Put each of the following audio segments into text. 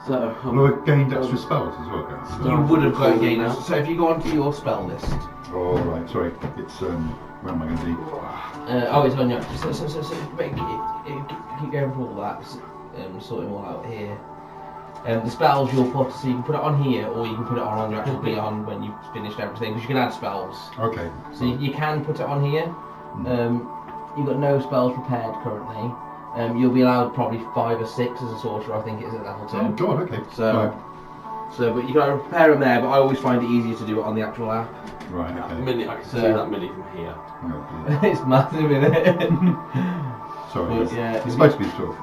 So Will I gained extra spells as well, guys? you would have got gained. So if you go onto your spell list. Oh right, sorry. It's where am I going to be? Oh, it's on your. So keep going for all that. Sorting all out here. The spells you'll put, so you can put it on here, or you can put it on your actual beyond when you've finished everything. Because you can add spells. Okay. So you can put it on here. You've got no spells prepared currently. You'll be allowed probably 5 or 6 as a sorcerer. I think it is at level 2. Oh God, okay. So, but you got to prepare them there. But I always find it easier to do it on the actual app. Right. Okay. Mini, I can see that mini from here. Oh, It's massive, isn't it? sorry. But, yeah, it's supposed to be sort of.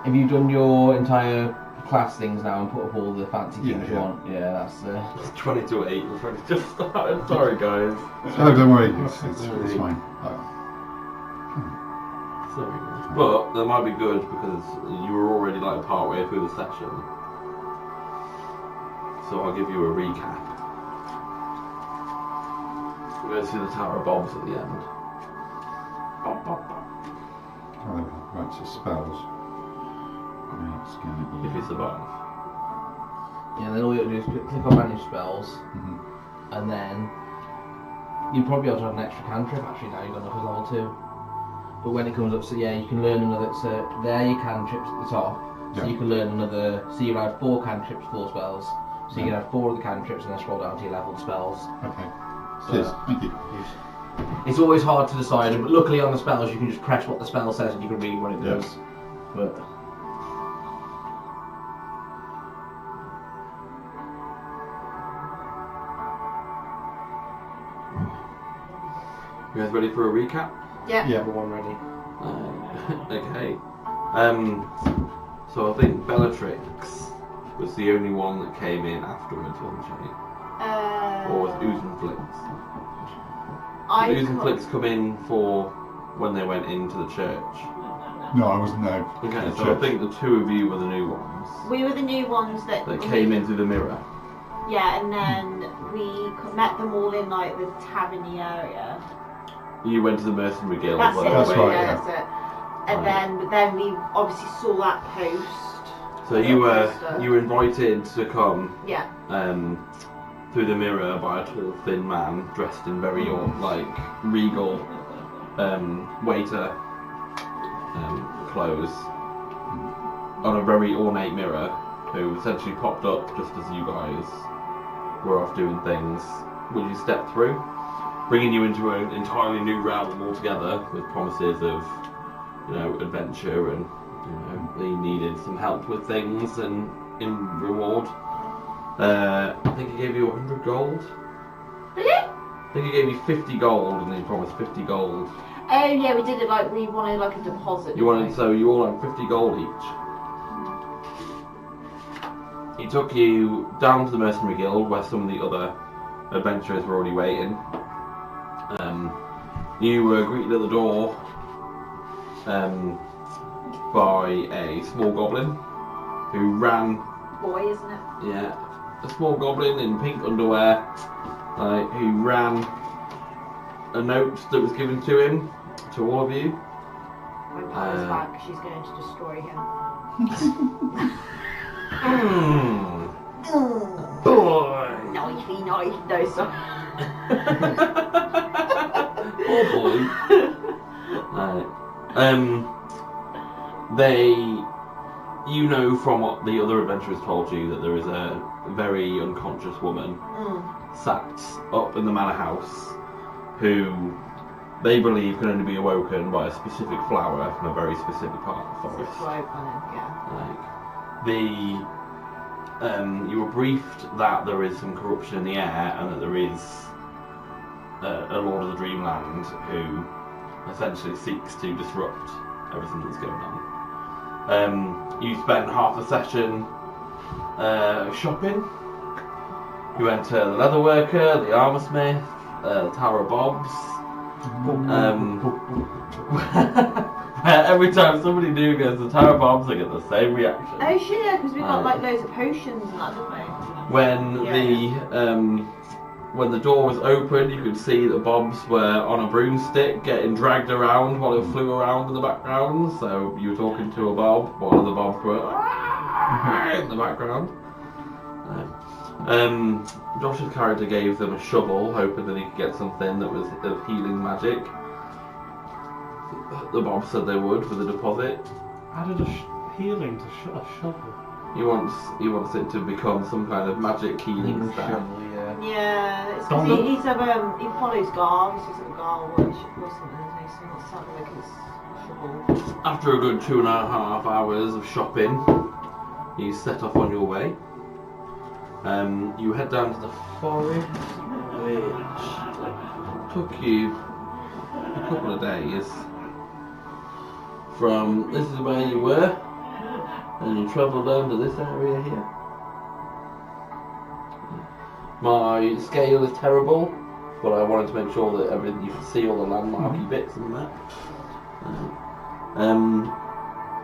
Have you done your entire class things now and put up all the fancy things you Yeah. want? Yeah, that's. It's 20 to 8. We're trying to just start. I'm sorry, guys. No, don't worry. It's fine. Sorry, guys. But that might be good because you were already like part way through the session. So I'll give you a recap. We'll go through the Tower of Bobs at the end. Bob, bob, bob. Oh, right, so spells. It's going to be. If you survive. Yeah, then all you have to do is click on manage spells, and then you'll probably be able to have an extra cantrip actually now you've got enough as level 2. But when it comes up, so yeah, you can learn another, so there are your cantrips at the top, so you can learn another, so you'll have 4 cantrips, 4 spells, so you can have 4 of the cantrips and then scroll down to your leveled spells. Okay. So, Cheers, thank you. It's always hard to decide, but luckily on the spells you can just press what the spell says and you can read what it does. But You guys ready for a recap? Yeah. everyone ready? Okay. So I think Bellatrix was the only one that came in afterwards, wasn't she? Or was Oozenflix? Did Oozenflix come in for when they went into the church? No, I wasn't there. Okay, so I think the 2 of you were the new ones. We were the new ones that came in through the mirror. Yeah, and then we met them all in like the taverny area. You went to the mercenary guild. That's it. That's right, Yeah, yeah. that's it. And then we obviously saw that post. So you were invited to come Yeah. through the mirror by a tall, thin man dressed in very regal waiter clothes on a very ornate mirror, who essentially popped up just as you guys were off doing things, which you stepped through, bringing you into an entirely new realm altogether with promises of, adventure and, they needed some help with things, and in reward, I think he gave you 100 gold. Really? I think he gave you 50 gold, and he promised 50 gold. Oh yeah, we did it like we wanted like a deposit. You all had 50 gold each. He took you down to the mercenary guild where some of the other adventurers were already waiting. You were greeted at the door by a small goblin who ran. Boy, isn't it? Yeah, a small goblin in pink underwear who ran a note that was given to him, to all of you. When Paula's back, she's going to destroy him. Boy! Knifey knife, no sorry. Oh boy. You know from what the other adventurers told you that there is a very unconscious woman sat up in the manor house who they believe can only be awoken by a specific flower from a very specific part of the forest. You were briefed that there is some corruption in the air and that there is a Lord of the Dreamland who essentially seeks to disrupt everything that's going on. You spent half the session shopping. You went to the leatherworker, the armoursmith, the Tower of Bobs. Every time somebody new goes to the Tower of Bobs, they get the same reaction. Oh shit, yeah, because we got like loads of potions and that, didn't we? When the door was open, you could see that Bobs were on a broomstick getting dragged around while it flew around in the background. So you were talking to a Bob, one of the Bobs were in the background. Josh's character gave them a shovel, hoping that he could get something that was of healing magic. The Bob said they would for the deposit. Added healing to a shovel. He wants it to become some kind of magic healing staff. Yeah, it's Don't because he follows Gar. He's just a Garwood or something, isn't he? So that's something like his shovel. After a good 2.5 hours of shopping, you set off on your way. You head down to the forest, which took you a couple of days. From this is where you were, and you travel down to this area here. My scale is terrible, but I wanted to make sure that everything you can see all the landmarky bits in the map.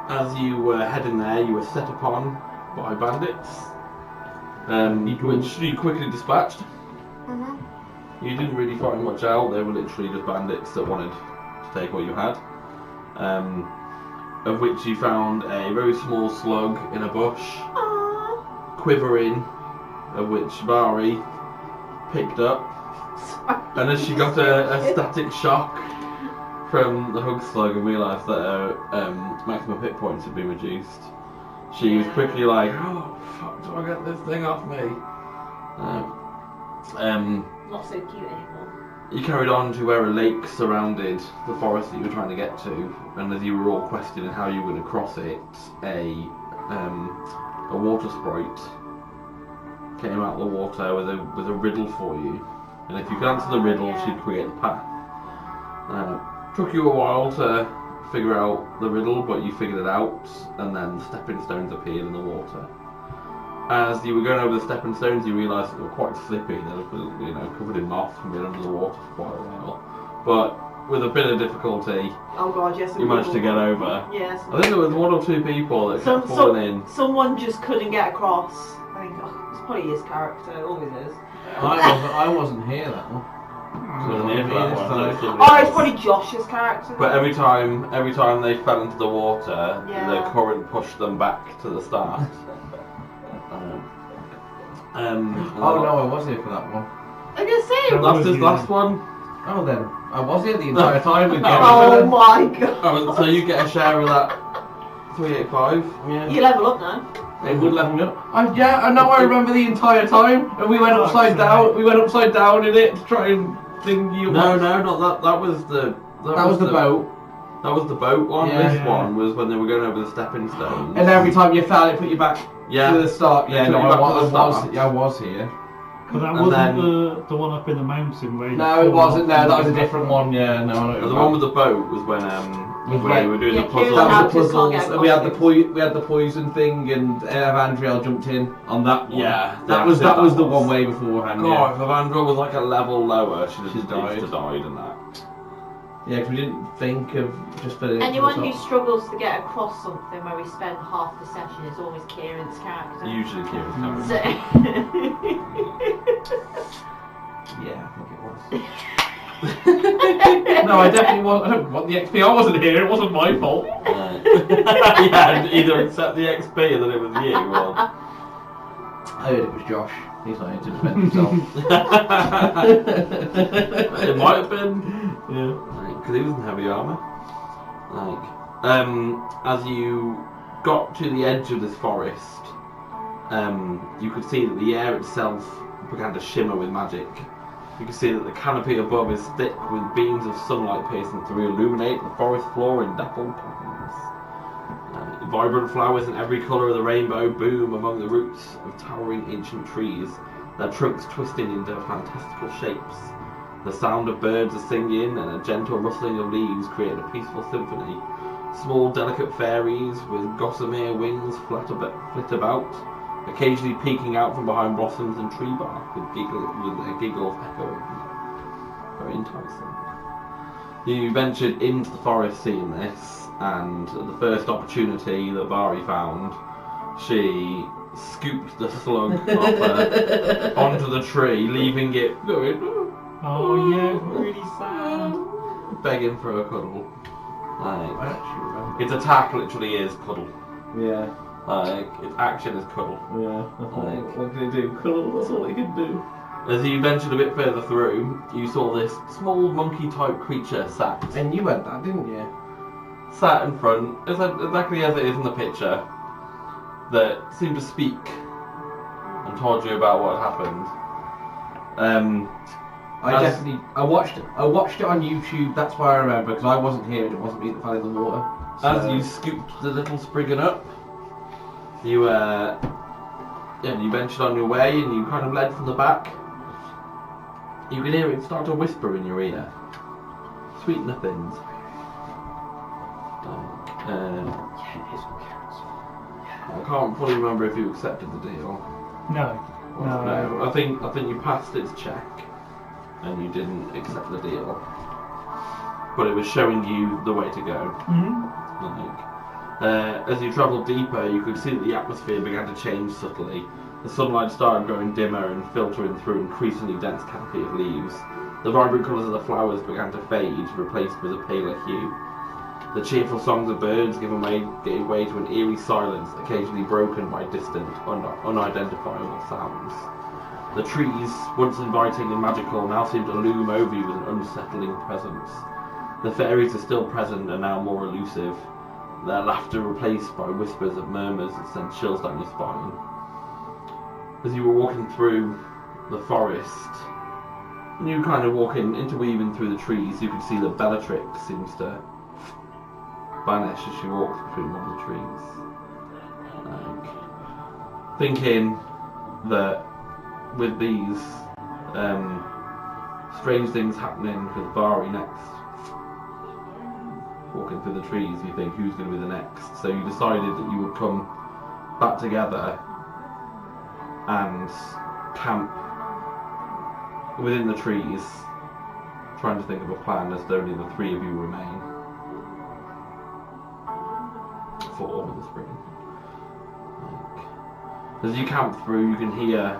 As you were heading there, you were set upon by bandits, which you quickly dispatched. You didn't really find much out. They were literally just bandits that wanted to take what you had. Of which you found a very small slug in a bush, quivering, of which Vari picked up. And as she got a static shock from the hug slug and realised that her maximum hit points had been reduced, she was quickly like, oh fuck, do I get this thing off me? Not so cute anymore. You carried on to where a lake surrounded the forest that you were trying to get to, and as you were all questioning how you were going to cross it, a water sprite came out of the water with a riddle for you, and if you could answer the riddle, she'd create the path. Took you a while to figure out the riddle, but you figured it out, and then stepping stones appeared in the water. As you were going over the stepping stones, you realised that they were quite slippy. They were, covered in moss from being under the water for quite a while. But with a bit of difficulty, Oh god, yes. you managed to get over. Yes. I think there was 1 or 2 people that kept falling in. Someone just couldn't get across. I think it's probably his character. It always is. I wasn't here though. Wasn't here for that one, so it's Oh, it's probably Josh's character. But every time they fell into the water, Yeah. the current pushed them back to the start. Oh no, I was here for that one. I'm gonna say. That's his last one. Oh then, I was here the entire time with Oh my god. Oh, so you get a share of that 385. Yeah. You level up now. It would let me up. I know I remember the entire time, and we went upside down. We went upside down in it to try and think you. No, not that. That was the. That was the boat. That was the boat one. Yeah. This one was when they were going over the stepping stones. And every time you fell, it put you back Yeah. to the start. Yeah, It no, took you back to the start. I was here. But that And wasn't then- the one up in the mountain where you No, it wasn't. No, that was a different one. Yeah, no. I know The one with the boat was when we were doing Yeah, the puzzle. That was the Can't puzzles, get and we had the across poison thing, and Evandriel jumped in on that one. Yeah, that was the one way beforehand. God, if Evandra was like a level lower, she'd She'd have died in that. Yeah, because we didn't think of just filling it. Anyone who struggles to get across something where we spend half the session is always Kieran's character. Usually Kieran's coming. So Yeah, I think it was. No, I definitely was. I don't want the XP. I wasn't here. It wasn't my fault. Yeah, either accept the XP and then it was you, or... I heard it was Josh. He's not here to defend himself. It might have been. Yeah. Because he was in heavy armour. As you got to the edge of this forest, you could see that the air itself began to shimmer with magic. You can see that the canopy above is thick with beams of sunlight piercing through, illuminate the forest floor in dappled patterns. Vibrant flowers in every colour of the rainbow boom among the roots of towering ancient trees, their trunks twisting into fantastical shapes. The sound of birds are singing and a gentle rustling of leaves create a peaceful symphony. Small delicate fairies with gossamer wings flit about, occasionally peeking out from behind blossoms and tree bark with a giggle of echoing. Very enticing. You ventured into the forest seeing this, and at the first opportunity that Vari found, she scooped the slug off her onto the tree, leaving it going, Oh yeah, really sad. begging for a cuddle. I actually remember. Its attack literally is cuddle. Yeah. Like, its action is cuddle. Yeah. What can he do? Cuddle, that's all he can do. As you ventured a bit further through, you saw this small monkey-type creature sat And you had that, didn't you? in front, exactly as it is in the picture, that seemed to speak and told you about what had happened. I watched it on YouTube. That's why I remember, because I wasn't here and it wasn't me that fell in the water. As So- you scooped the little Spriggan up, you you ventured on your way and you kind of led from the back. You can hear it start to whisper in your ear. Sweet nothings. I can't fully remember if you accepted the deal. No. No, I think you passed its check and you didn't accept the deal. But it was showing you the way to go. As you travelled deeper, you could see that the atmosphere began to change subtly. The sunlight started growing dimmer and filtering through an increasingly dense canopy of leaves. The vibrant colours of the flowers began to fade, replaced with a paler hue. The cheerful songs of birds gave way to an eerie silence, occasionally broken by distant, unidentifiable sounds. The trees, once inviting and magical, now seemed to loom over you with an unsettling presence. The fairies are still present and now more elusive, their laughter replaced by whispers of murmurs that sent chills down your spine. As you were walking through the forest, and you kind of walking, interweaving through the trees, you could see that Bellatrix seems to vanish as she walks between one of the trees. Thinking that with these strange things happening with Vari next, walking through the trees, you think, who's going to be the next? So you decided that you would come back together and camp within the trees, trying to think of a plan as only the three of you remain. 4 with the spring. As you camp through, you can hear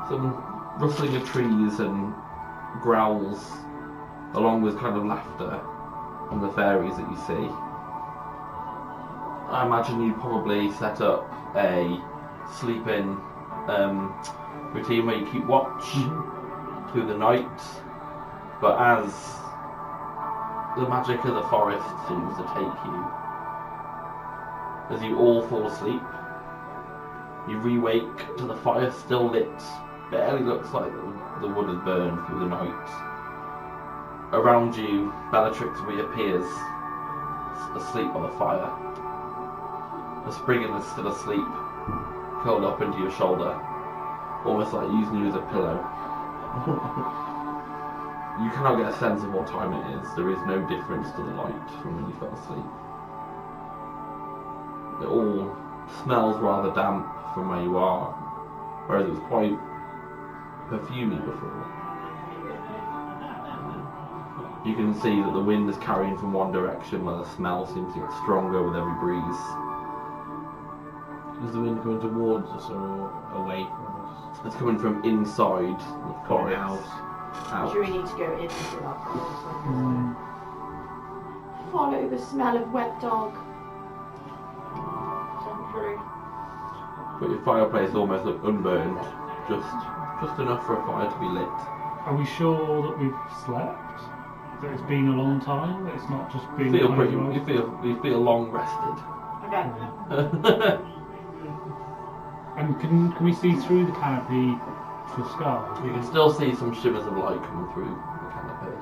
some rustling of trees and growls, along with kind of laughter from the fairies that you see. I imagine you'd probably set up a sleep-in routine where you keep watch through the night, but as the magic of the forest seems to take you, as you all fall asleep, you re-wake to the fire still lit. Barely looks like the wood has burned through the night. Around you, Bellatrix reappears, asleep by the fire. The Spriggan is still asleep, curled up into your shoulder, almost like using you as a pillow. You cannot get a sense of what time it is. There is no difference to the light from when you fell asleep. It all smells rather damp from where you are, whereas it was quite perfumey before. You can see that the wind is carrying from one direction, where the smell seems to get stronger with every breeze. Is the wind coming towards us or away from us? It's coming from inside the forest. Out. Do we need to go into that forest? Follow the smell of wet dog. Through. But your fireplace almost looked unburned, just enough for a fire to be lit. Are we sure that we've slept? That it's been a long time? That it's not just been. You feel long rested. Okay. And can we see through the canopy to the sky? You can still see some shivers of light coming through the canopy.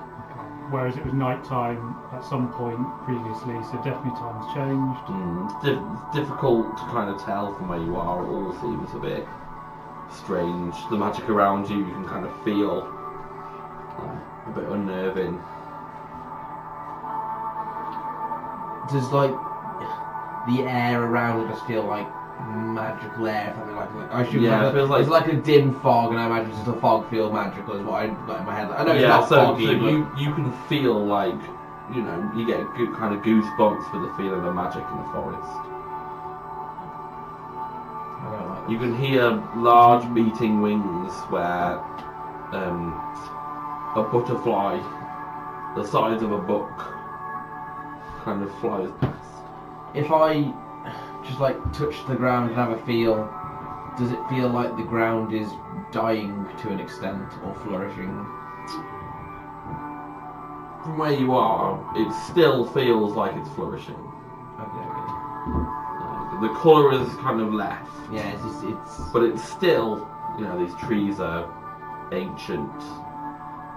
Whereas it was night time at some point previously, so definitely time's changed. It's difficult to kind of tell from where you are. It all seems a bit strange. The magic around you, you can kind of feel a bit unnerving. Does like the air around it just feel like magical air? Something like that. I should. Yeah, it feels like it's like a dim fog, and I imagine just the fog feel magical. Is what I got in my head. I know it's yeah, not so foggy, but you can feel like, you know, you get kind of goosebumps with the feeling of magic in the forest. I don't like You can hear large beating wings where a butterfly the size of a book kind of flies past. If I just like touch the ground and have a feel, does it feel like the ground is dying to an extent or flourishing? From where you are, it still feels like it's flourishing. Okay. The colour is kind of left. Yeah, it's But it's still, you know, these trees are ancient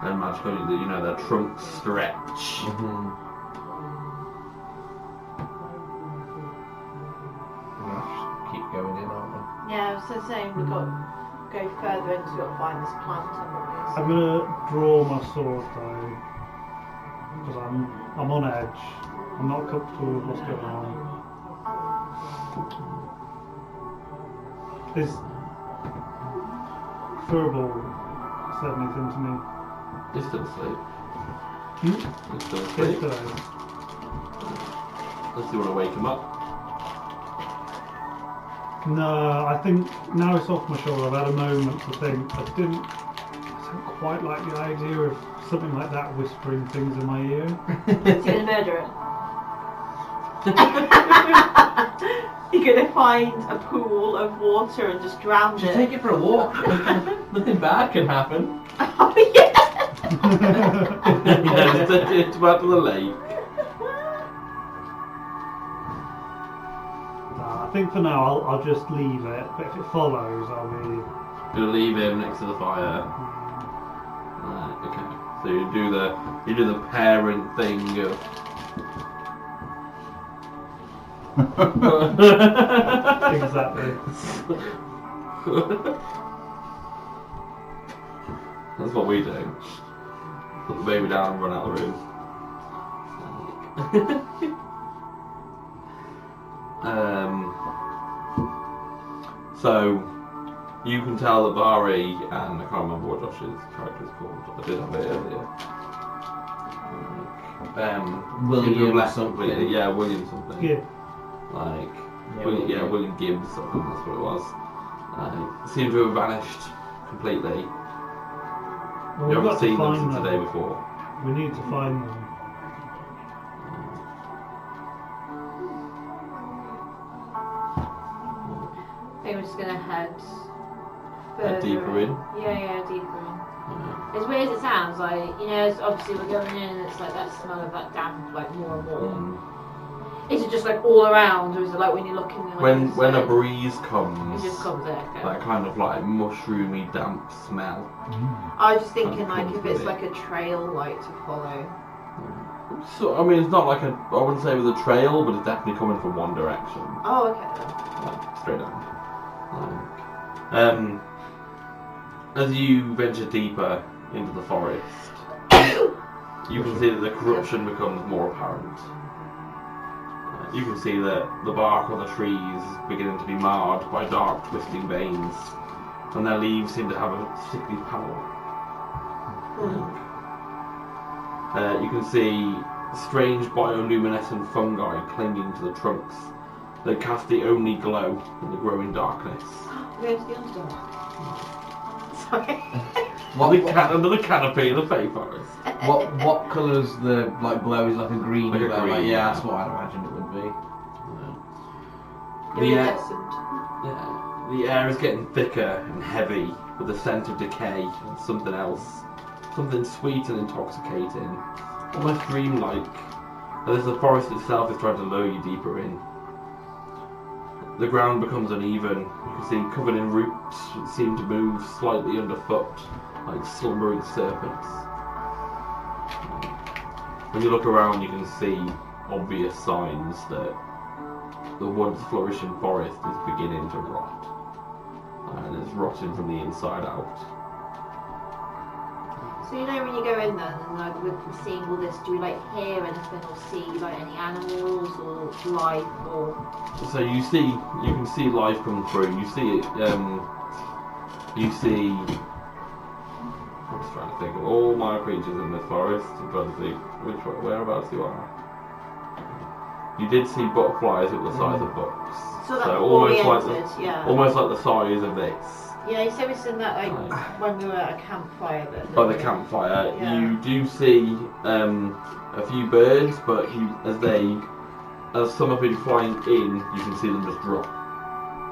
and magical, you know, their trunks stretch. Mm-hmm. We'll just keep going in, aren't we? Yeah, so saying we've got to go further in, so we've got to find this plant and all I'm gonna draw my sword though, because I'm on edge. I'm not comfortable with what's going on. Is Furball said anything to me? It's still asleep. Hmm? It's still asleep. Yesterday. Unless you want to wake him up. No, I think now it's off my shoulder. I've had a moment to think. I don't quite like the idea of something like that whispering things in my ear. this. You're going to murder it. You're going to find a pool of water and just drown Just it. take it for a walk. Nothing bad can happen. Oh, yeah! It's back to the lake. I think for now I'll just leave it, but if it follows, I'll be. You'll leave him next to the fire. Right, okay. So you do the parent thing of Exactly. That's what we do. Put the baby down and run out of the room. So you can tell that Bari and I can't remember what Josh's character is called. I did have it earlier. William left something. completely. Yeah, William something. Yeah. Like Yeah, William Gibbs. I think that's what it was. Seemed to have vanished completely. Well, You we've got haven't to seen them find since them. the day before. We need to find them. I think we're just going to head further deeper in? Yeah, deeper in. Yeah. As weird as it sounds, like, you know, it's obviously we're going in and it's like that smell of that damp, like more and more. Is it just like all around, or is it like when you're looking like When a inside, breeze comes, it just comes there? Okay. that kind of like mushroomy damp smell. I was just thinking Kind of like comes if it's with like a trail like to follow. So I mean, it's not like I wouldn't say it was a trail, but it's definitely coming from one direction, Oh, okay. like straight down. As you venture deeper into the forest, you can see that the corruption becomes more apparent. You can see that the bark on the trees is beginning to be marred by dark, twisting veins, and their leaves seem to have a sickly pallor. You can see strange bioluminescent fungi clinging to the trunks that cast the only glow in the growing darkness. We're going to the underdark. Sorry. Under the canopy of the Fey Forest. What colours the like glow is like a green Like a glow? green, Yeah, yeah. that's what I'd imagine it would be. Iridescent. The air is getting thicker and heavy with the scent of decay and something else. Something sweet and intoxicating. Almost dreamlike. And as the forest itself is trying to lure you deeper in. The ground becomes uneven. You can see covered in roots that seem to move slightly underfoot, like slumbering serpents. When you look around, you can see obvious signs that the once flourishing forest is beginning to rot. And it's rotting from the inside out. So you know when you go in then and like with seeing all this, do you like hear anything or see like any animals or life or? So you can see life come through. You see it. You see. I'm just trying to think of all my creatures in this forest. I'm trying to see whereabouts you are. You did see butterflies at the size of books. So that's before we entered, yeah. almost like the size of this. Yeah, you said we seen that like when we were at a campfire. But By the campfire, Yeah. you do see a few birds, but as they as some have been flying in, you can see them just drop.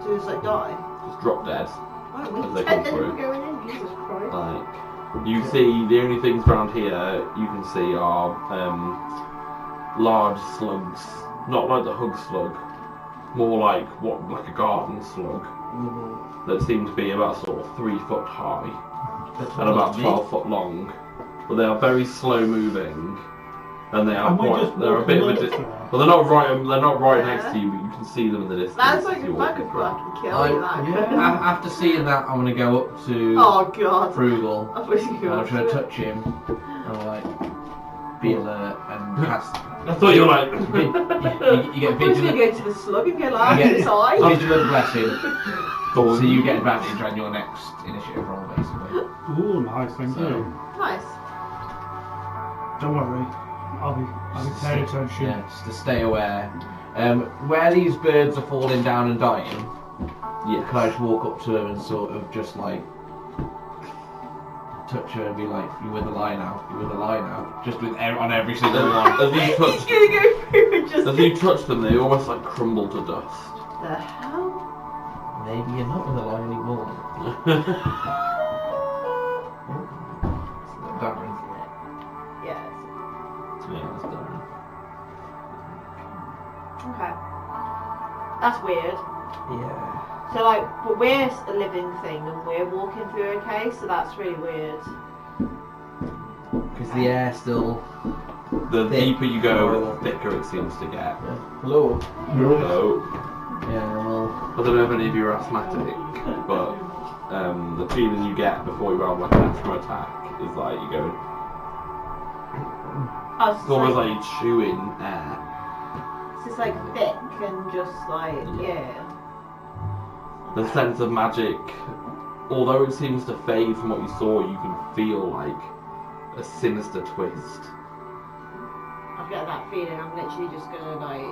So it's like die. Just drop dead. Oh, As we they come dead through. and going in. Jesus Christ. Like, you see, the only things around here you can see are large slugs. Not like the hug slug, more like like a garden slug that seem to be about sort of 3 foot high and about 12 foot long. But they are very slow moving, and they are And we quite. just They're a walk bit of a. amongst them. Well, they're not right. They're not right Yeah. next to you, but you can see them in the distance. That's as like you're a walking through. fucking kill you, that. Yeah. After seeing that, I'm gonna go up to Oh god. Frugal. I thought you And were I'm trying to going touch him. And like, be alert and cast. I thought you were like. You get I thought you were going to vigilant. go to the slug and go like You get- its eye. Vigilant blessing. So you get advantage on your next initiative roll, basically. Ooh, nice, thank you. Nice. Don't worry, I'll be paying attention. Yeah, just to stay aware. Where these birds are falling down and dying, Yeah. can I just walk up to them and sort of just like touch her and be like, "You with the lie now? You with the lie now?" Just with on every single one. As you He's touch, gonna go through and just. as you touch them, they almost like crumble to dust. The hell? Maybe you're not with the lie anymore. Darren. Yes. Yeah, that's done. Okay. That's weird. Yeah. So like, but we're a living thing and we're walking through okay, so that's really weird. Because the air still. The Thick. deeper you go, the thicker it seems to get. Hello. So, Yeah. Well. I don't know if any of you are asthmatic, but the feeling you get before you have like an asthma attack is like you go. Oh, It's almost like you're chewing air. it's just like thick and just like yeah. The sense of magic, although it seems to fade from what you saw, you can feel like a sinister twist. I've got that feeling. I'm literally just gonna like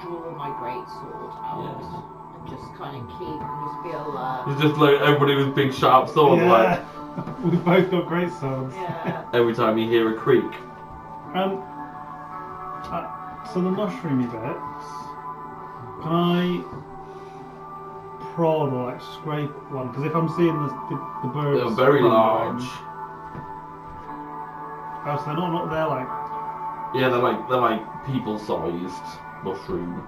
draw my great sword out and just kind of keep and just be alert. It's just like everybody with big sharp swords, like Yeah, we've both got great swords. Yeah. every time you hear a creak. So the mushroomy bits, can I prod or like scrape one? Because if I'm seeing the birds, They're very crumbling- large. Oh, so they're not they're like. Yeah, they're like people-sized mushroom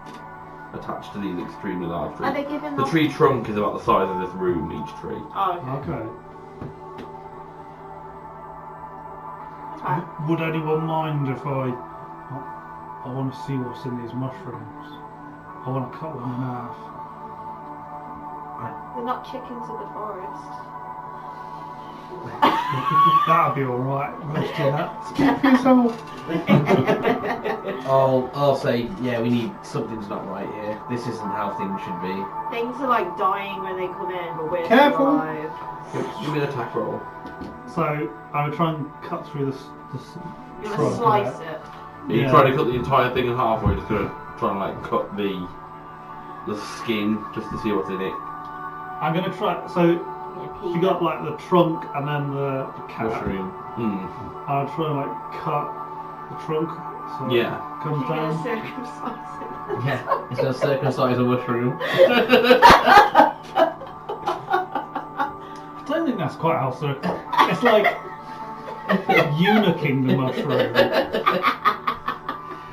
attached to these extremely large Are trees. they giving The off? tree trunk is about the size of this room, each tree. Oh, okay. Okay. Okay. Would anyone mind if I want to see what's in these mushrooms? I want to cut one in half. They're not chickens of the forest. That'll be alright. Roasting that. I'll say, yeah, we need something's not right here. This isn't how things should be. Things are like dying when they come in, but we're Careful. still alive. Give me an attack roll. So I would try and cut through this. You trunk want to of slice it. it. Are you Yeah. trying to cut the entire thing in half, or are you just gonna try and like cut the skin just to see what's in it? I'm gonna try. So you got like the trunk and then the cap. Mushroom. Hmm. I'll try and like cut the trunk so Yeah. it comes You're gonna down. circumcise it. Yeah, it's gonna circumcise a mushroom. I don't think that's quite how circum. It's like eunuching the mushroom.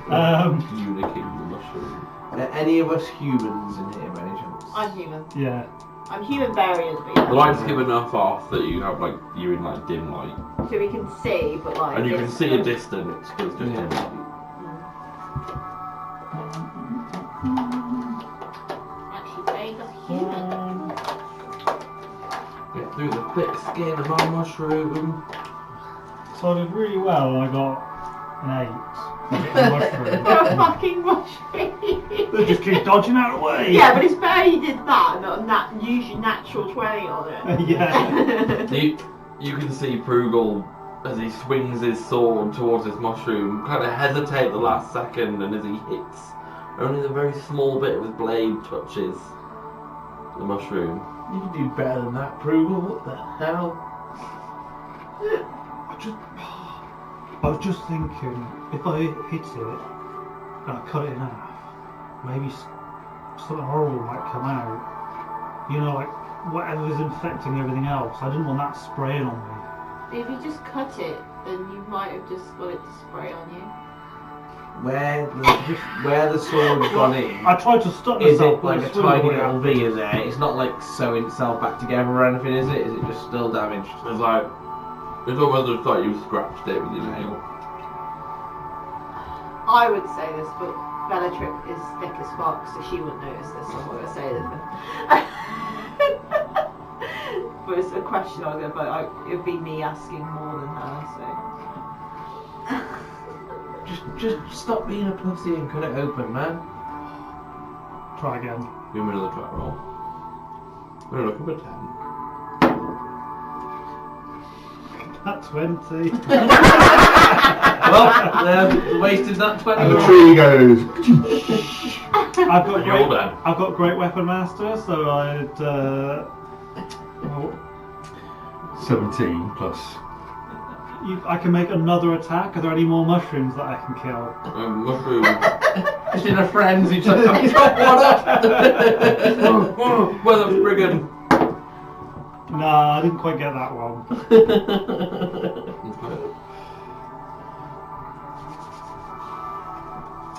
Eunuching the mushroom. Any of us humans in here, by any chance? I'm human. Yeah. I'm human variant, but yeah. The lights give enough off that you have like you're in like dim light, So we can see, but like. and you can it's- see a distance, but it's just Yeah. dim light. Actually, saying as a human. Get through the thick skin of our mushroom. So I did really well. I got an 8. Mushroom. What a fucking mushroom. They just keep dodging out of the way. Yeah, but it's better you did that and not use your natural 20 on it. Yeah. You can see Prugel as he swings his sword towards this mushroom, kind of hesitate the last second, and as he hits, only the very small bit of his blade touches the mushroom. You can do better than that, Prugel. What the hell? I was just thinking, if I hit it and I cut it in half, maybe something horrible might come out. You know, like whatever's infecting everything else. I didn't want that spraying on me. If you just cut it, then you might have just got it to spray on you. Where the sword's gone in, I tried to stop is myself. it like a but I tiny swear little it V in there? It's not like sewing itself back together or anything, is it? Is it just still damaged? It's like, it's almost just like you scratched it with your nail. I would say this, but Bellatrix is thick as fuck, so she wouldn't notice this. I'm not going to say anything. But it's a question I was going to, but it would be me asking more than her, so. Just stop being a pussy and cut it open, man. Try again. Give me another try roll. We're looking for 10. At 20. Well, wasted that 20. And the tree goes. I've got You're done. I've got Great Weapon Master, so I'd. 17 plus. I can make another attack. Are there any more mushrooms that I can kill? Mushroom. Just in a frenzy, just like, chop one up! Well, that's friggin'. No, I didn't quite get that one.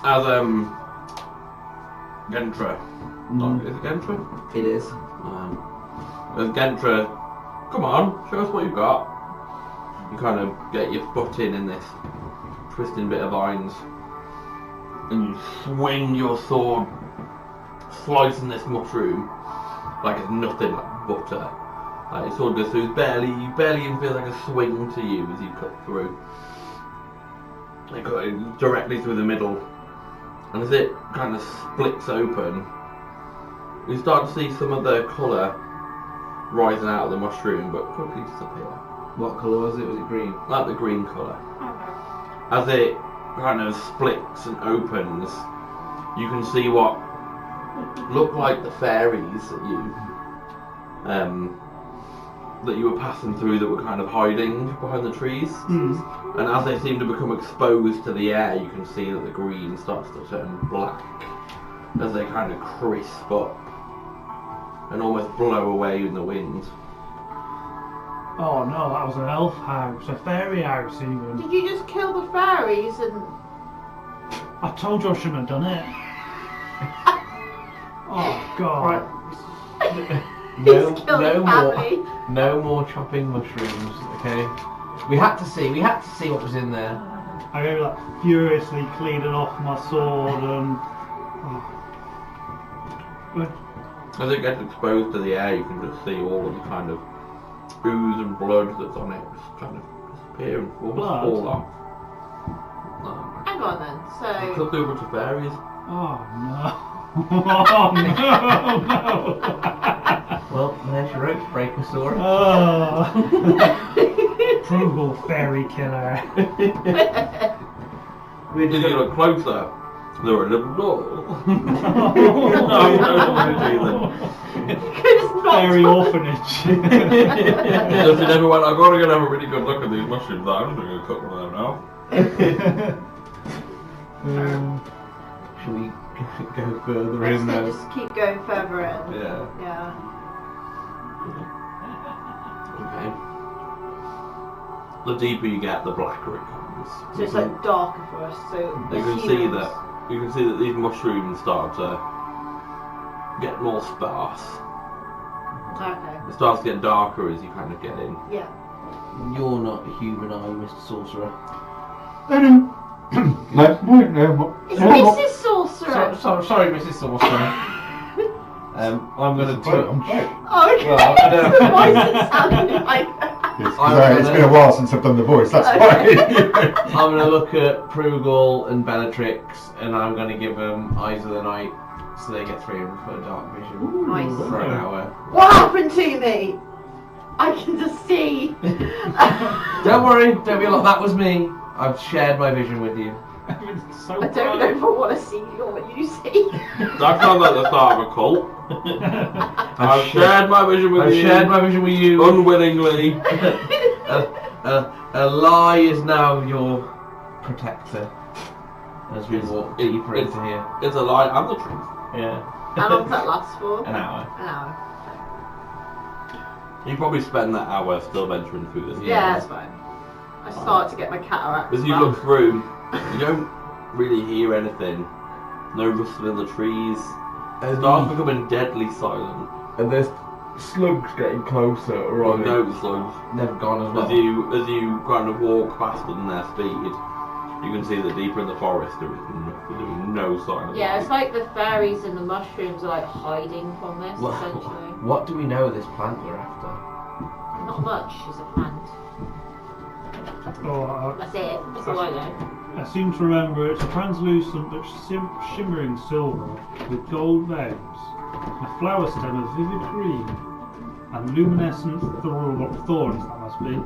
As Gentra. Is it Gentra? It is. As Gentra, come on, show us what you've got. You kind of get your foot in this twisting bit of vines, and you swing your sword, slicing this mushroom like it's nothing, like butter. Like your sword goes through, you barely even feel like a swing to you as you cut through. You cut it directly through the middle, and as it kind of splits open, you start to see some of the colour rising out of the mushroom, but quickly disappear. What colour was it? Was it green? Like the green colour. As it kind of splits and opens, you can see what look like the fairies that you were passing through that were kind of hiding behind the trees. And as they seem to become exposed to the air, you can see that the green starts to turn black as they kind of crisp up and almost blow away in the wind. Oh no, that was an elf house, a fairy house even. Did you just kill the fairies and... I told you I shouldn't have done it. Oh god. No, He's killed no the more, family. no more chopping mushrooms. Okay, we had to see what was in there. I go like furiously cleaning off my sword and. As it gets exposed to the air, you can just see all of the kind of ooze and blood that's on it just kind of disappear and almost fall off. Hang on then, so... You could do a bunch of fairies. Oh no. Oh no. Well, there's your rope breaker sword. Oh. Frugal fairy killer. We're As just you gonna, look closer, there are little doors. Fairy orphanage. Just never went, I've got to go and have a really good look at these mushrooms. I'm just going to cook one of them now. should we go further Let's in there? just keep going further in. Yeah. Yeah. Okay. The deeper you get, the blacker it comes. So it's like darker for us, so... You can see that these mushrooms start to get more sparse. Okay. It starts to get darker as you kind of get in. Yeah. You're not a human, are you, Mr. Sorcerer? No. It's Mrs. Sorcerer! Sorry, Mrs. Sorcerer. I'm going to I'm back. Oh, okay. Well, I don't The voice is sounding like that. It's been a while since I've done the voice, that's why. I'm going to look at Prugal and Bellatrix, and I'm going to give them Eyes of the Night, so they get 300 foot dark vision Nice. for an hour. What happened to me? I can just see. Don't worry, don't be alarmed. That was me. I've shared my vision with you. So I don't know if I want to see you or what you see. That sounds like the start of a cult. I've shared my vision with you. I've shared my vision with you. Unwillingly. A lie is now your protector. as we walk deeper into here. It's a line and the truth. Yeah. How long does that last for? An hour. An hour. You probably spend that hour still venturing through this. Yeah, that's fine. I start to get my cataract. As you look through, you don't really hear anything. No rustling in the trees. It starts becoming deadly silent. And there's slugs getting closer, You know the slugs. They've gone as well. As you kind of walk faster than their speed, you can see that deeper in the forest there is no sign of Yeah, life. it's like the fairies and the mushrooms are like hiding from this, What- essentially. What do we know of this plant we're after? Not much, she's a plant. Oh, That's it, that's all I know. I seem to remember it's translucent but shimmering silver with gold veins, a flower stem of vivid green, and luminescent thorns, that must be.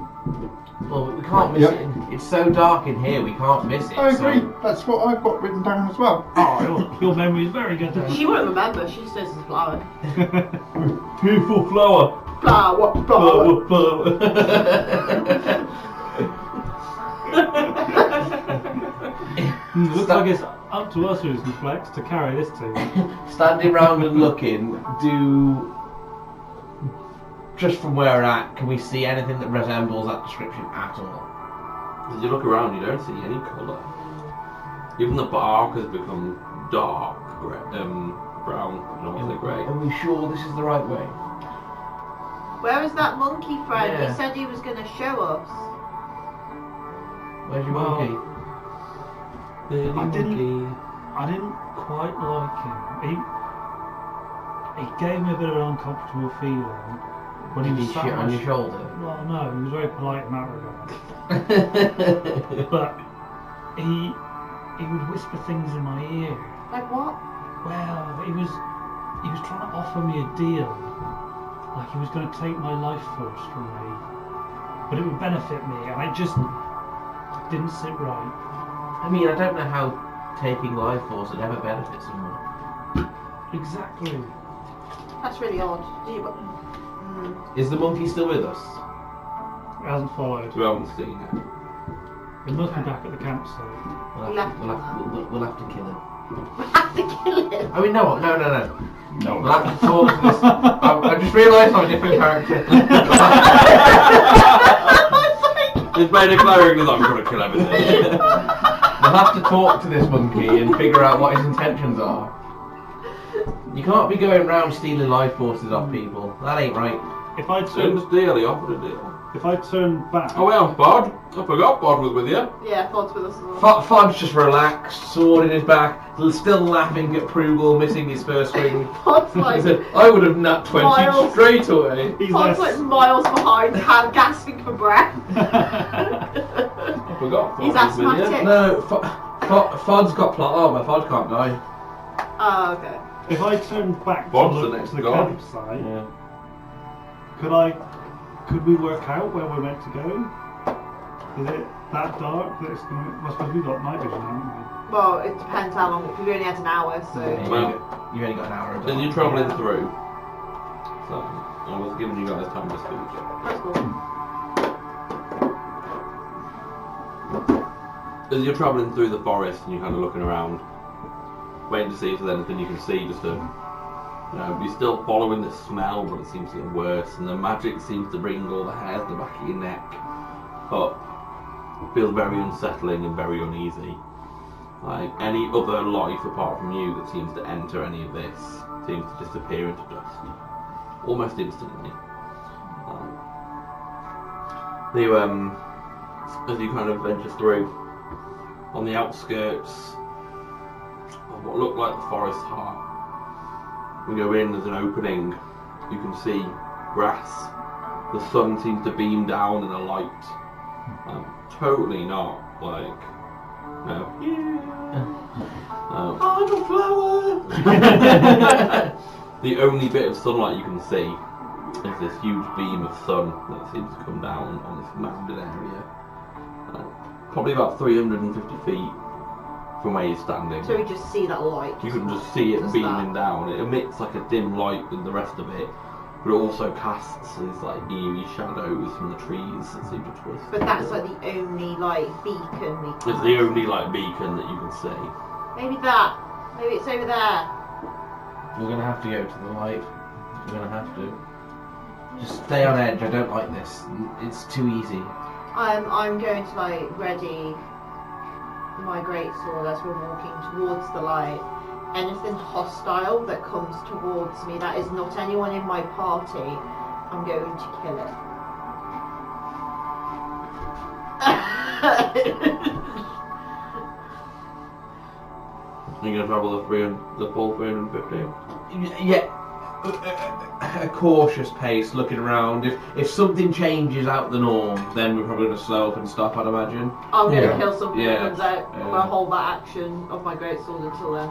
Well, we can't miss it. It's so dark in here, we can't miss it. I agree. So That's what I've got written down as well. Oh, your memory is very good then. She won't remember, she just knows it's a flower. beautiful flower. Flower, flower. Looks like it's up to us who's flex to carry this to. Standing round and looking, just from where we're at, can we see anything that resembles that description at all? As you look around, you don't see any colour. Even the bark has become dark grey, brown. I don't want to say grey. Are we sure this is the right way? Where is that monkey friend? Yeah. He said he was going to show us. Where's your Well, monkey? I didn't quite like him. He gave me a bit of an uncomfortable feeling when he Did was he sat shit on your shoulder? Well, no, he was very polite in that regard. But he would whisper things in my ear. Like what? Well, he was trying to offer me a deal, like he was going to take my life force from me, but it would benefit me, and it just didn't sit right. I mean, I don't know how taking life force would ever benefit someone. Exactly. That's really odd. Is the monkey still with us? It hasn't followed. We haven't seen it. It must be back at the campsite. We'll have to kill him. Have to kill him. I mean, no. No. We'll have to talk to this. I just realised I'm a different character. It's by declaring that I'm going to kill everything. We'll have to talk to this monkey and figure out what his intentions are. You can't be going around stealing life forces off people. That ain't right. If I Soon turn, deal, he offered a deal. if I turn back, Oh well, Bod. I forgot Bod was with you. Yeah, Fod's with us as well. Fod's just relaxed, sword in his back, still laughing at Prugel missing his first ring. Fod's He like, said, I would have nut 20 Miles. straight away. he's Fod's like miles behind, gasping for breath. I forgot Bod He's was with you. asthmatic. No, Fod's got plot armor. Fod can't die. Oh, okay. If I turn back Bod's to the the, next to the god. campsite, Yeah. could we work out where we're meant to go? Is it that dark that it's going to... I suppose we've got night vision, haven't we? Well, it depends how long, because we only had an hour, so... Well, You've only got an hour. As you're travelling through, so I was giving you guys time to speak. That's cool. As you're travelling through the forest and you're kind of looking around, waiting to see if there's anything you can see, just to, you're still following the smell, but it seems to get worse, and the magic seems to bring all the hairs to the back of your neck up. It feels very unsettling and very uneasy. Like any other life apart from you that seems to enter any of this seems to disappear into dust, almost instantly. As you kind of venture through, on the outskirts of what looked like the forest heart, we go in, there's an opening, you can see grass, the sun seems to beam down in a light, totally not like, I'm a flower! The only bit of sunlight you can see is this huge beam of sun that seems to come down on this mounded area. Probably about 350 feet from where you're standing. So we just see that light. You can just see it Just beaming that. down. It emits like a dim light with the rest of it, but it also casts these like eerie shadows from the trees that seem to twist. But that's like the only like beacon we can. It's the only like beacon that you can see. Maybe that. Maybe it's over there. We're gonna have to go to the light. We're gonna have to. Just stay on edge. I don't like this. It's too easy. I'm going to like ready my greatsword as we're walking towards the light. Anything hostile that comes towards me that is not anyone in my party, I'm going to kill it. You're gonna travel the full 350. Yeah. A cautious pace, looking around. If something changes out the norm, then we're probably gonna slow up and stop. I'd imagine. I'm going to Yeah. kill something Yeah. that comes out. I'm Yeah. going to hold that action of my greatsword until then.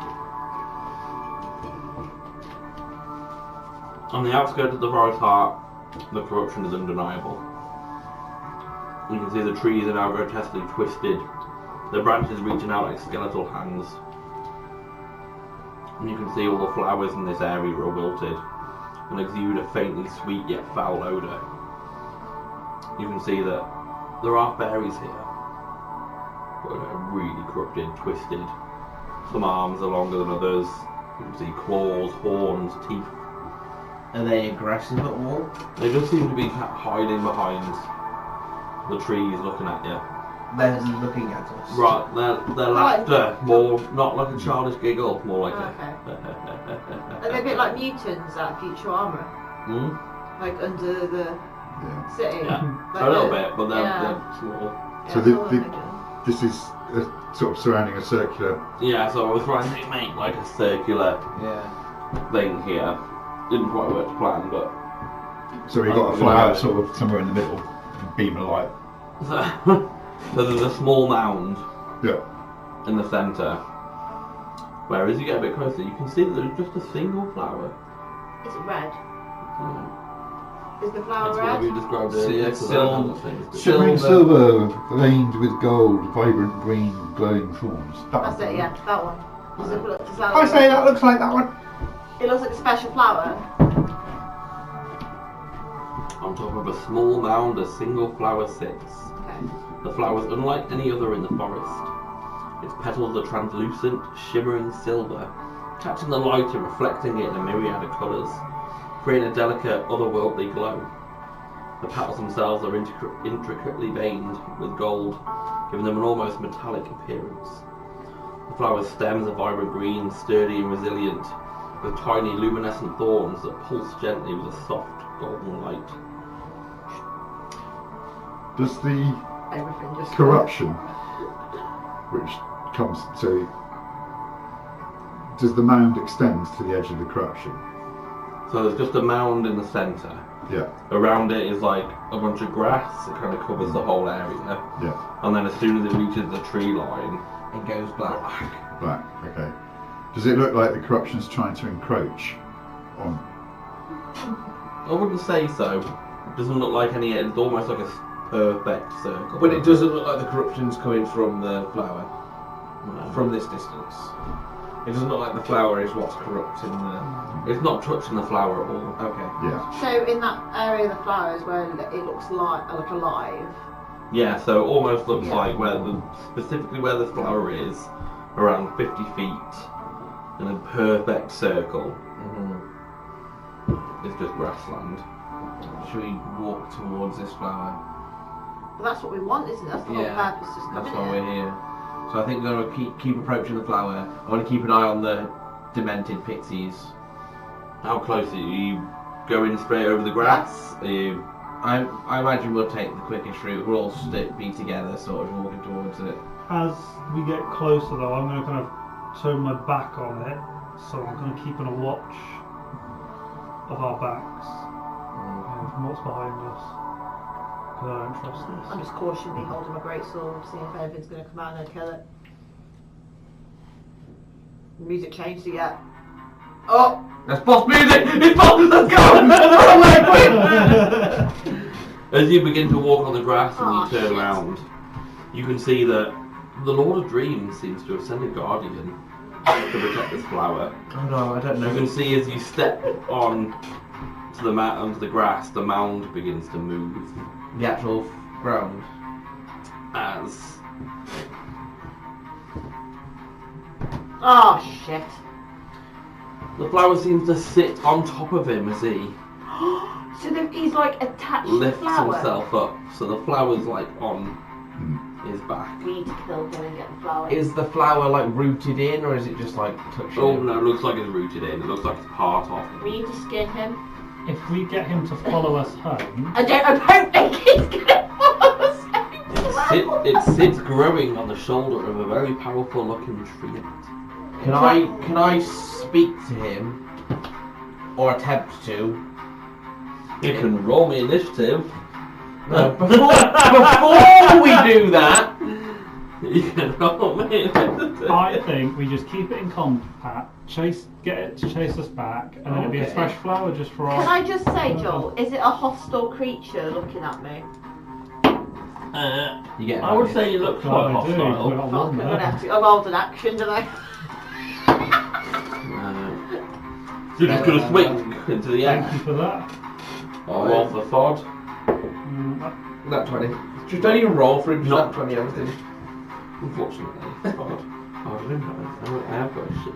On the outskirts of the forest heart, the corruption is undeniable. You can see the trees are now grotesquely twisted, their branches reaching out like skeletal hands. And you can see all the flowers in this area are wilted and exude a faintly sweet yet foul odour. You can see that there are fairies here, but they're really corrupted, twisted. Some arms are longer than others. You can see claws, horns, teeth. Are they aggressive at all? They just seem to be hiding behind the trees looking at you. They're looking at us. Right, their laughter, more not like a childish giggle, more like Okay. a Are they a bit like mutants at Futurama? Hmm? Like under the Yeah. city? Yeah, Like a little the- bit, but they're yeah. small. Yeah, So that's all I'm thinking. this is sort of surrounding a circular. Yeah, so I was trying to make like a circular Yeah. thing here. Didn't quite work to plan, but So we've got a flower sort of somewhere in the middle, a beam of light. so there's a small mound Yeah. in the centre. Where as you get a bit closer, you can see that there's just a single flower. Is it red? Hmm. Is the flower That's what red? we described See, earlier. it's so they're silver. kind of things that- Shimmering silver, veined with gold, vibrant green, glowing thorns. That's it, yeah, that one. Does it look, does that I look say that looks like that one. It looks like a special flower. On top of a small mound, a single flower sits. Okay. The flower is unlike any other in the forest. Its petals are translucent, shimmering silver, catching the light and reflecting it in a myriad of colours, creating a delicate, otherworldly glow. The petals themselves are intricately veined with gold, giving them an almost metallic appearance. The flower's stems are vibrant green, sturdy and resilient, with tiny luminescent thorns that pulse gently with a soft golden light. Does the Everything just corruption, which comes so, does the mound extend to the edge of the corruption? So there's just a mound in the centre. Yeah. Around it is like a bunch of grass. It kind of covers the whole area. Yeah. And then as soon as it reaches the tree line, It goes black. Black. Okay. Does it look like the corruption's trying to encroach on? I wouldn't say so. It doesn't look like any. It's almost like a perfect circle. But it doesn't look like the corruption's coming from the flower, No. from this distance. It doesn't look like the flower is what's corrupting the... It's not touching the flower at all. Okay. Yeah. So in that area of the flowers where it looks like alive. Yeah, so it almost looks Yeah. like specifically where the flower is, around 50 feet, in a perfect circle. It's just grassland. Should we walk towards this flower? But that's what we want, isn't it? That's the whole Yeah, purpose, just That's coming why in. we're here. So I think we're going to keep approaching the flower. I want to keep an eye on the demented pixies. How close are you? Going straight over the grass? Are you? I imagine we'll take the quickest route. We'll all be together, sort of walking towards it. As we get closer though, I'm going to kind of turn my back on it, so I'm going to keep on a watch of our backs, from what's behind us, because I don't trust I'm this. just cautiously holding my greatsword, seeing if anything's going to come out and I'll kill it. The music changed yet. Oh! That's boss music! It's boss! Let's go! Run away, quick! As you begin to walk on the grass and Oh, you turn shit. around, you can see that the Lord of Dreams seems to have sent a guardian to protect this flower. Oh no, I don't You know. can see as you step on to the mat onto the grass, the mound begins to move The actual ground. as Oh shit. the flower seems to sit on top of him as he So he's like attached to the lifts flower. himself up. So the flower's like on his back. We need to kill him and get the flower. Is the flower like rooted in, or is it just like touching? Oh him? no, it looks like it's rooted in. It looks like it's part of him. We need to skin him. If we get him to follow us home, I don't think he's gonna follow us home. It sits growing on the shoulder of a very powerful looking tree. Can I speak to him, or attempt to? You can roll me initiative. No, before we do that, You can roll me initiative. I think we just keep it in contact, get it to chase us back, and then it'll be a Okay. fresh flower just for Can our... I just say, Joel, is it a hostile creature looking at me? you get. I would say you look quite I do, we've hostile. got Fuck, one I'm gonna there. have to. I've rolled an action, don't I? You're just gonna swing into the Thank air. you for that. Or roll for fod. That 20. Just don't even roll for him. Just No. that 20 everything. Unfortunately, fod. Oh, I don't have it. I have got a sheet.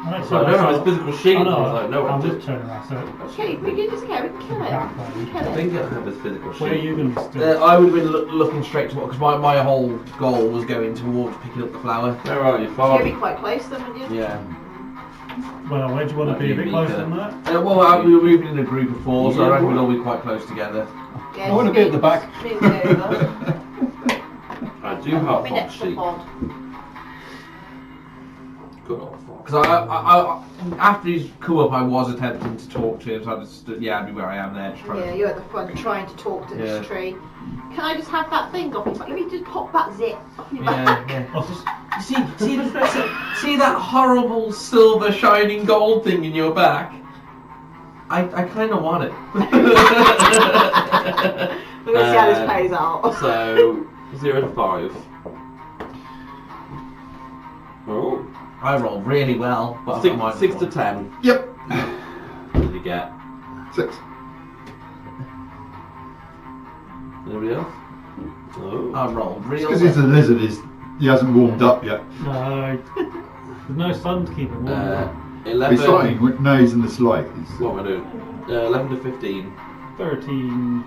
I So I don't have his physical sheet. I know, I was like, no, I'll I just did. turn around, so... Okay, we can just get it. We can kill it. That We way. can kill I it. think I have his physical sheet. Where are you going to do? I would have been looking straight to because my whole goal was going towards picking up the flower. Where are you, You're fod? gonna be quite close then, wouldn't you? Yeah. Well, where do you want to be? A bit closer than that? Well, we were moving in a group of 4, so I Yeah, reckon we'd what? all be quite close together. Yeah, I want to be at the back. Move me over. I do Put have me fod next to the sheet. pod. Good old fod. Because I after he's come up, I was attempting to talk to him, so I just I'd be where I am there, just trying Yeah, to. you're at the front trying to talk to Yeah. this tree. Can I just have that thing off your back? Let me just pop that zip off your Yeah, back. yeah. Oh, just- See that horrible silver shining gold thing in your back? I kind of want it. We're gonna see how this plays out. So 0 to 5. Oh, I roll really well, but six, I might 6 to 10. Yep. What did you get? 6. Anybody else? Oh. I rolled real Because he's a well. lizard, he hasn't warmed up yet. No. There's no sun to keep him warm. 11. He's starting with nose in the slight. He's, What am I doing? 11 to 15. 13.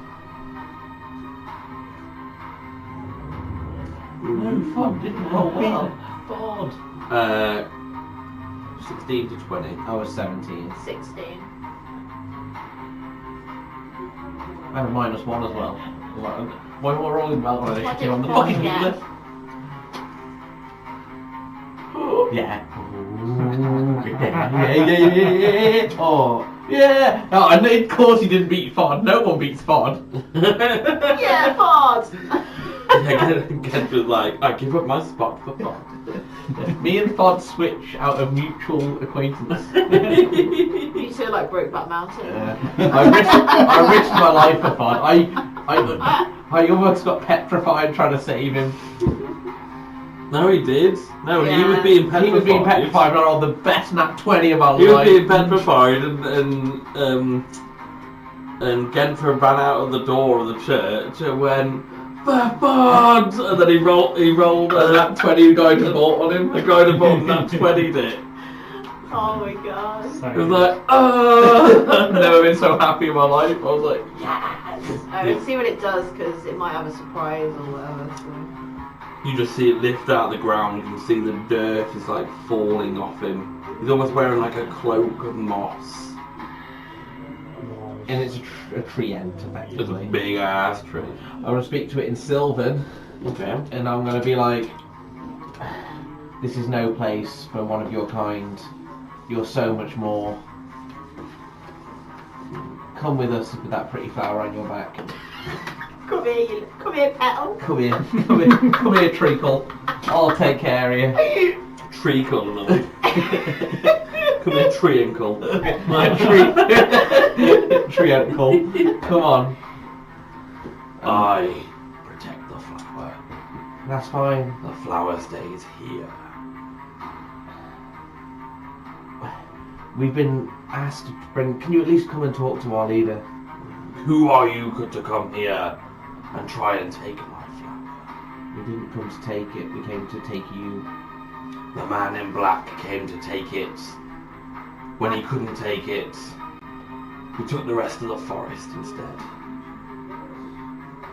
No, fun, didn't roll well. God. 16 to 20. I was 17. 16. I had a -1 as well. Why am I rolling well on What initiative did on the Fod fucking get? list? Yeah. Yeah. Oh, yeah. Oh, and of course he didn't beat Fod. No one beats Fod. Yeah, Ford! Kent was like, I give up my spot for fun. Me and Fod switch out of mutual acquaintance. You two are like Brokeback Mountain. I risked my life for Fod. I almost got petrified trying to save him. No, he did. No, he Yeah. was being petrified. He was being petrified, but on the best nat 20 of my He was life. being petrified, and Genther ran out of the door of the church and went, Fod! And then he rolled And that 20 guy just bought on him. the guy that bought that 20'd it. Oh my god. So, He was like, oh! I've never been so happy in my life. I was like, Let's see what it does, because it might have a surprise or whatever. So. You just see it lift out of the ground, you can see the dirt is like falling off him. He's almost wearing like a cloak of moss. and it's a treant, It's a effectively. big ass tree. I'm going to speak to it in Sylvan, Okay. and I'm going to be like, this is no place for one of your kind. You're so much more. Come with us with that pretty flower on your back. Come here, petal. Come here, come here, Treacle. I'll take care of you. Treacle, love. Come here, Treacle. My tree uncle. Come on. I protect the flower. That's fine. The flower stays here. We've been asked to bring. Can you at least come and talk to our leader? Who are you to come here and try and take my flower? We didn't come to take it. We came to take you. The man in black came to take it. When he couldn't take it, we took the rest of the forest instead.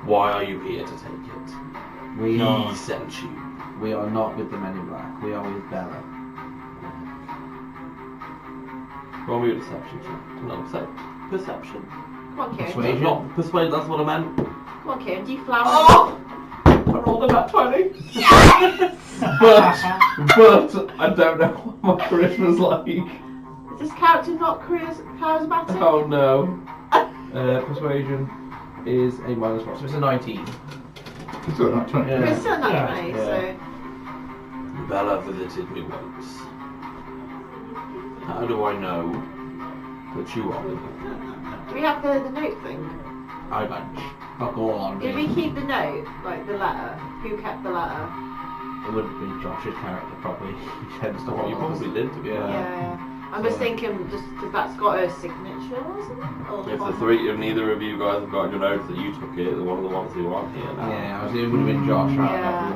Why are you here to take it? We He are. sent you. We are not with the men in black. We are with Bella. Roll me a deception check. No, perception. Come on, Kieran. Persuasion. Not persuade, that's what I meant. Come on, Kieran. Do you flower? Oh! I rolled a nat 20. but I don't know what my charisma's like. Is this character not charismatic? Oh no. Persuasion is a -1, so it's a 19. It's all right, 20. Yeah. We're still not Yeah. funny, Yeah. so. Bella visited me once. How do I know that you are with her? Do we have the note thing? I bunch. Fuck all on Did me. we keep the note? Like the letter? Who kept the letter? It would have been Josh's character probably. He tends to You hold on. probably did, to be honest. Yeah. I'm just thinking, just because that's got her signature, wasn't it? Or If on- neither of you guys have got your notes that you took it, one of the ones who aren't here now. Yeah, it would have been Josh out Yeah.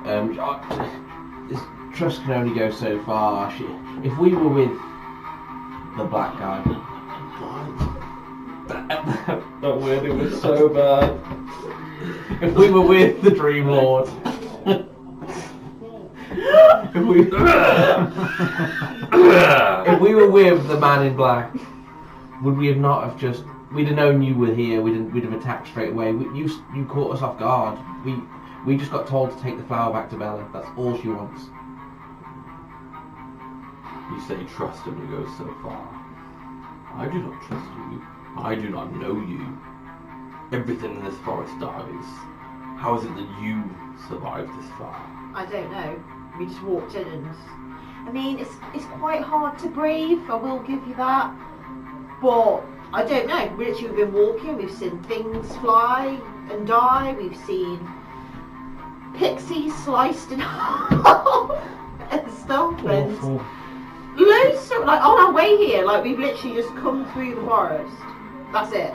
of everyone. This trust can only go so far. If we were with the black guy, That wording was so bad. if we were with the Dream Lord, if we were with the man in black, would we have not have just? We'd have known you were here. We'd have attacked straight away. You caught us off guard. We just got told to take the flower back to Bella. That's all she wants. You say trust only goes so far. I do not trust you. I do not know you. Everything in this forest dies. How is it that you survived this far? I don't know. We just walked in and... I mean, it's quite hard to breathe, I will give you that. But, I don't know. We literally have been walking, we've seen things fly and die, we've seen pixies sliced in half and stuff, and Awful. loads of, like, on our way here, like, we've literally just come through the forest. That's it.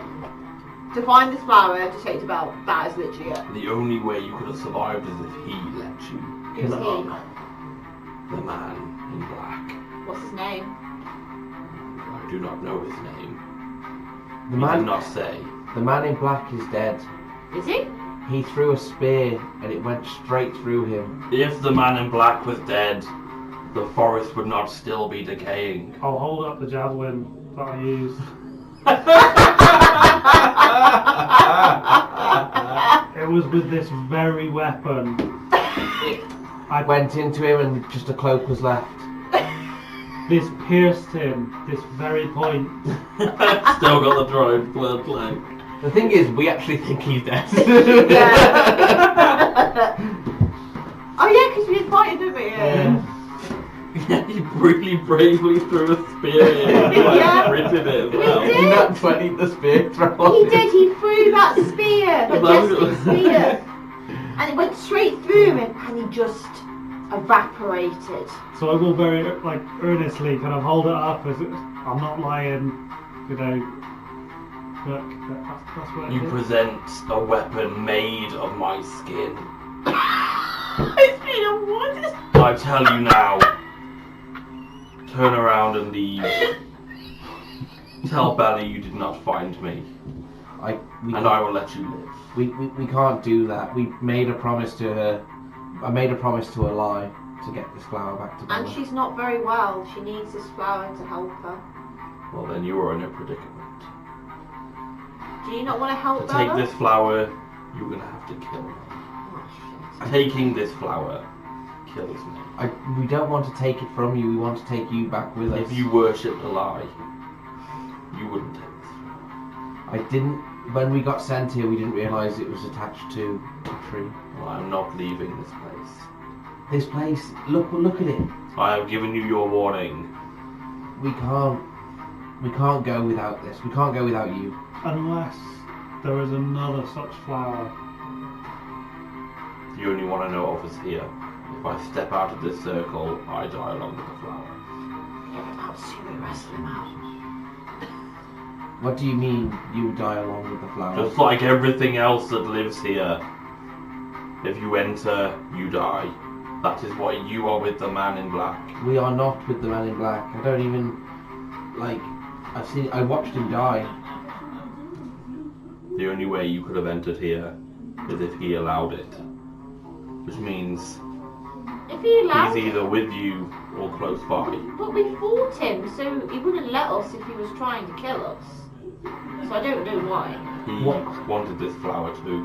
To find this flower, to take to Belle, that is literally it. The only way you could have survived is if he let you. Who's The he? man in black. What's his name? I do not know his name. The He man, did not say. the man in black is dead. Is he? He threw a spear and it went straight through him. If the man in black was dead, the forest would not still be decaying. I'll hold up the javelin that I used. It was with this very weapon. I went into him and just a cloak was left. This pierced him, this very point. Still got the dried blood leg. The thing is, we actually think he's dead. Oh yeah, because we invited him here. Yeah. Yeah, he really bravely threw a spear in and Yeah. gritted it as He well. did. He not 20 the spear throw. He did, he threw that spear, the majestic spear. And it went straight through him and he just evaporated. So I will very earnestly kind of hold it up as I'm not lying, you know. Look, that's what it You is. present a weapon made of my skin. It's been a wood. I tell you now, turn around and leave. Tell Bella you did not find me, We and I will let you live. we can't do that. We made a promise to her. I made a promise to her lie to get this flower back to Bella. And she's not very well. She needs this flower to help her. Well, then you are in a predicament. Do you not want to help To take Bella? this flower, you're gonna have to kill me. Oh, shit. Taking this flower kills me. We don't want to take it from you. We want to take you back with us. If you worshipped a lie, you wouldn't take this flower. I didn't. When we got sent here, we didn't realise it was attached to a tree. Well, I'm not leaving this place. This place. Look at it. I have given you your warning. We can't go without this. We can't go without you. Unless there is another such flower. The only one I know of is here. If I step out of this circle, I die along with the flower. sumo wrestle him out. What do you mean you die along with the flowers? Just like everything else that lives here. If you enter, you die. That is why you are with the man in black. We are not with the man in black. I don't even I watched him die. The only way you could have entered here is if he allowed it. Which means If he allowed he's either him, with you or close by. but we fought him, so he wouldn't let us if he was trying to kill us. So I don't know why. He What? wanted this flower too.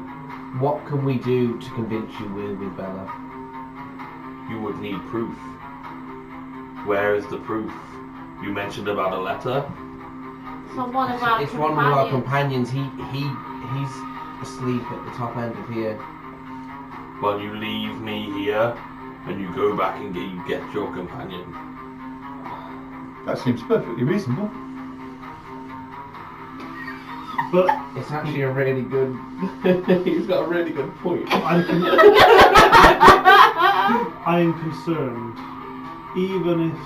What can we do to convince you we're with Bella? You would need proof. Where is the proof? You mentioned about a letter. It's on one of our It's one of our companions. He's asleep at the top end of here. Well, you leave me here, and you go back and get your companion. That seems perfectly reasonable. But It's actually a really good. He's got a really good point. I am concerned, even if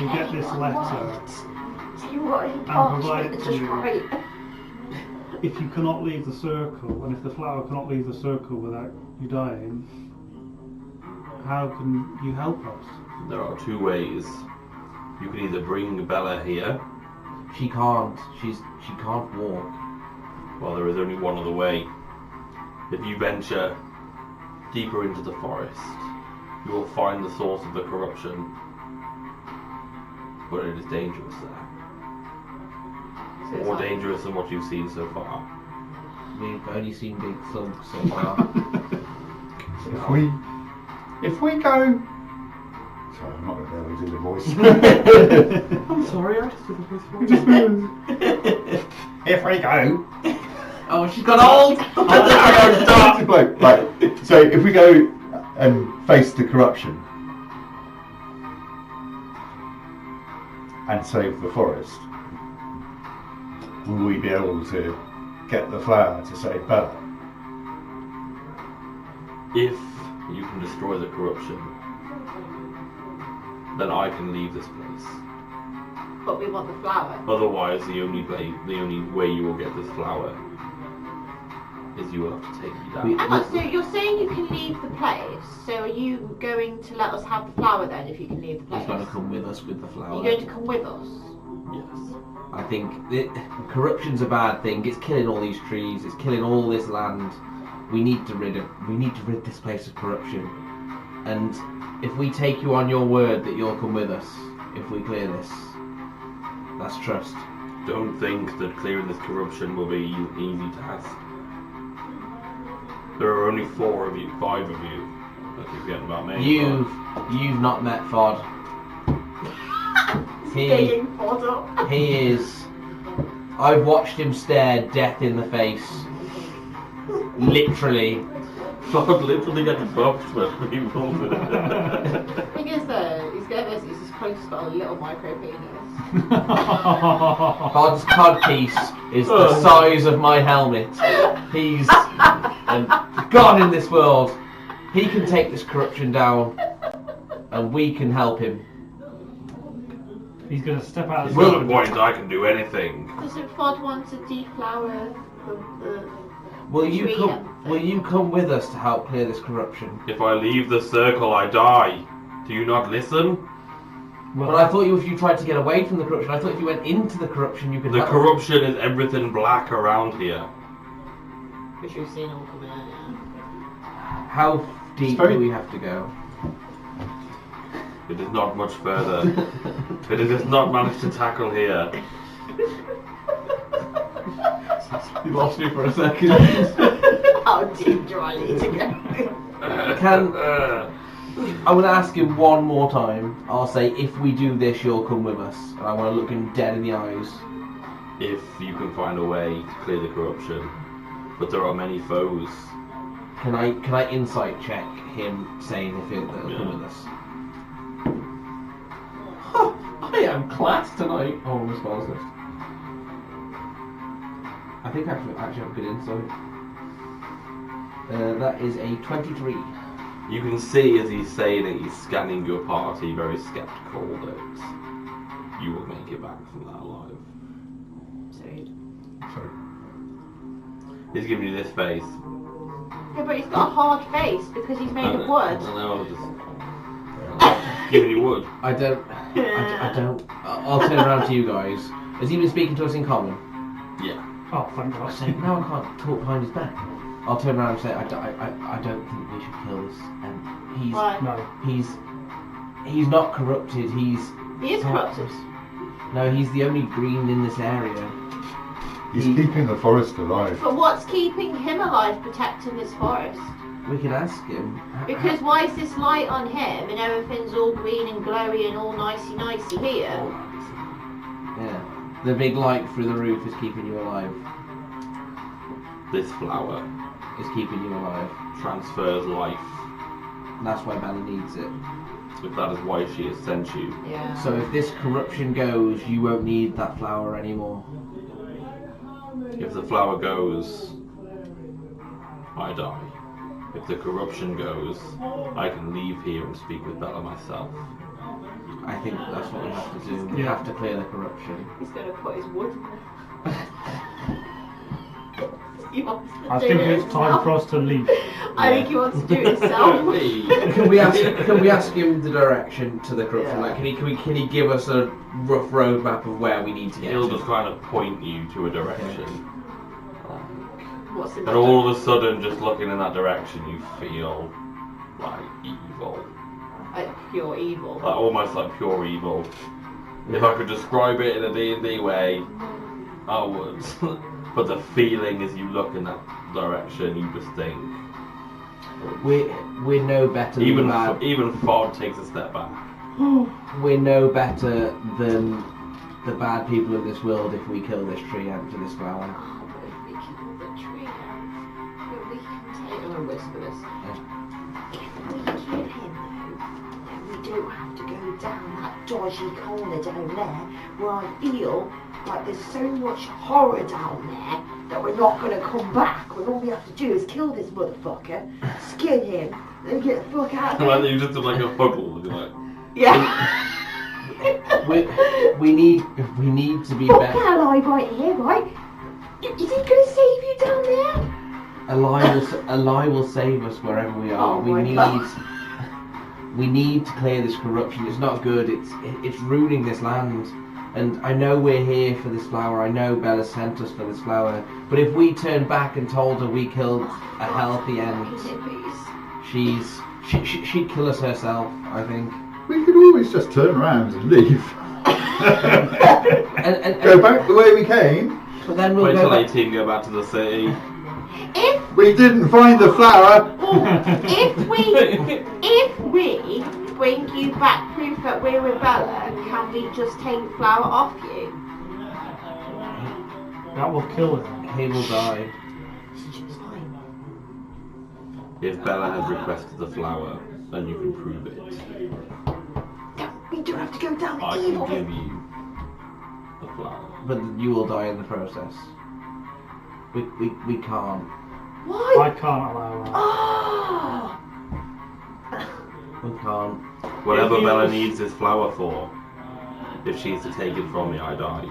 we get this letter, See what he provide parchment it is to just you. right. if you cannot leave the circle, and if the flower cannot leave the circle without you dying, how can you help us? There are two ways. You can either bring Bella here. She can't. She can't walk. Well, there is only one other way. If you venture deeper into the forest, you will find the source of the corruption. But it is dangerous there. More dangerous than what you've seen so far. We've only seen big thugs so far. If we go. Sorry, I'm not going to be able to do the voice. I'm sorry, I just did the voice for If we go. Oh, she's got old! Right, so if we go and face the corruption and save the forest, will we be able to get the flower to save Bella? If you can destroy the corruption, then I can leave this place. But we want the flower. Otherwise, the only way you will get this flower is you will have to take me down. So you're saying you can leave the place, so are you going to let us have the flower then if you can leave the place? He's going to come with us with the flower. You're going to come with us? Yes. I think corruption's a bad thing. It's killing all these trees. It's killing all this land. We need to rid this place of corruption. And if we take you on your word that you'll come with us, if we clear this, that's trust. Don't think that clearing this corruption will be an easy task. There are only 5 of you. That's forgetting about me. You've not met Fod. Digging Fod up. He is. I've watched him stare death in the face. Literally. Fod literally getting buffed when people. The thing is though, he's just close to got a little micro penis. Fod's codpiece is the size of my helmet. He's gone in this world. He can take this corruption down, and we can help him. He's going to step out of At the the point, I can do anything. Doesn't Fod want to deflower the Will tree you come with us to help clear this corruption? If I leave the circle, I die. Do you not listen? But I thought if you tried to get away from the corruption, I thought if you went into the corruption, you could The help. corruption is everything black around here. Which we've seen all coming out, yeah. How deep do we have to go? It is not much further. It has not managed to tackle here. You lost me for a second. How deep do I need to go? I'm going to ask him one more time. I'll say, if we do this, you'll come with us. And I want to look him dead in the eyes. If you can find a way to clear the corruption. But there are many foes. Can I insight check him saying if he'll come with us? Huh, I am class tonight. Oh, on the spells list. I think I actually have good insight. That is a 23. You can see as he's saying it, he's scanning your party very skeptical that you will make it back from that alive. Sweet. So, He's giving you this face. Yeah, but he's got a hard face because he's made of wood. I know, just giving you wood. I don't. I'll turn around to you guys. Has he been speaking to us in common? Yeah. Oh, thank I God. say, no, I can't talk behind his back. I'll turn around and say, I don't think we should kill this. He's Why? No. he's not corrupted. He is corrupted. No, he's the only green in this area. he's keeping the forest alive. But what's keeping him alive, protecting this forest? We can ask him. Because why is this light on him and everything's all green and glowy and all nicey here? Yeah, the big light through the roof is keeping you alive. This flower Is keeping you alive. transfers life. That's why Bella needs it. If that is why she has sent you. Yeah. So if this corruption goes, you won't need that flower anymore. If the flower goes, I die. If the corruption goes, I can leave here and speak with Bella myself. I think that's what we have to do. We Yeah. have to clear the corruption. He's going to put his wood in there. He wants to I do think it it's time himself. for us to leave. I think he wants to do it himself. Can we ask him the direction to the corruption? Yeah. Like, can he give us a rough roadmap of where we need to get He'll to? just kind of point you to a direction. What's in And that? all of a sudden, just looking in that direction, you feel like evil. Pure evil. Like, almost like pure evil. If I could describe it in a D&D way, I would. But the feeling as you look in that direction, you just think. We're no better Even than bad. even Ford takes a step back. We're no better than the bad people of this world if we kill this tree and to this flower. Oh, but if we kill the tree, we can take. I'm going to whisper this. If we kill him, though, then we don't have to go down that dodgy corner down there where I feel like there's so much horror down there that we're not going to come back. When all we have to do is kill this motherfucker, skin him, and then get the fuck out of Like here. you just do like a huddle, and you're like, Yeah. We need to be Fuck better. ally right here, right? Is he going to save you down there? A lie will save us wherever we are. Oh my God. We need to clear this corruption. It's not good. It's ruining this land. And I know we're here for this flower. I know Bella sent us for this flower. But if we turned back and told her we killed a healthy ant, she'd kill us herself, I think. We could always just turn around and leave. And Go back the way we came. But then we'll wait go till back. 18, go back to the city. If We didn't find the flower. if we bring you back proof that we're with Bella, can we just take the flower off you? That will kill him. He will die. Fine. If Bella has requested the flower, then you can prove it. No, we don't have to go down I the can evil give bit. you the flower. But you will die in the process. We can't. Why? I can't allow that. Oh! We can't. Whatever If he Bella was- needs this flower for, if she's to take it from me, I die.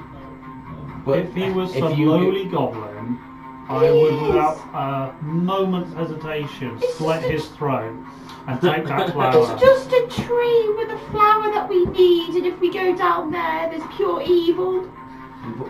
But If he was if some you- lowly goblin, I would, Yes. without a moment's hesitation, It's slit just- his throat and take that It's flower. just a tree with a flower that we need, and if we go down there, there's pure evil.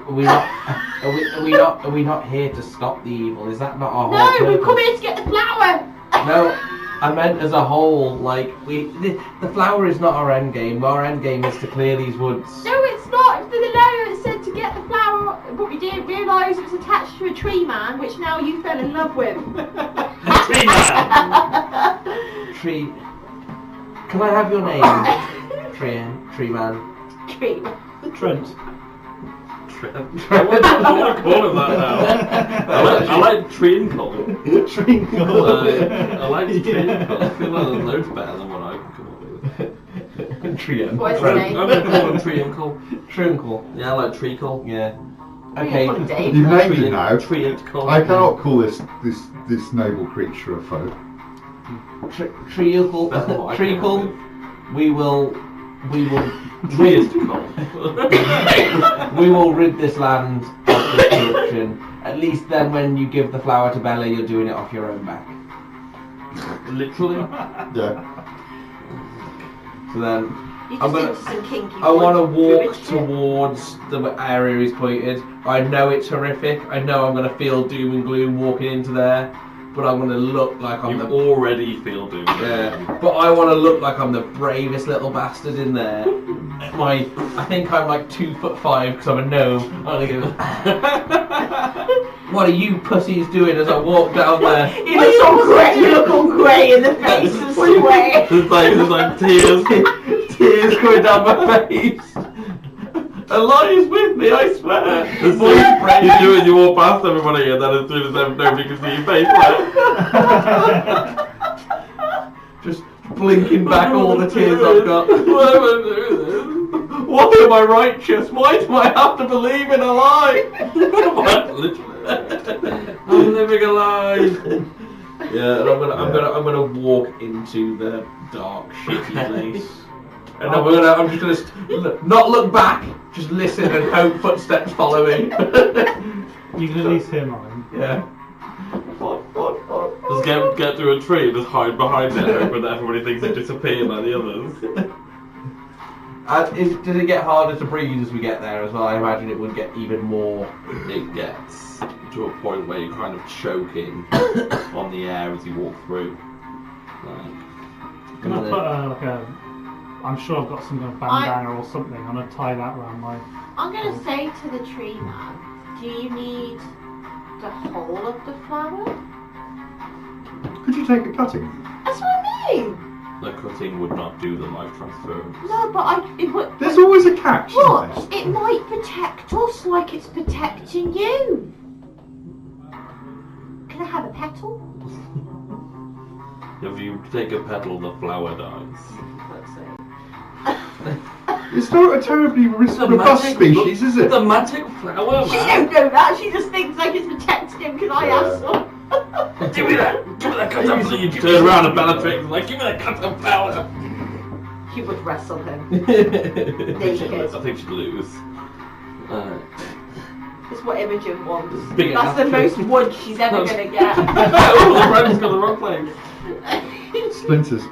Are we not here to stop the evil? Is that not our No, whole we've come purpose? here to get the flower. No, I meant as a whole. Like the flower is not our end game. Our end game is to clear these woods. No, it's not. It's the letter that said to get the flower, but we didn't realise it was attached to a tree man, which now you fell in love with. Tree man! Tree. Can I have your name? Tree man. Tree man. Trent. I want to call him that now. I like Trinkle. I like Trinkle. I feel like there's loads better than what I can come up with. Tree. What's his I'm name? going to call him Trinkle. Trinkle. Yeah, I like Treacle. Yeah. Okay. Okay. You've named it now. Treacle. I cannot call this noble creature a foe. Treacle. That's what I Treacle. came We will. Treacle. We will rid this land of this corruption. At least then when you give the flower to Bella, you're doing it off your own back. Literally. Yeah. So then, You I'm just gonna- into some kinky I want to wood walk druid shit. towards the area he's pointed. I know it's horrific. I know I'm going to feel doom and gloom walking into there. But I want to look like I'm You the... already feel doomed. Yeah, but I want to look like I'm the bravest little bastard in there. I think I'm like 2'5" because I'm a gnome. I'm gonna go, what are you pussies doing as I walk down there? You look all grey. You look all grey in the face and sweat. There's like tears Going down my face. Elias with me, I swear. You do it, you walk past everybody, and then as soon as nobody can see your face, Just blinking back all the tears I've got. Why am I doing this? Why am I righteous? Why do I have to believe in a lie? What? Literally. I'm living a lie. Yeah, and I'm gonna walk into the dark, shitty place. And I'm just gonna not look back, just listen and hope footsteps follow me. You can at least hear mine. Yeah. Just get through a tree, just hide behind it, hoping that everybody thinks it disappeared like the others. Does it get harder to breathe as we get there as well? I imagine it would get even more. It gets to a point where you're kind of choking on the air as you walk through. Can I put I'm sure I've got some kind of bandana or something. I'm gonna tie that around my. I'm gonna say to the tree man, do you need the whole of the flower? Could you take a cutting? That's what I mean. The cutting would not do the life transference. No, but it would. There's always a catch, isn't What? there? It might protect us like it's protecting you. Can I have a petal? If you take a petal, the flower dies. Let's see. It's not a terribly robust species, is it? The magic flower, She man. don't know that. She just thinks like it's protecting him because I asked her. Give me that cut up. So you turn around and Bellatrix is like, give me that cut up flower. She would wrestle him. I Naked. think she'd lose. It's what Imogen wants. Big That's the enough. most wood she's ever gonna get. Oh, the friend's got the wrong place. Splinters.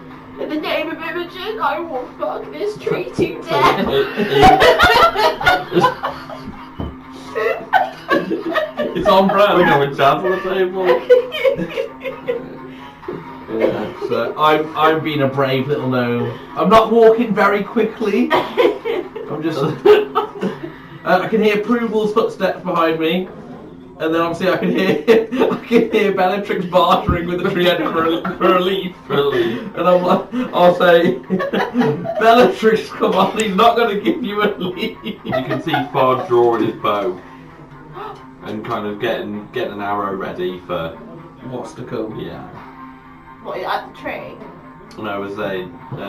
In the name of Imogen, I will fuck this tree to death. It's on brand. Look how much chance on the table. Yeah, so I'm being a brave little gnome. I'm not walking very quickly. I'm just. I can hear Prubal's footsteps behind me, and then obviously I can hear Bellatrix bartering with the tree head for a leaf. And I'll say, Bellatrix, come on, he's not going to give you a leaf. You can see Fard drawing his bow and kind of getting an arrow ready for What's to come? yeah. What, at the tree? No, as they Go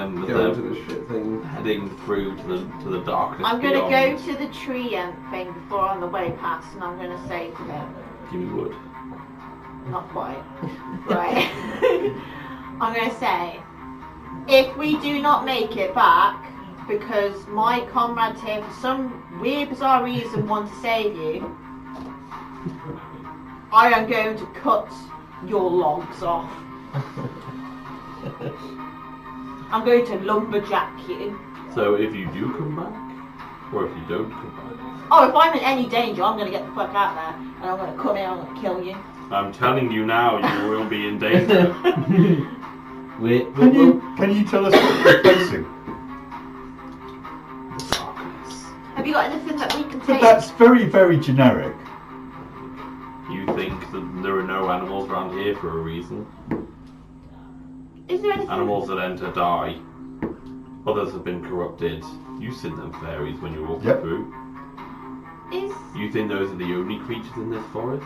into this shit thing. heading through to the darkness. I'm going to go beyond. to the tree thing before on the way past, and I'm going to say to them, Give me wood. not quite, right? I'm going to say, if we do not make it back, because my comrades here, for some weird, bizarre reason, want to save you, I am going to cut your logs off. I'm going to lumberjack you. So if you do come back, or if you don't come back, Oh, if I'm in any danger, I'm going to get the fuck out there, and I'm going to come in and I'm going to kill you. I'm telling you now, you will be in danger. Can you tell us what you're facing? Darkness. Have you got anything that we can But take? that's very, very generic. You think that there are no animals around here for a reason? Is there anything? Animals that enter die. Others have been corrupted. You've seen them fairies when you're walking Yep. through. You think those are the only creatures in this forest?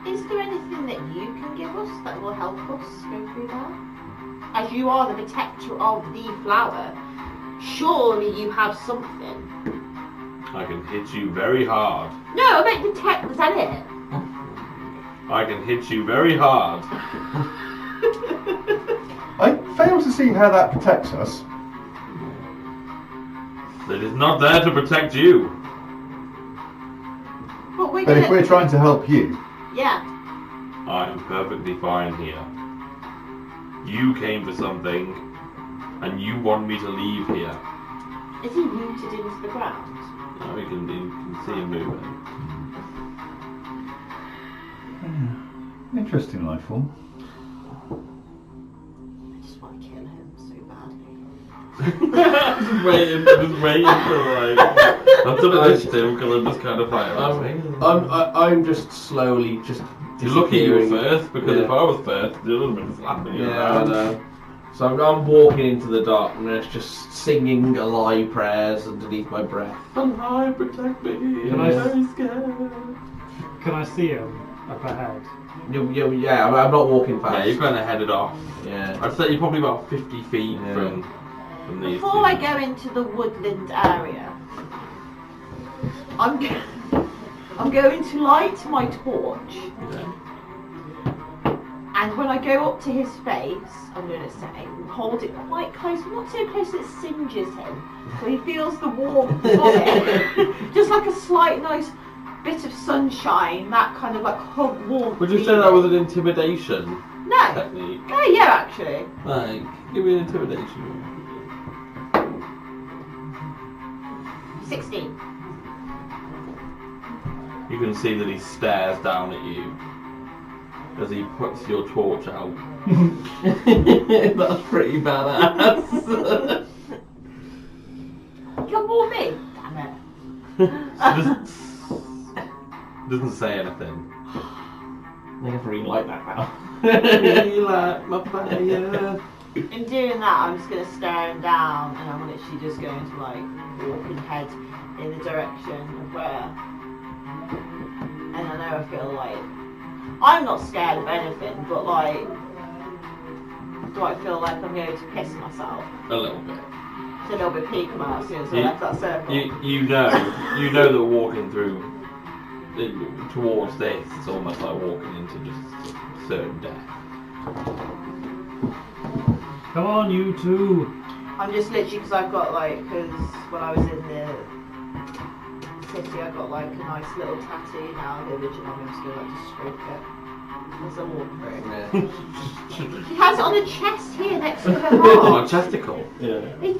Is there anything that you can give us that will help us go through that? As you are the protector of the flower, surely you have something. I can hit you very hard. No, I meant protect. Is that it? I can hit you very hard. I fail to see how that protects us. It is not there to protect you. But we're But if gonna... we're trying to help you, Yeah. I am perfectly fine here. You came for something, and you want me to leave here. Is he rooted into the ground? Now you can see him moving. interesting life form. I just want to kill him so badly. just waiting for like. I've done it this time because I'm just kind of like. I'm just slowly just. You're lucky you were disappearing. first because if I was first, the other one was slapping you Yeah, I around. know. So I'm walking into the darkness, just singing lie prayers underneath my breath. And I protect me. Can I'm I- very scared. Can I see him up ahead? Yeah, I'm not walking fast. Yeah, you're kind of headed off. Yeah. I'd say you're probably about 50 feet Yeah. from these Before two. I go into the woodland area, I'm going to light my torch, Okay. and when I go up to his face, I'm going to say, hold it quite close, not so close that it singes him, so he feels the warmth of it. Just like a slight nice bit of sunshine, that kind of like hug warmth. Would you say that was an intimidation No. technique? Oh yeah, actually. Like, give me an intimidation. 16. You can see that he stares down at you as he puts your torch out. That's pretty badass. You got more me? Damn it. Doesn't say anything. I have to relight that now. Relight my fire. In doing that, I'm just going to stare him down, and I'm literally just going to like walk and head in the direction of where. And I know I feel like I'm not scared of anything, but like, do I feel like I'm going to piss myself? A little bit. It's a little bit peak about as soon as I left that circle. You know that walking through towards this, it's almost like walking into just certain death. Come on, you two. I'm just literally, because I've got like, because when I was in the city, I got like a nice little tattoo now, the original, I'm just going to like just stroke it as I walk through. Yeah. She has it on the chest here next to her Oh, heart. chesticle. Yeah. Yeah,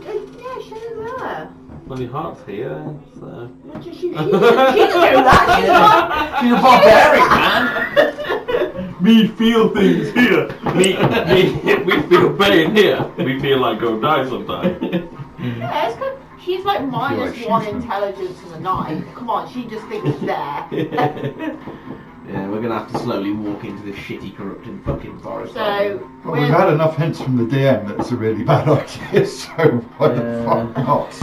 she has there. Well, your heart's here, so. She doesn't do that, She's a barbaric, man. Me feel things here. We feel pain here. We feel like go die sometime. Yeah, it's good. She's like like -1 she's- intelligence in the night. Come on, she just thinks it's there. Yeah, we're gonna have to slowly walk into this shitty, corrupting fucking forest. aren't So, Well, we've had enough hints from the DM that it's a really bad idea, so why the fuck not?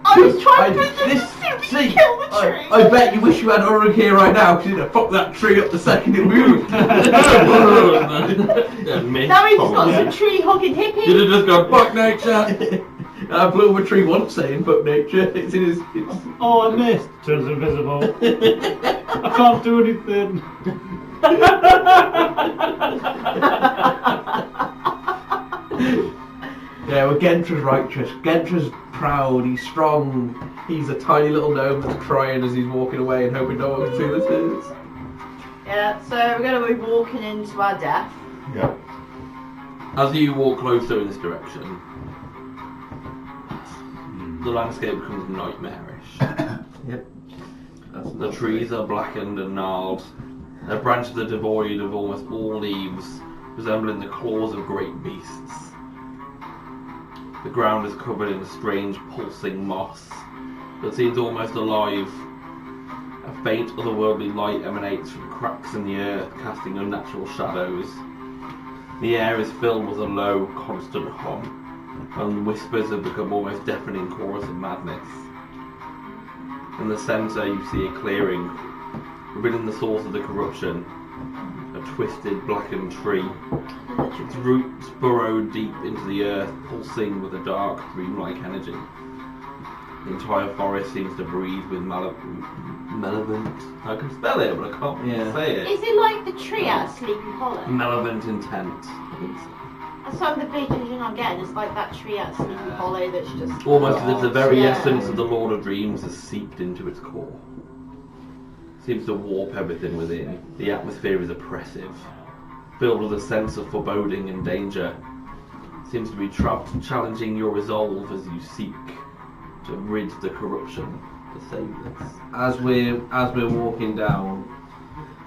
I was trying to see, kill the tree. I bet you wish you had Ulrich here right now, because he'd have fucked that tree up the second it moved. Yeah, me. Now he's got Probably. some tree hugging hippie. You'd have just gone, fuck nature. I blew up a tree once saying fuck nature. It's in his. Oh, I missed. Turns invisible. I can't do anything. Yeah, well, Gentra's righteous. Gentra's proud. He's strong. He's a tiny little gnome that's crying as he's walking away and hoping no one can see this is. Yeah, so we're going to be walking into our death. Yeah. As you walk closer in this direction, the landscape becomes nightmarish. Yep. The trees are blackened and gnarled. Their branches are devoid of almost all leaves, resembling the claws of great beasts. The ground is covered in strange pulsing moss that seems almost alive. A faint otherworldly light emanates from cracks in the earth, casting unnatural shadows. The air is filled with a low, constant hum, and whispers have become almost deafening chorus of madness. In the centre you see a clearing, within the source of the corruption, a twisted, blackened tree. Its roots burrow deep into the earth, pulsing with a dark, dreamlike energy. The entire forest seems to breathe with malevolent. I can spell it, but I can't Yeah. say it. Is it like the tree out of Sleepy Hollow? Malevolent intent. I think so. And some of the vision I'm getting is like that tree at Sleepy Hollow that's just Almost as if the very Yeah. essence of the Lord of Dreams has seeped into its core. Seems to warp everything within. The atmosphere is oppressive, filled with a sense of foreboding and danger. Seems to be challenging your resolve as you seek to rid the corruption to save this. As we're walking down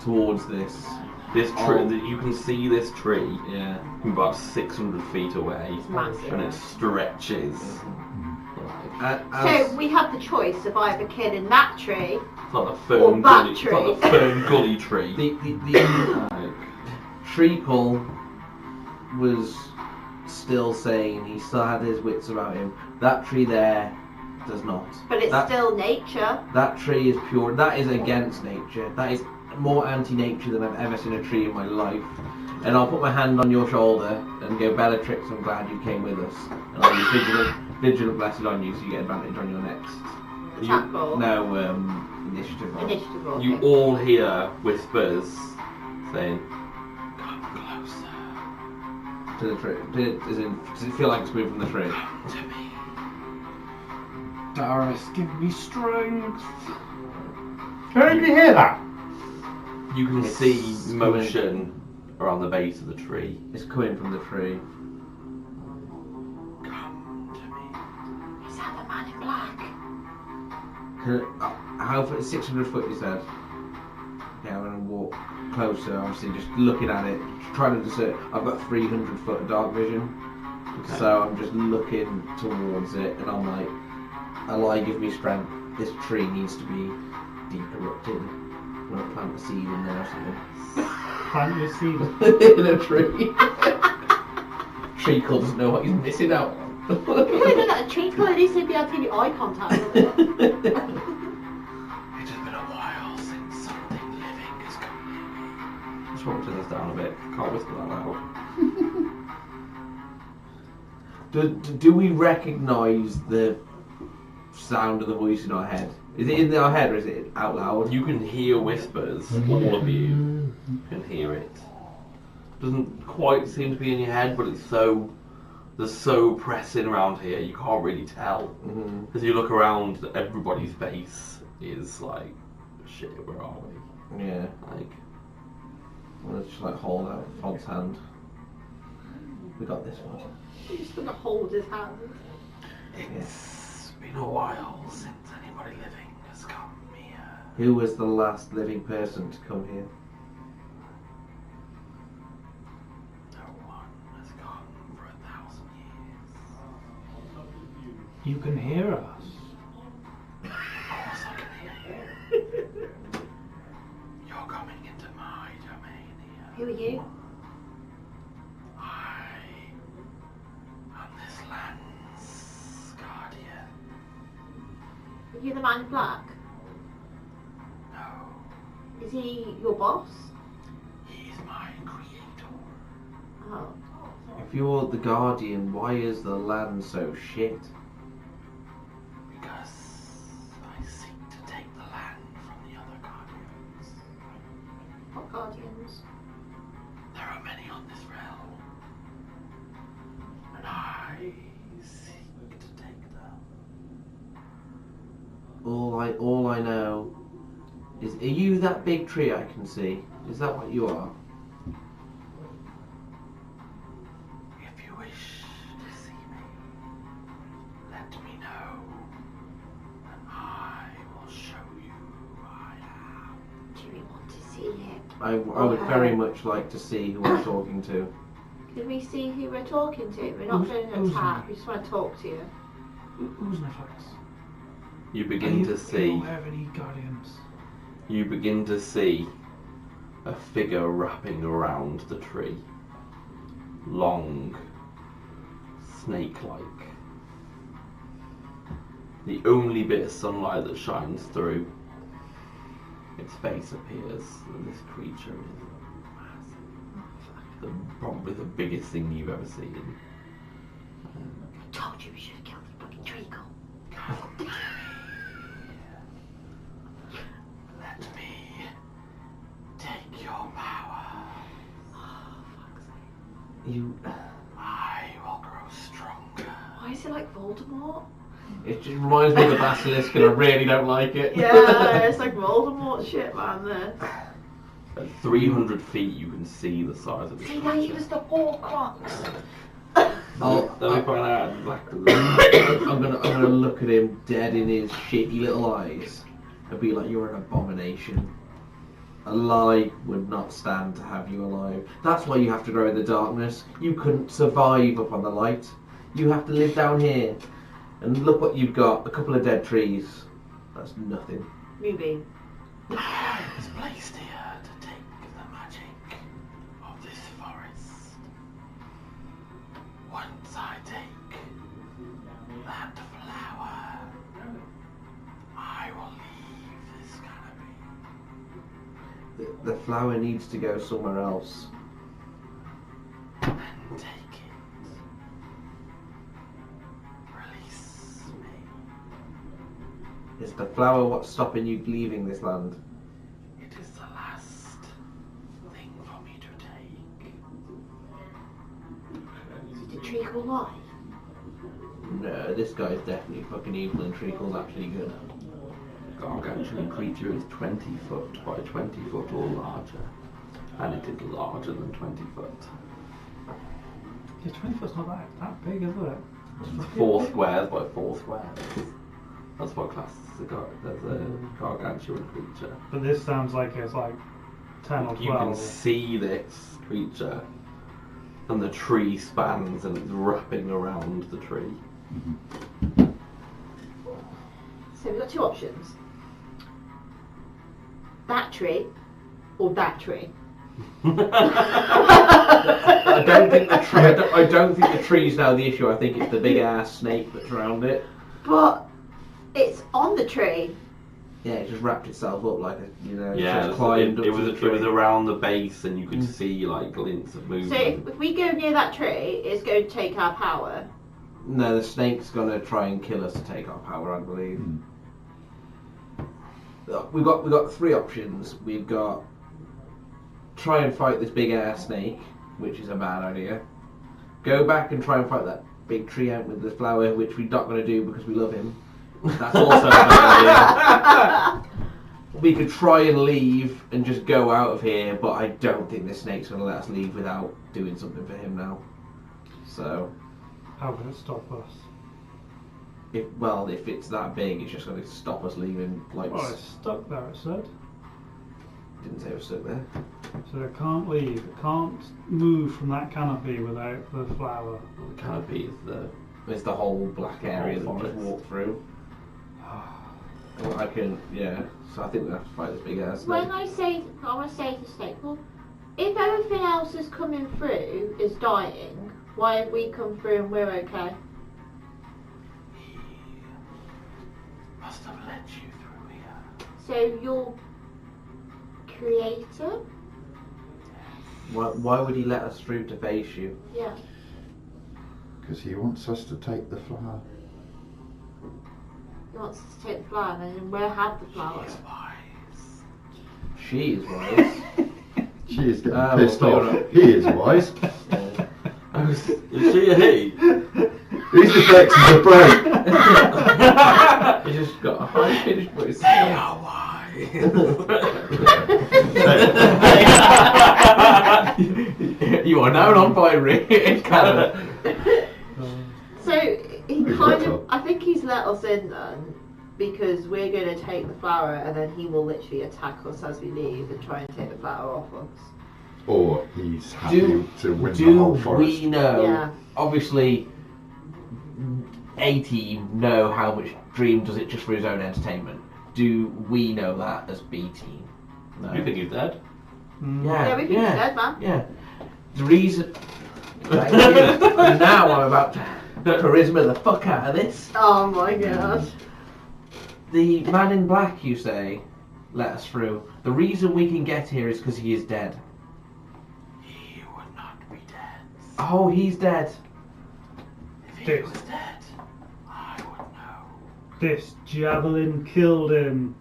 towards this, This tree, you can see this tree yeah, from about 600 feet away, It's massive. and it stretches. So we have the choice of either killing that tree. It's like a Or fern that gully. It's tree. like a fern gully tree. the treacle was still sane. He still had his wits about him. That tree there does not. But it's still nature. That tree is pure. That is against nature. That is more anti-nature than I've ever seen a tree in my life. And I'll put my hand on your shoulder and go, Bellatrix, I'm glad you came with us. And I'll use vigilant blessed on you so you get advantage on your next. Attack roll. No, initiative roll. Initiative roll. You okay. all hear whispers saying, "Come closer To the tree. Does it feel like it's moving from the tree? to me." Darius, give me strength. Where did you hear that? You can It's see motion around the base of the tree. It's coming from the tree. Come to me. Is that the man in black? How far? 600 foot, you said? Yeah, I'm going to walk closer, obviously, just looking at it, trying to discern. I've got 300 foot of dark vision, Okay. so I'm just looking towards it, and I'm like, Allah, give me strength. This tree needs to be decorrupted. I'm going to plant a seed in there or something. Plant your seed. In a tree. Treacle doesn't know what he's missing out on. You know that treacle, at least he'd be able to give you eye contact with it. It has been a while since something living has come near me. Just want to turn this down a bit. Can't whisper that loud. Do we recognise the sound of the voice in our head? Is it in our head or is it out loud? You can hear whispers, all of you can hear it. Doesn't quite seem to be in your head, but it's they're so pressing around here, you can't really tell. Mm-hmm. As you look around, everybody's face is like, shit, where are we? Yeah. Like, Let's just like hold out Fog's hand. We got this one. He's just gonna hold his hand. it's been a while since anybody living has come here. Who was the last living person to come here? No one has come for 1,000 years. You can hear us. Of course I can hear you. You're coming into my domain here. Who are you? I am this land's guardian. Are you the man in black? No, Is he your boss? he is my creator. Oh. If you're the guardian, why is the land so shit? Because I seek to take the land from the other guardians. What guardians? There are many on this realm, and I seek to take them. All I know is, are you that big tree I can see? Is that what you are? If you wish to see me, let me know, and I will show you who I am. Do we want to see him? I would very much like to see who I'm talking to. Can we see who we're talking to? We're not going to Who's attack, he? we just want to talk to you. Who's Netflix? You begin to Are see. you aware of any guardians? You begin to see a figure wrapping around the tree. Long, snake-like. The only bit of sunlight that shines through, its face appears, and this creature is massive. Probably the biggest thing you've ever seen. I told you we should have killed the fucking treacle. Come to me. Let me take your power. You. I Voldemort. It just reminds me of the basilisk, and I really don't like it. Yeah, it's like Voldemort shit, man. This. At 300 feet, you can see the size of the See, creature. that was the Horcrux. Let me find out. I'm gonna look at him dead in his shitty little eyes and be like, "You're an abomination. A lie would not stand to have you alive. That's why you have to grow in the darkness. You couldn't survive up on the light. You have to live down here. And look what you've got. A couple of dead trees. That's nothing." Movie. I was placed here to take the magic of this forest. Once I take that flower, I will leave this canopy The flower needs to go somewhere else. and take it. Release me. Is the flower what's stopping you leaving this land? It is the last thing for me to take. Is the treacle live? No, this guy's definitely fucking evil and Treacle's actually good. Gargantuan creature is 20 foot by 20 foot or larger, and it is larger than 20 foot. Yeah, 20 foot's not that big, is it? It's 4 squares by 4 squares. That's what classes as a gargantuan creature. But this sounds like it's like 10 or 12. You can see this creature, and the tree spans and it's wrapping around the tree. So we've got two options. That tree or that tree. I don't think the tree. I don't think the tree's now the issue. I think it's the big ass snake that's around it. But it's on the tree. Yeah, it just wrapped itself up like a, Yeah, just climbed up it to was the tree. around the base, and you could see like glints of So movement. if we go near that tree, it's going to take our power. No, the snake's gonna try and kill us to take our power, I believe. We've got 3 options. We've got try and fight this big ass snake, which is a bad idea. Go back and try and fight that big tree out with the flower, which we're not going to do because we love him. That's also a bad idea. We could try and leave and just go out of here, but I don't think this snake's going to let us leave without doing something for him now. So, How can it stop us? if it's that big, it's just going to stop us leaving. Like, Oh, it's stuck there, it said. didn't say it was stuck there. So it can't leave. It can't move from that canopy without the flower. The canopy is the It's the whole black area that we just forest. walk through. Well, I can, yeah. So I think we have to fight this big ass snake. When I want to say to Snake, well, if everything else is coming through is dying, why have we come through and we're okay? He must have led you through here. So your creator? Why would he let us through to face you? Yeah. Because he wants us to take the flower. He wants us to take the flower and then we'll have the flower. He's wise. She is wise. She is getting well, pissed fair off. enough. He is wise. Is she a he? He's the Bex of the brain. He just got a high pitched voice. They are wise. You are now on fire in Canada. So he He's kind better. of, I think he's let us in then because we're going to take the flower and then he will literally attack us as we leave and try and take the flower off us. Or he's happy to win the Do whole forest. we know? Yeah. Obviously, A-Team know how much Dream does it just for his own entertainment. Do we know that as B-Team? No. You think he's dead? Yeah, we think he's dead, man. Yeah. The reason... Thank you. Now I'm about to charisma the fuck out of this. Oh my god. The man in black, you say, let us through. The reason we can get here is because he is dead. He would not be dead. Oh, he's dead. If he Dead. was dead, I would know. This javelin killed him.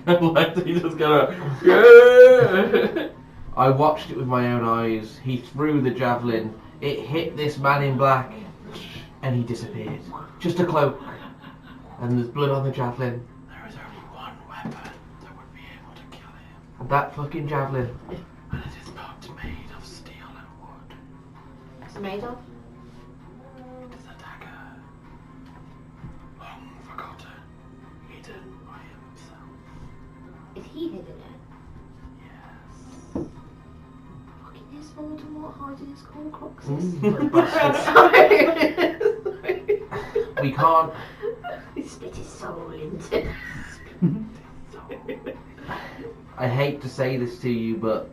Like he's just gonna. Yeah. I watched it with my own eyes. He threw the javelin. It hit this man in black, And he disappeared. Just a cloak. And there's blood on the javelin. There is only one weapon that would be able to kill him, And that fucking javelin. and it is not made of steel and wood. What's it made of? It is a dagger, long forgotten, hidden by himself. Is he hidden it? Yes. Fucking is Voldemort hiding his Horcruxes? Sorry. We can't. He spit his soul into. I hate to say this to you, but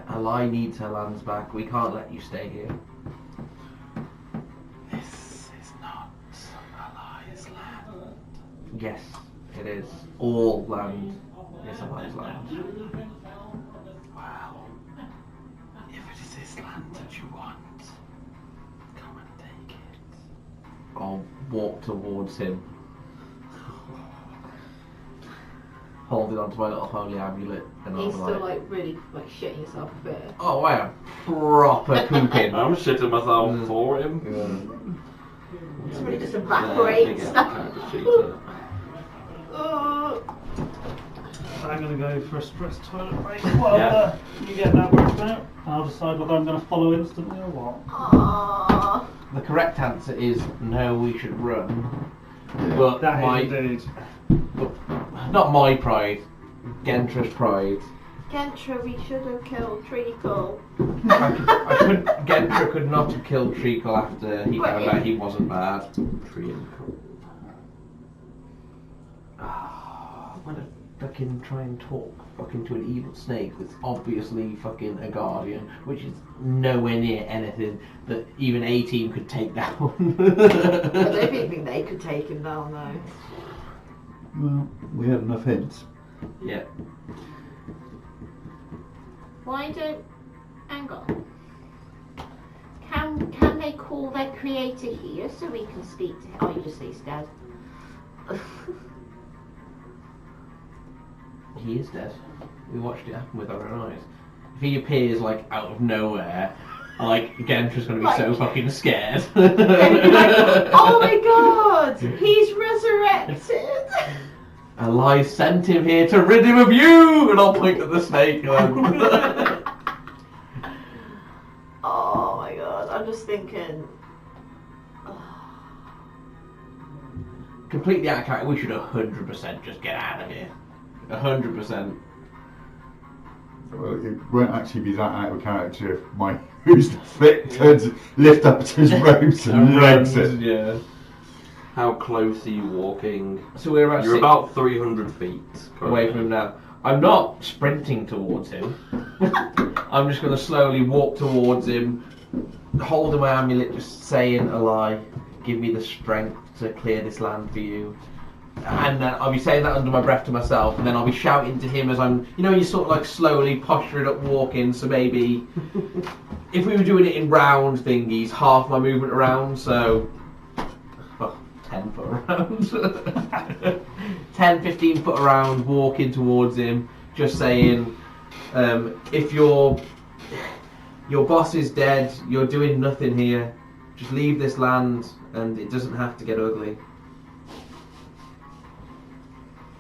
Ally needs her lands back. We can't let you stay here. This is not Ally's land. Yes, it is. All land is Ally's land. Well, if it is this land that you want, come and take it. I'll walk towards him, holding onto my little holy amulet, and He's I'm still like really like shitting himself a bit. oh, I am proper pooping. I'm shitting myself for him. It's really just Yeah, evaporates. kind of cheater. I'm going to go for a stress toilet break while you get that worked out. I'll decide whether I'm going to follow instantly or what. Aww. The correct answer is no, we should run. But That my, is indeed. not my pride, Gentra's pride. Gentra, we should have killed Treacle. Gentra could not have killed Treacle after he found out he wasn't bad. Treacle. I'm gonna fucking try and talk fucking to an evil snake that's obviously fucking a guardian, which is nowhere near anything that even a team could take down. I don't even think they could take him down though. Well, we had enough hints. Yeah. Why don't... Hang on. Can they call their creator here so we can speak to him? Oh, you just say he's dead. He is dead. We watched it happen with our own eyes. If he appears like out of nowhere, like Gentra's gonna be so fucking scared. They'd be like, oh my god! He's resurrected! Eli sent him here to rid him of you! And I'll point at the snake. Oh my god, I'm just thinking... Completely out of character, we should 100% just get out of here. 100%. Well, it won't actually be that out of character if my who's the fit turns lift up to his robes and legs it. Yeah. How close are you walking? So we're about You're about 300 feet away from him now. I'm not sprinting towards him. I'm just going to slowly walk towards him, holding my amulet, just saying a lie. Give me the strength to clear this land for you. And then I'll be saying that under my breath to myself, and then I'll be shouting to him as I'm, you know, you're sort of like slowly posturing up walking, so maybe if we were doing it in round thingies, half my movement around, so 10 foot around. 10, 15 foot around, walking towards him, just saying, if your boss is dead, you're doing nothing here, just leave this land, and it doesn't have to get ugly.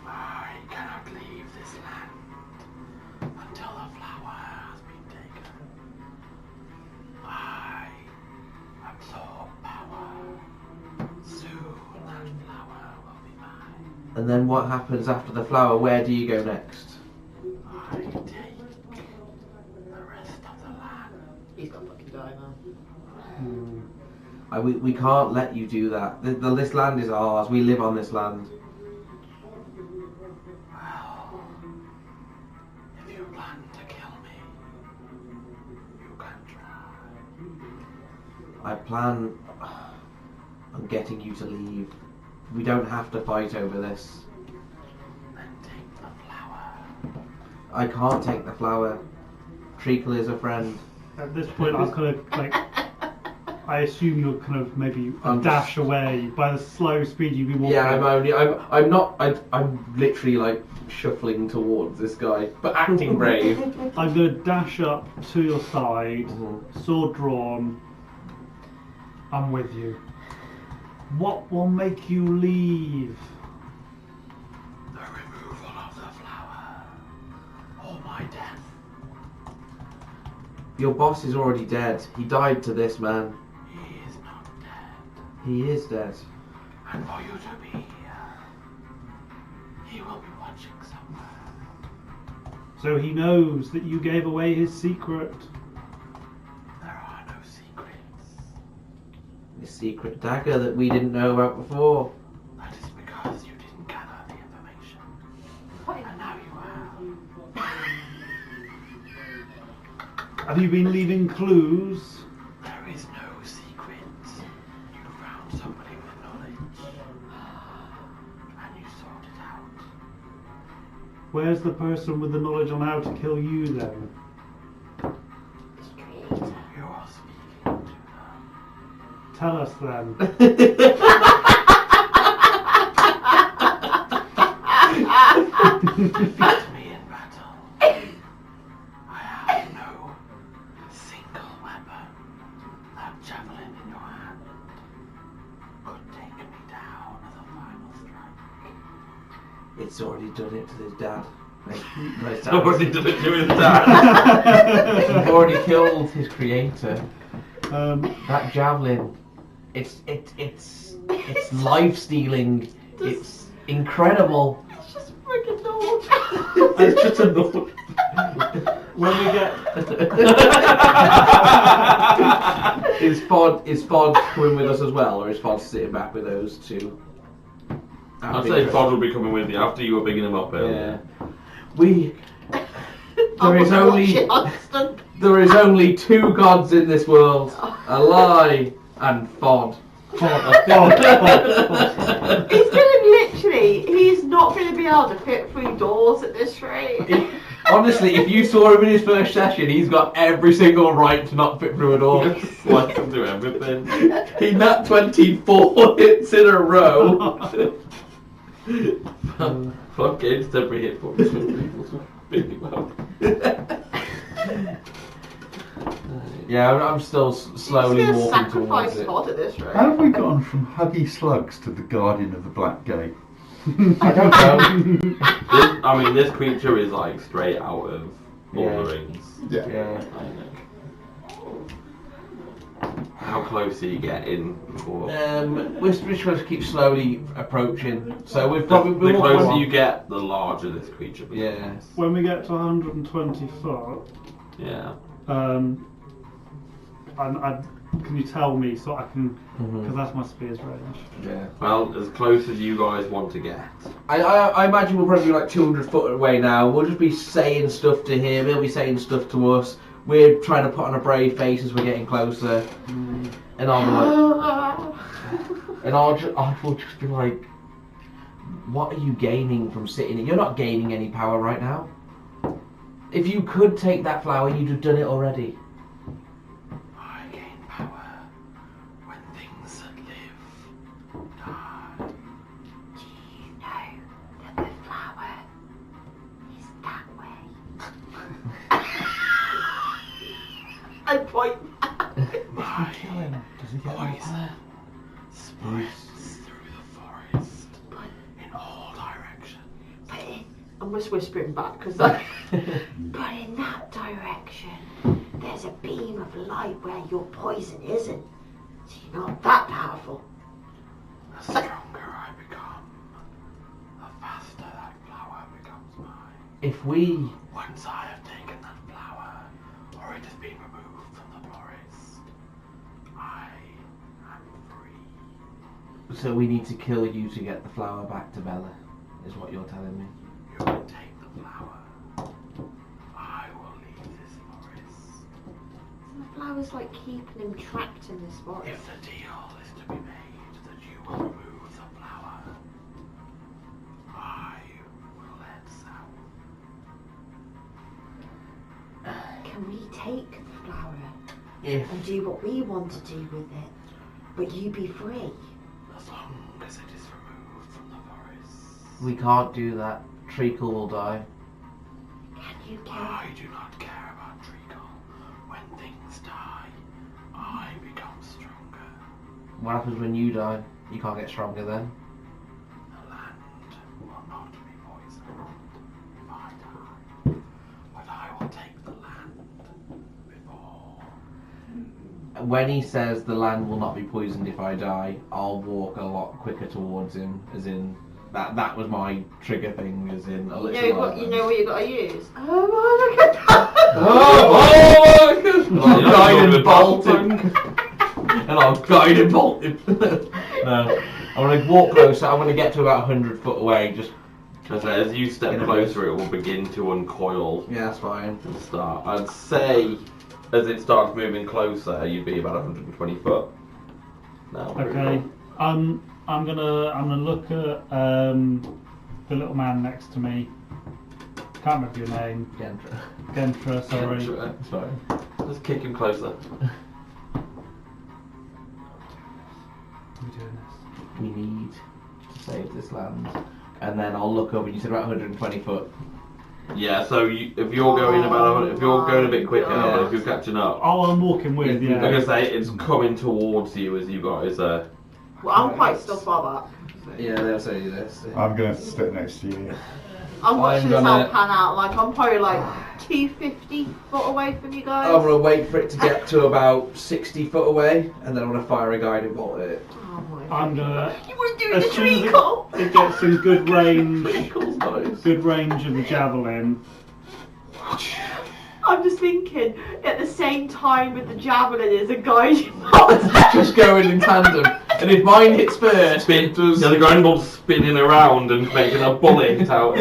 I cannot leave this land until the flower has been taken. I absorb power. Soon that flower will be mine. And then what happens after the flower? Where do you go next? I take the rest of the land. He's gonna fucking die now. We can't let you do that. This land is ours. We live on this land. Well, if you plan to kill me, you can try. I plan on getting you to leave. We don't have to fight over this. Then take the flower. I can't take the flower. Treacle is a friend. At this point, I'm kind of like, I assume you're kind of maybe I'm dash away by the slow speed you'd be walking. Yeah, I'm literally like shuffling towards this guy, but acting brave. I'm going to dash up to your side, Mhm. sword drawn. I'm with you. What will make you leave? The removal of the flower. Or my death. Your boss is already dead. He died to this man. He is not dead. He is dead. And for you to be here, he will be watching somewhere. So he knows that you gave away his secret. There are no secrets. The secret dagger that we didn't know about before. That is because you didn't gather the information. And now you have. Have you been leaving clues? There is no secret. You found somebody with knowledge. And you sought it out. Where's the person with the knowledge on how to kill you then? You are speaking to them. Tell us then. Defeat me in battle. I have no single weapon. That javelin in your hand could take me down as a final strike. It's already done it to his dad. It's already done it to his dad. You've already killed his creator. That javelin. It's life stealing. It's incredible. It's just freaking old. It's just a note. when we get Is Fod coming with us as well, or is Fod sitting back with those two? I'd say Fod will be coming with you after you were bigging him up earlier. Yeah. There is only two gods in this world: a lie and Fod. He's not going to be able to fit through doors at this rate. Honestly, if you saw him in his first session, he's got every single right to not fit through a door. Like him do everything. He nat 24 hits in a row. Fod gains every hit points when people beat him up. Yeah, I'm still slowly He's walking gonna towards sacrifice it. Todd at this rate. How have we gone from Huggy Slugs to the Guardian of the Black Gate? I don't know. This creature is like straight out of Lord of the Rings. Yeah. Yeah. I know. How close are you getting before? We're supposed to keep slowly approaching. So we've The probably closer you get, the larger this creature becomes. Yeah. when we get to 120 foot, Yeah. and can you tell me so I can, Mhm. because that's my spear's range. Yeah. Well, as close as you guys want to get. I imagine we'll probably be like 200 foot away now. We'll just be saying stuff to him. He'll be saying stuff to us. We're trying to put on a brave face as we're getting closer. And I'll be like, and I will just be like, what are you gaining from sitting here? You're not gaining any power right now. If you could take that flower, you'd have done it already. I gain power when things that live die. Do you know that the flower is that way? I point back. My poison spreads through the forest in all directions. But I'm just whispering back because but in that direction, there's a beam of light where your poison isn't. So you're not that powerful. The stronger I become, the faster that flower becomes mine. If we Once I have taken that flower, or it has been removed from the forest, I am free. So we need to kill you to get the flower back to Bella, is what you're telling me. You can take the flower. I will leave this forest. The flower's like keeping him trapped in this forest. If the deal is to be made that you will remove the flower, I will head south. Can we take the flower If and do what we want to do with it, but you be free? As long as it is removed from the forest. we can't do that, Treacle will die. Can you kill? I do not care about treacle. When things die, I become stronger. What happens when you die? You can't get stronger then. The land will not be poisoned if I die, but I will take the land before. When he says the land will not be poisoned if I die, I'll walk a lot quicker towards him. As in, that was my trigger thing. As in, a little. You know what you gotta use? Oh, look at that! Oh my god! I'll guide and bolt him. And I'll guide and bolt him. No, I'm gonna walk closer. I'm gonna get to about 100 foot away. Just. As you step closer, it will begin to uncoil Yeah, that's fine. and start. I'd say, as it starts moving closer, you'd be about 120 foot. Now. Okay. I'm gonna look at the little man next to me. Can't remember your name. Gentra, sorry. Sorry. Just kick him closer. We're doing this. We need to save this land. And then I'll look up, and you said about 120 foot. Yeah. So if you're going if you're going a bit quicker, Yeah. but if you're catching up, Oh, I'm walking with, Yeah. like I yeah. say, it's coming towards you as you guys are. Well, I'm quite still far back. Yeah, they'll say this. I'm going to sit next to you. I'm watching this gonna- all pan out. Like I'm probably like 250 foot away from you guys. I'm gonna wait for it to get to about 60 foot away, and then I'm gonna fire a guiding bolt at it. Oh my I'm God. gonna. You were doing As the soon as treacle. it gets in good range, Treacle's nice. good range of the javelin. I'm just thinking, at the same time with the javelin is a guiding bolt. Just going in tandem. And if mine hits first, it does. Yeah, the ground bolt's spinning around and making a bullet out.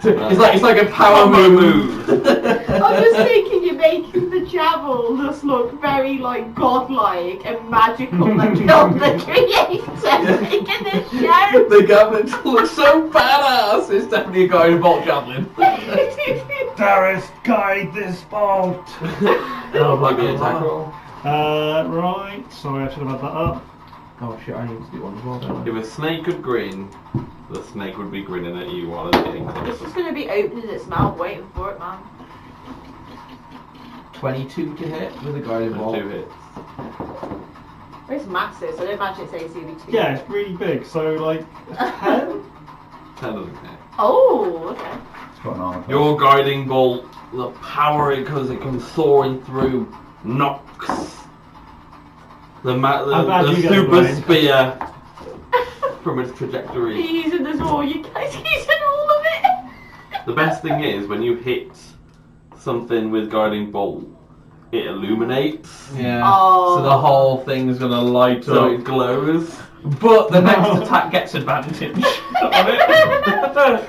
It's like a power move. I'm just thinking you're making the javel just look very like godlike and magical and killed the creator making this show. The javelin looks so badass. It's definitely a guiding bolt javelin. Darius, guide this bolt! Oh, like the attack roll. Right, sorry, I should have had that up. Oh shit, I need to do one as well, don't If a snake could grin, the snake would be grinning at you while it's getting It's closer. just gonna be opening its mouth waiting for it, man. 22 to hit with a guiding bolt. 2 hits. It's massive, so I don't imagine it's ACV2. Yeah, it's really big, so like 10? 10 doesn't hit. Oh, okay. It's got an armor class. Your guiding bolt, the power because it comes soaring through, knocks the I'm glad the you get super it, spear from its trajectory. He's using this all, you guys using all of it. The best thing is when you hit something with guiding bolt, it illuminates, Yeah. Oh. So the whole thing's gonna light so up. it glows. But the next attack gets advantage on it.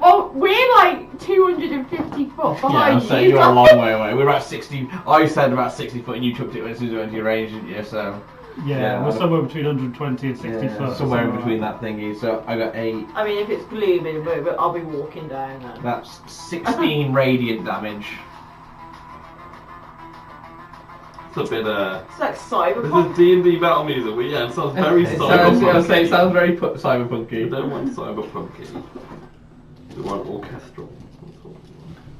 Well, we're like 250 foot Yeah, behind so you. you're a long way away. We're about 60. I said about 60 foot, and you took it as soon as you went to your range, didn't you? So Yeah, Yeah, we're I- somewhere between 120 and 60 yeah, foot. somewhere in something between like that thingy. So I got 8. I mean, if it's glooming, but I'll be walking down then. That's 16 radiant damage. It's a bit It's like This cyberpunk. is D&D battle music, but yeah, it sounds very It sounds, I was gonna say, it cyberpunky. sounds very We cyberpunky. don't want cyberpunky. We want orchestral.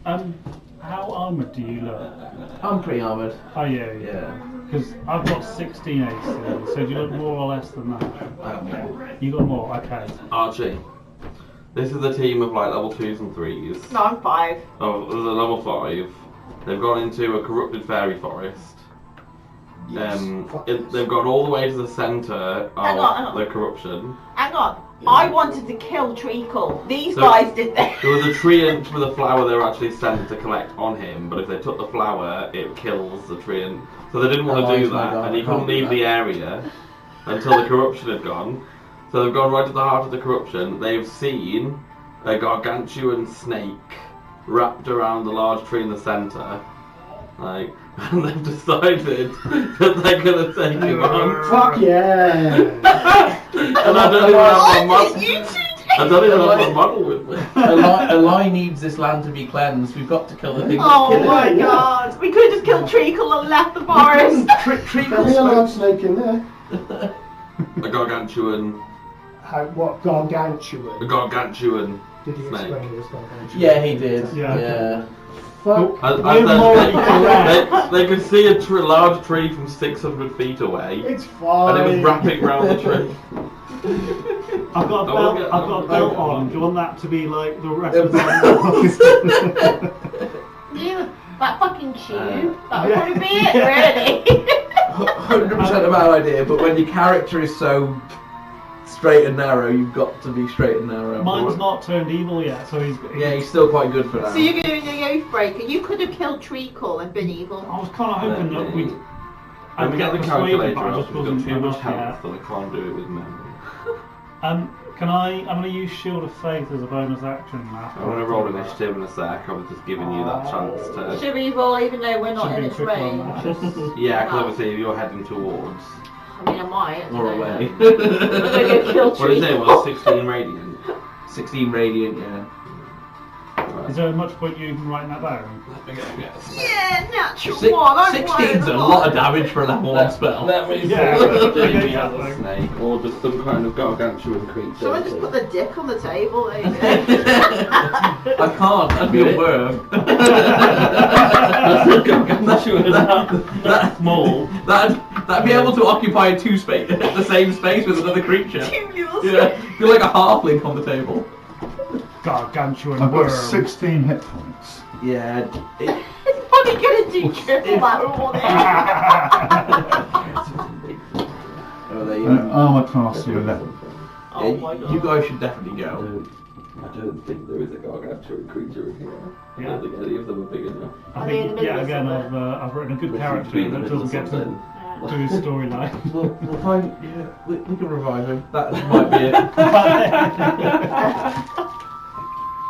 How armoured do you look? I'm pretty armoured. Are you? Yeah. Because I've got 16 AC, so do you look more or less than that? I don't know. You got more, okay. Archie, this is a team of like level 2s and 3s. No, I'm 5. Oh, there's a level 5. They've gone into a corrupted fairy forest. They've gone all the way to the centre Hang of on. the corruption. Hang on. I wanted to kill Treacle. These So- guys did that. There was a treant with a flower they were actually sent to collect on him, but if they took the flower, it kills the treant. So they didn't want to Oh, do my that, God, and he I can't couldn't do leave that. the area until the corruption had gone. So they've gone right to the heart of the corruption. They've seen a gargantuan snake wrapped around the large tree in the centre. Like, and they've decided that they're gonna take him on. Fuck yeah! And I don't even have my What model. did you two I don't even have my model with me. A lie needs this land to be cleansed. We've got to kill the thing. Oh Kill it. my god. We could have just killed Treacle and left the forest. There'll be a large snake in there. A gargantuan. What gargantuan? A gargantuan. Did he Snake. explain his gargantuan? Yeah, he did. Yeah. Yeah. Well, As we're morally correct. they could see a large tree from 600 feet away, It's fine. and it was wrapping round the tree. I've got a I belt. will get- I've got a belt on. Do you want that to be like the reference? Yeah, that fucking tube. That would Yeah. probably be it, really. 100% a bad idea, but when your character is so straight and narrow, you've got to be straight and narrow. Mine's not turned evil yet, so he's. Yeah, he's still quite good for that. So you're doing a Oathbreaker. You could have killed Treacle and been evil. I was kind of hoping that we'd. When we get the persuaded, calculator but I up, just we've got wasn't too much enough yet. health, so we can't do it with memory. Can I? I'm going to use Shield of Faith as a bonus action now. I'm going to roll initiative in a sec. I was just giving you that chance to. Should we roll even though we're not Should in be its quick on range? that. Yeah, because obviously if you're heading towards I mean, I might. or away. I'm gonna go kill What is it? Treacle. Well, 16 radiant. 16 radiant, yeah. Is there much point you even writing that down? Let me go get some. Yeah, natural one. I'm 16's a lot of damage for a level 1 spell. Let me Yeah. Jamie as a snake or just some kind of gargantuan creature. Shall I just put the dick on the table? There you go. I can't, that'd be a worm. That's a gargantuan. That, Small. that'd be able to occupy the same space with another creature. Cumulus. Yeah, you're like a halfling on the table. Gargantuan I've worm. got 16 hit points. Yeah. It's probably gonna do triple that roll Oh, there you An go. armor class of 11. Oh my god. You guys should definitely go. I don't think there is a gargantuan creature in here. I Yeah. don't think any of them are big enough. I Are they in think, the middle yeah, of again, somewhere? I've written a good Which character would be in the that middle doesn't of get to something. do his storyline. We'll find. Yeah, we can revive him. That might be it.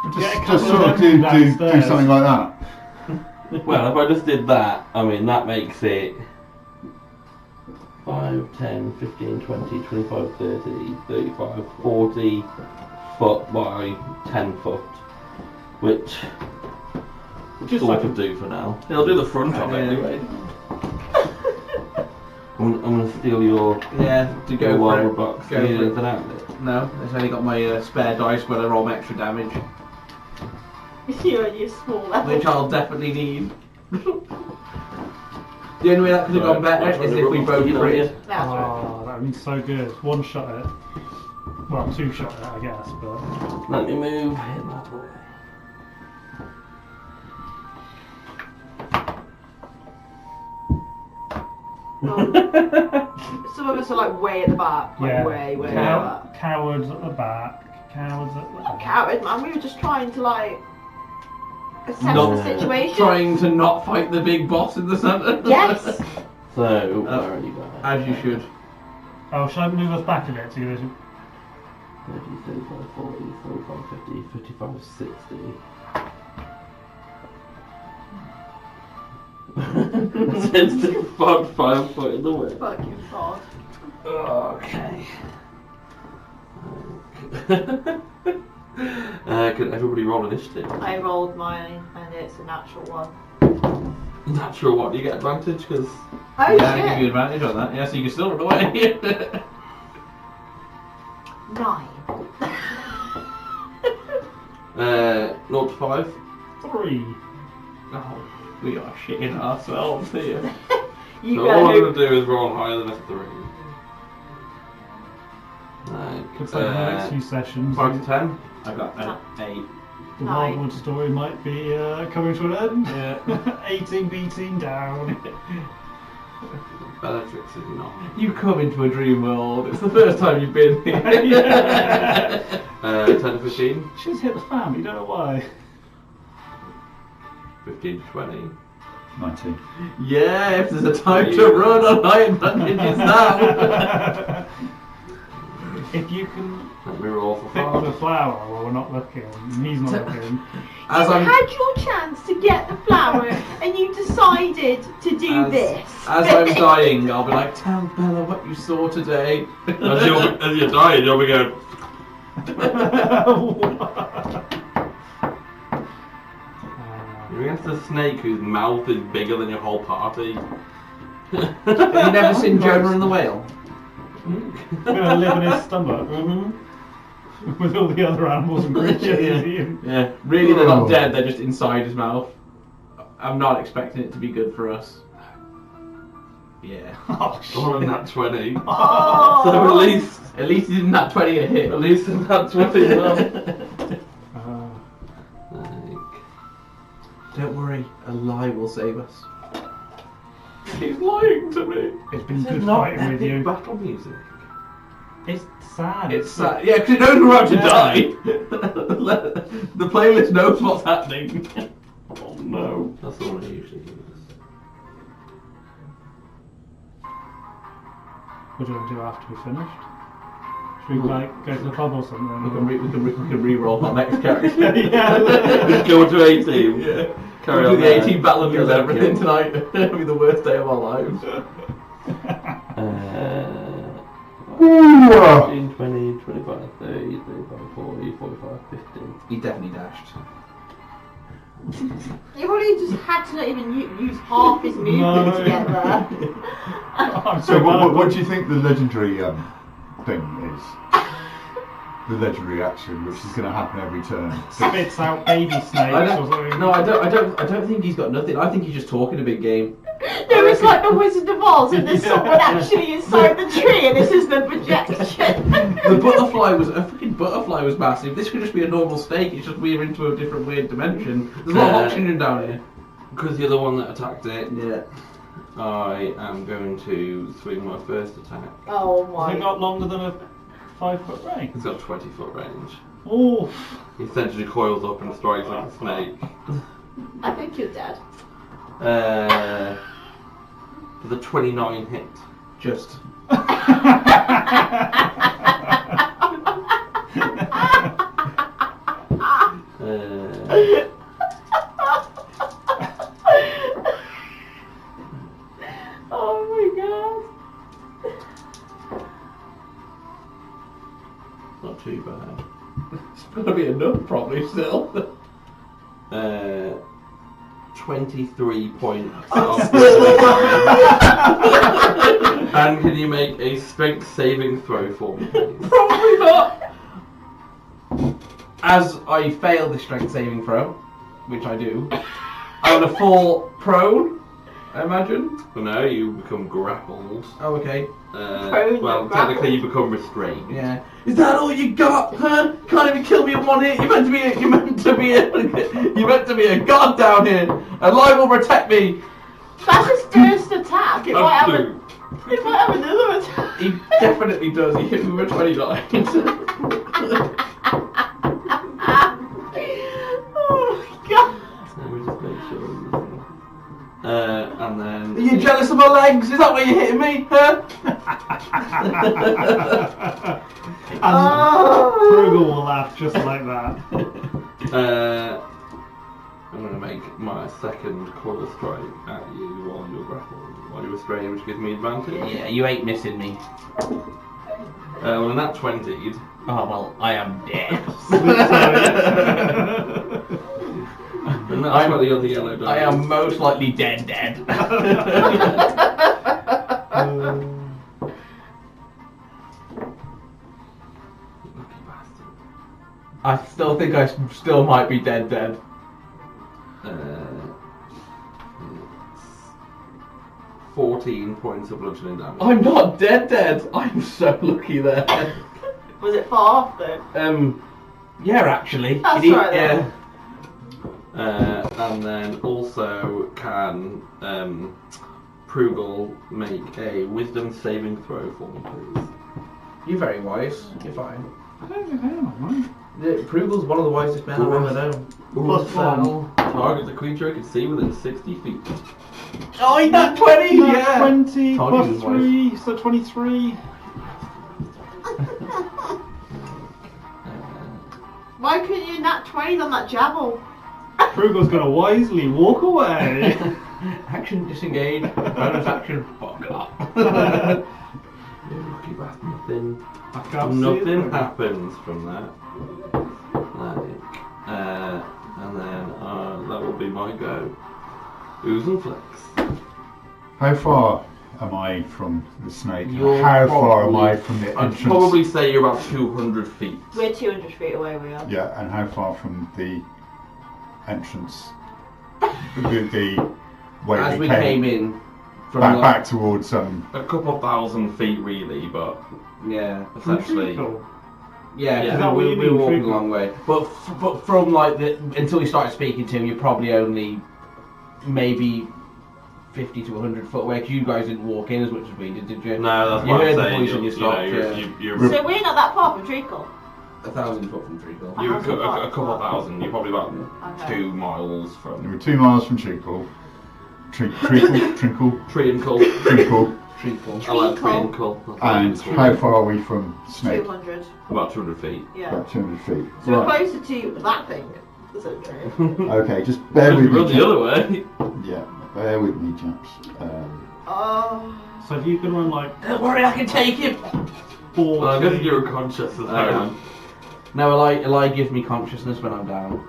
Get a Just couple sort of of them do downstairs. something like that. Well, if I just did that, I mean, that makes it 5, 10, 15, 20, 25, 30, 35, 40 foot by 10 foot. Which Just all I like could do for now. He'll do the front of it anyway. I'm going to steal your Yeah, to go for Wildwood it. box. Go Do you need for it. anything out of it? No, it's only got my spare dice where I roll my extra damage, You're at your small level. which I'll definitely need. The only way that could have gone better is if we both crit. That's right. Oh, that would be so good. One shot it. Well, two shot it, I guess, but. Let me move him out of the way. Some of us are like way at the back. Like Yeah. way at the back. Cowards at the back. Cowards at the back. Coward, man. We were just trying to like assess Not the situation. Trying to not fight the big boss in the centre. Yes. So, where are you guys? As you should. Oh, shall I move us back a bit to this? 30, 35, 40, 45, 50, 55, 60. Since the fuck 5 foot in the way. Fucking god. Okay. Can everybody roll initiative? I rolled mine and it's a natural one. Natural what? You get advantage because Oh Yeah, I give you shit. advantage on that. Yeah, so you can still run away. 9. 0 to 5. 3. Oh, we are shitting ourselves here. You So all I'm go. going to do is roll higher than a 3. Looks like the next few sessions, 5 to 10. I got an 8. the 9. Wildwood story might be coming to an end. Yeah. 18 beating down. Bellatrix is not. You come into a dream world. It's the first time you've been here. 10 to 15. She's hit the fan, you don't know why. 15 to 20. 19. Yeah, if there's a time to run on high advantage, it's now. If you can Let me roll for pick the 5. flower while we're not looking, and he's not looking. As You I'm had your chance to get the flower and you decided to do this. as I'm dying, I'll be like, tell Bella what you saw today. As you're dying, you'll be going. You're against a snake whose mouth is bigger than your whole party. Have you never seen Jonah and the Whale? We're gonna live in his stomach. Mm-hmm. with all the other animals and creatures. Yeah, really they're not dead, they're just inside his mouth. I'm not expecting it to be good for us. Yeah. Oh shit. On a nat 20. Oh. So At least he didn't nat 20 a hit. at least in that 20 well. Like, Don't worry, a lie will save us. he's lying to me. It's been This is good not fighting with epic you. battle music. It's sad. It's sad. Yeah, because it knows we're about to Yeah. die. The playlist knows what's happening. Oh no. That's the one I usually use. What do you want to do after we finished? Should we like go to the pub or something? We can re-roll our next character. Yeah. Just go to 18. Yeah. Carry We'll on do the there. 18 battle and Get that everything kill. tonight. It'll be the worst day of our lives. 15, 20, 25, 30, 35, 40, 45, 50. He definitely dashed. You probably just had to not even use half his movement to get there. I'm So what do you think the legendary thing is? The legendary action, which is going to happen every turn. Spits out baby snakes I or something. don't. I don't think he's got nothing. I think he's just talking a big game. No, it's like the Wizard of Oz, and there's someone actually inside the tree, and this is the projection. The butterfly was a freaking butterfly was massive. This could just be a normal snake. It's just we're into a different weird dimension. There's a lot of oxygen down here. Because you're the one that attacked it, Yeah. I am going to swing my first attack. Oh Has my. it got longer than a 5-foot range? It's got 20-foot range. Oh, He essentially coils up and strikes like a snake. I think you're dead. For the 29 hit. Just. Oh my god. Not too bad. It's gonna be enough, probably still. 23 points of And can you make a strength saving throw for me, please? Probably not. As I fail the strength saving throw, which I do, I'm gonna fall prone, I imagine. Well, no, you become grappled. Oh, okay. Prone Well, and technically you grappled. become restrained. Yeah. Is that all you got, huh? Can't even kill me in one hit. You meant to be a god down here. And life will protect me. That's his first attack. It might have another attack. He definitely does. He hit me with 29. Oh my god. Let me just make sure. And then. Are you jealous of my legs? Is that why you're hitting me, huh? Frugal will laugh just like that. I'm going to make my second coil strike at you while you're grappled, while you're restrained, which gives me advantage. Yeah, you ain't missing me. Well, and that 20'd. Oh, well, I am dead. And that's where the other yellow dice. I am most likely dead. Lucky bastard. I still think I still might be dead. It's 14 points of bludgeoning damage. I'm not dead. I'm so lucky there. Was it far off though? Yeah, actually. That's You need- right then. And then also can Prugal make a wisdom saving throw for me, please? You're very wise. You're fine. I don't think I am, am Prugal's one of the wisest men I've ever known. Plus one. Target the creature I can see within 60 feet. Oh, he got 20! I? Yeah! 20 Told you he plus was 3, so 23. Why couldn't you nat 20 on that javel? Frugal's gonna wisely walk away. Action disengage. Bonus action. Fuck up. You lucky bastard. I can't see Nothing it. happens from that. And then that will be my go. Ooze and flex. How far am I from the snake? You're How far am probably- I from the I'd entrance? probably say you're about 200 feet. We're 200 feet away, we are. Yeah, and how far from the entrance? the way As we came in from back towards A couple thousand feet, really, but yeah, From essentially. Treacle. yeah, Yeah. because Is that what we you were mean, walking a treacle? long way. But from like until we started speaking to him, you're probably only maybe 50 to 100 foot away. Because you guys didn't walk in as much as we did you? No, that's You what heard I'm the saying. voice and you stopped, You're So we're not that far from Treacle. 1,000 foot from Treacle. You're a 1,000 couple thousand. You're probably about Okay. 2 miles We from were 2 miles from Treacle. Trinkle. Treacle. Trinkle. Treacle. I like Treacle. Treacle. And how far are we from Snake? 200. About 200 feet. Yeah. About 200 feet. So we're Right. closer to that thing. That's okay. Okay, just bear If with you run me. the other way. Yeah, bear with me, chaps. Oh. So if you can run like Don't worry, I can take him. 40. Well, I guess you're unconscious as I well. am. No, Eli gives me consciousness when I'm down.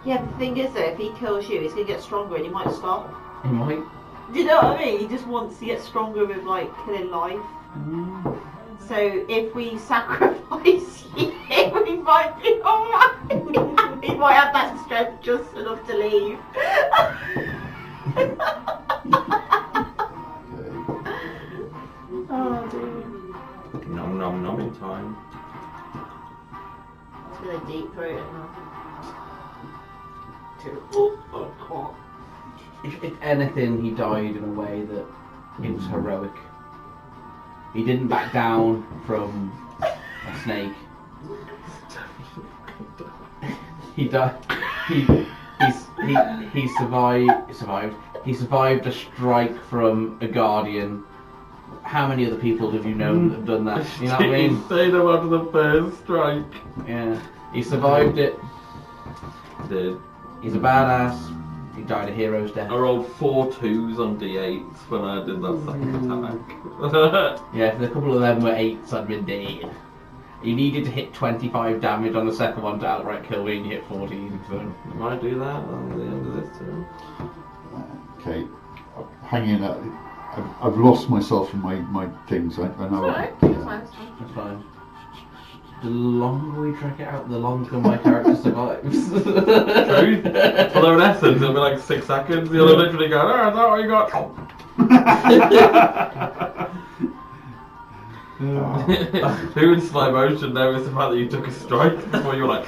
Yeah, but the thing is though, if he kills you, he's gonna get stronger and he might stop. He might. Do you know what I mean? He just wants to get stronger with like killing life. So if we sacrifice you, we might be alright. He might have that strength just enough to leave. Oh dear. Nom nom nomming time. It's really deep throat now. If anything, he died in a way that it was heroic. He didn't back down from a snake. He died. He survived. He survived a strike from a guardian. How many other people have you known that have done that? You know what I mean? Stayed up after the first strike. Yeah. He survived it. Did. He's a badass. He died a hero's death. I rolled 4 2s on d8s when I did that second attack. Yeah, if a couple of them were 8s, I'd been dead. He needed to hit 25 damage on the second one to outright kill me, and he hit 14, so... Might do that on the end of this turn. Okay, hanging up. I've lost myself in my things. I know. Alright, Yeah. it's fine, it's fine. That's fine. The longer we drag it out, the longer my character survives. True. Although in essence it'll be like 6 seconds, you'll literally go, oh, is that what you got? Who in slow motion noticed the fact that you took a strike before you were like...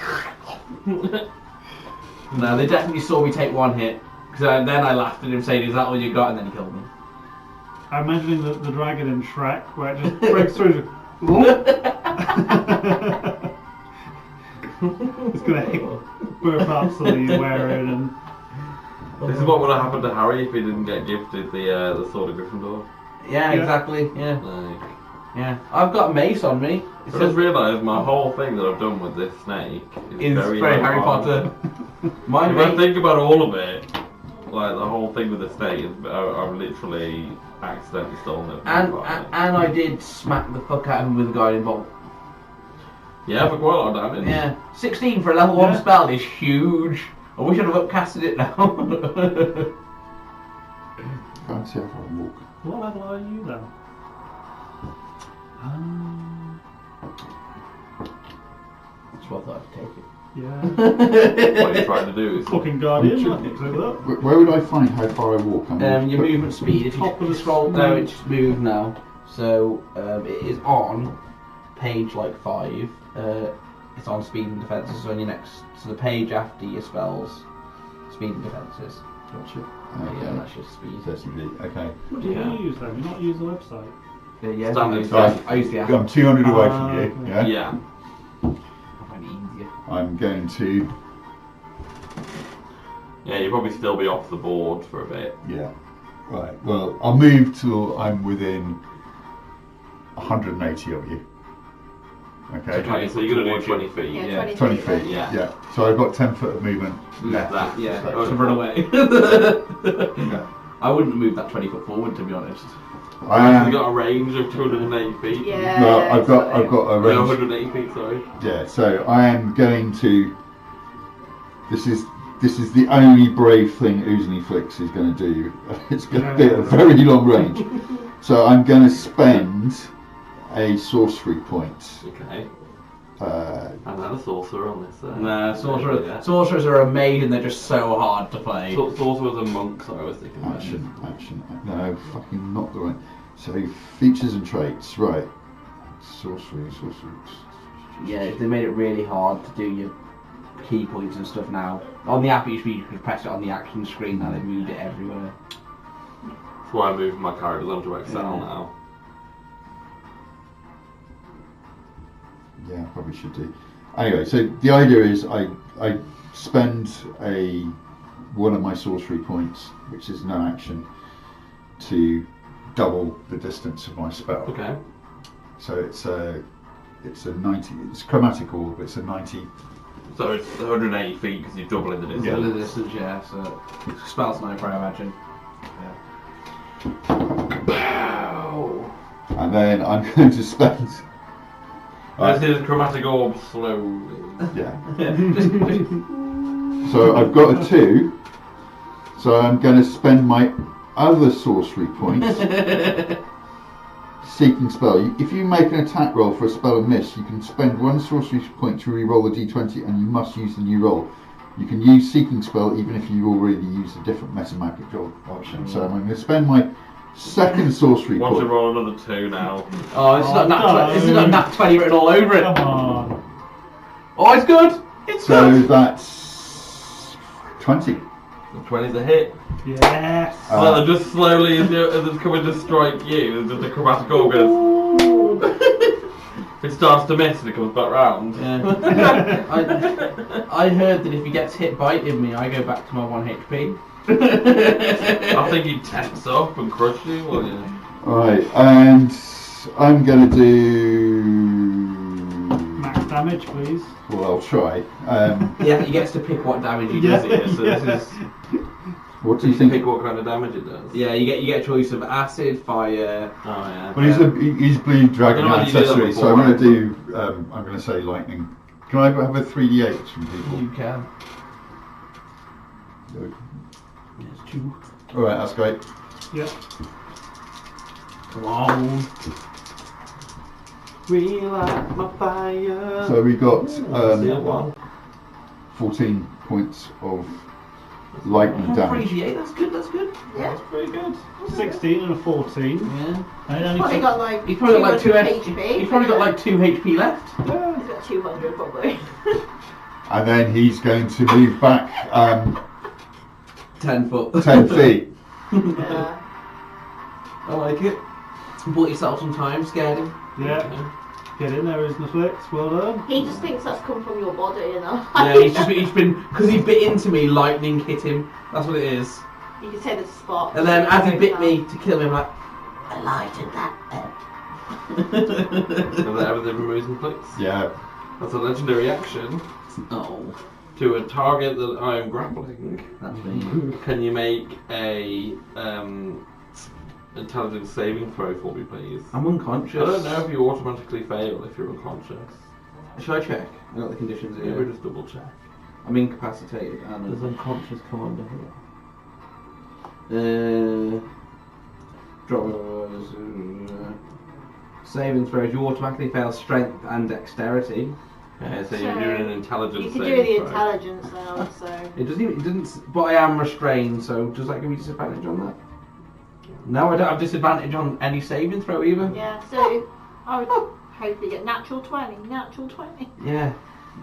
No, they definitely saw me take one hit. Because then I laughed at him saying, is that all you got? And then he killed me. I'm imagining the dragon in Shrek where it just breaks through. It's gonna burp absolutely wearing and This is what would have happened to Harry if he didn't get gifted the Sword of Gryffindor. Yeah, Yeah. exactly. Yeah, Like, yeah. I've got mace on me. It I says just realised my whole thing that I've done with this snake is it's very Harry Potter. My If I mace. think about all of it, like the whole thing with the snake, I've literally accidentally stolen it. And I did smack the fuck out of him with a guiding bolt. Yeah, for quite a lot of damage. Yeah, 16 for a level 1 Yeah. spell is huge. I wish I'd have upcasted it now. Can't see how far I walk. what level are you then? That's what I thought I'd take it. Yeah. What you're trying to do is Fucking guardian, I can do that. Where would I find how far I walk? Your movement speed, if Top of you the scroll, no, screen. it's just moved now. So it is on page like 5. It's on speed and defences. So on your next, so the page after your spells, speed and defences. Gotcha. Yeah, that's your speed. Okay. What do you Yeah. use then? You're not using the website. Yeah, Standard I use the app. I'm 200 away Ah, from you. okay. Yeah. Yeah. I find it easier. I'm going to. Yeah, you'll probably still be off the board for a bit. Yeah. Right. Well, I'll move till I'm within 180 of you. Okay. Okay, so you're going to do 20 feet. Yeah, Yeah, 20 feet. Yeah. Yeah. So I've got 10 foot of movement left. That, Yeah, So- to run away. Yeah. I wouldn't move that 20 foot forward, to be honest. I You've am. got a range of 280 feet. Yeah. No, I've got a No, range. 180 feet, sorry. Yeah. So I am going to. This is this is the only brave thing Uzni Flicks is going to do. It's going to be at a very long range. So I'm going to spend a sorcery point. Okay. I'm not a sorcerer on this. Nah, sorcerers are amazing. They're just so hard to play. Sorcerers are monks. I was thinking. Action. No, fucking not the right. So features and traits. Right. Sorcery. Yeah, if they made it really hard to do your key points and stuff now. On the app, you could press it on the action screen. Now they've moved it everywhere. That's why I moved my characters onto Excel now. Yeah, probably should do. Anyway, so the idea is I spend one of my sorcery points, which is no action, to double the distance of my spell. Okay. So it's a 90. It's chromatic orb. It's a 90. So it's 180 feet because you're doubling the distance. Yeah. The distance, yeah. So spell sniper, I imagine. Wow. And then I'm going to spend. This is chromatic orb slowly. Yeah. So I've got a 2. So I'm going to spend my other sorcery points. Seeking spell. If you make an attack roll for a spell and miss, you can spend 1 sorcery point to re-roll the d20, and you must use the new roll. You can use seeking spell even if you already used a different metamagic option. So I'm going to spend my second sorcery Want point. to roll another 2 now? Oh, it's not nat 20 written all over it. Come on. Oh, it's good. It's So good. that's 20. The 20's a hit. Yes. Well, just slowly as it's coming to strike you, the chromatic orb goes. It starts to miss and it comes back round. Yeah. I heard that if he gets hit biting me, I go back to my 1 HP. I think he tense up and crush you. Well, yeah. Alright, and I'm going to do. Max damage, please. Well, I'll try. Yeah, he gets to pick what damage he does here. So this is. What do you Pick think? what kind of damage it does. Yeah, you get a choice of acid, fire. Oh yeah. Well, he's Bleed Dragon I don't know if you did that accessory, so before, I'm going right? to do. I'm going to say lightning. Can I have a 3d8 from people? You can. No. There's 2. Alright, that's great. Yeah. Come on. Relight my fire. So we got One. 14 points of lightning damage. 3d8, that's good, that's good. Yeah. That's pretty good. 16 and a 14. Yeah. And it only Probably took- got like He's probably got like 2 200 HP. He's probably got like 2 HP left. He's got 200 probably. And then he's going to move back 10 foot. 10 feet. Yeah. I like it. Bought yourself some time, scared him. Yeah. Get in there, isn't the flicks? Well done. He just thinks that's come from your body, you know. Yeah, he's been, because he bit into me, lightning hit him. That's what it is. You can say there's a spot. And then as he bit me to kill me, I'm like, I lighted that Have that ever been removed in flicks? Yeah. That's a legendary action. Oh, To a target that I am grappling, that's me. can you make a intelligence saving throw for me, please? I'm unconscious. I don't know if you automatically fail if you're unconscious. Should I check? I got the conditions Maybe here. just double check. I'm incapacitated and Does unconscious come under here? Saving throws. You automatically fail strength and dexterity. Okay, so you're doing an intelligence You can do saving the throw. intelligence now, so. It doesn't. But I am restrained, so does that give me disadvantage on that? No, I don't have disadvantage on any saving throw either. Yeah, so I would hopefully get natural 20. Natural 20. Yeah,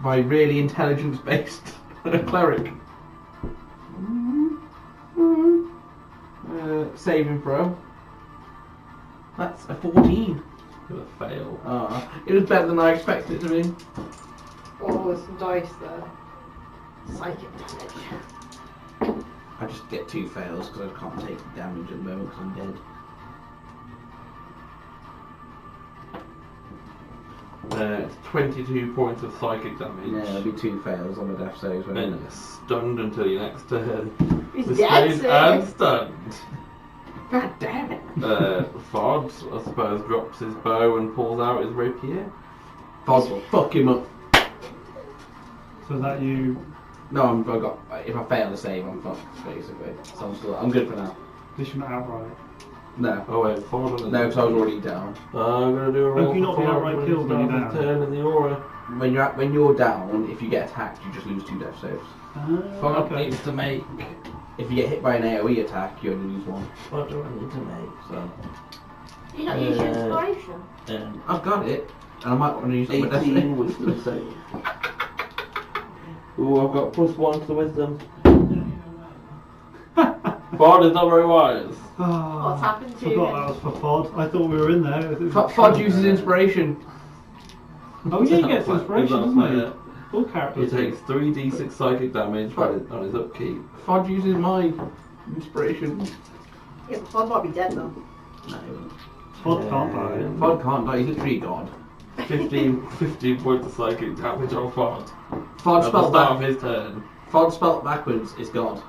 by really intelligence-based cleric. Saving throw. That's a 14. With a fail. It was better than I expected it to be. Oh, with some dice there. Psychic damage. I just get 2 fails because I can't take damage at the moment because I'm dead. It's 22 points of psychic damage. Yeah, there'll be 2 fails on the death saves. won't Then it? you're stunned until your next turn. He's Restrained dead, and stunned. God damn it! Fod, I suppose, drops his bow and pulls out his rapier. Fod will fuck him up. So that you No, I've got. If I fail the save, I'm fucked basically. So I'm good for now. This is not outright. No. Oh wait, Ford. No, because I was already down. I'm gonna do a roll. Have you not for been Ford outright when killed he when starts you're his turn in the aura. When you're down, if you get attacked, you just lose 2 death saves. Ford Okay. needs to make. If you get hit by an AoE attack, you only lose 1. What do I need to make? So. You not use your inspiration. I've got it, and I might want to use it with death 18 save. wisdom save. Ooh, I've got +1 to wisdom. Ford is not very wise. What's happened to Forgot him? that was for Fod. I thought we were in there. Fod uses inspiration. Oh yeah, he gets inspiration, doesn't he? Yeah. All He characters. takes 3d6 psychic damage on his upkeep. Fod uses my inspiration. Yeah, but Fod might be dead though. No, Fod can't die. Fod can't die. He's literally a god. 15 points of psychic damage on Ford. Fod At the spelled start of back. his turn. Fod spelled backwards is god.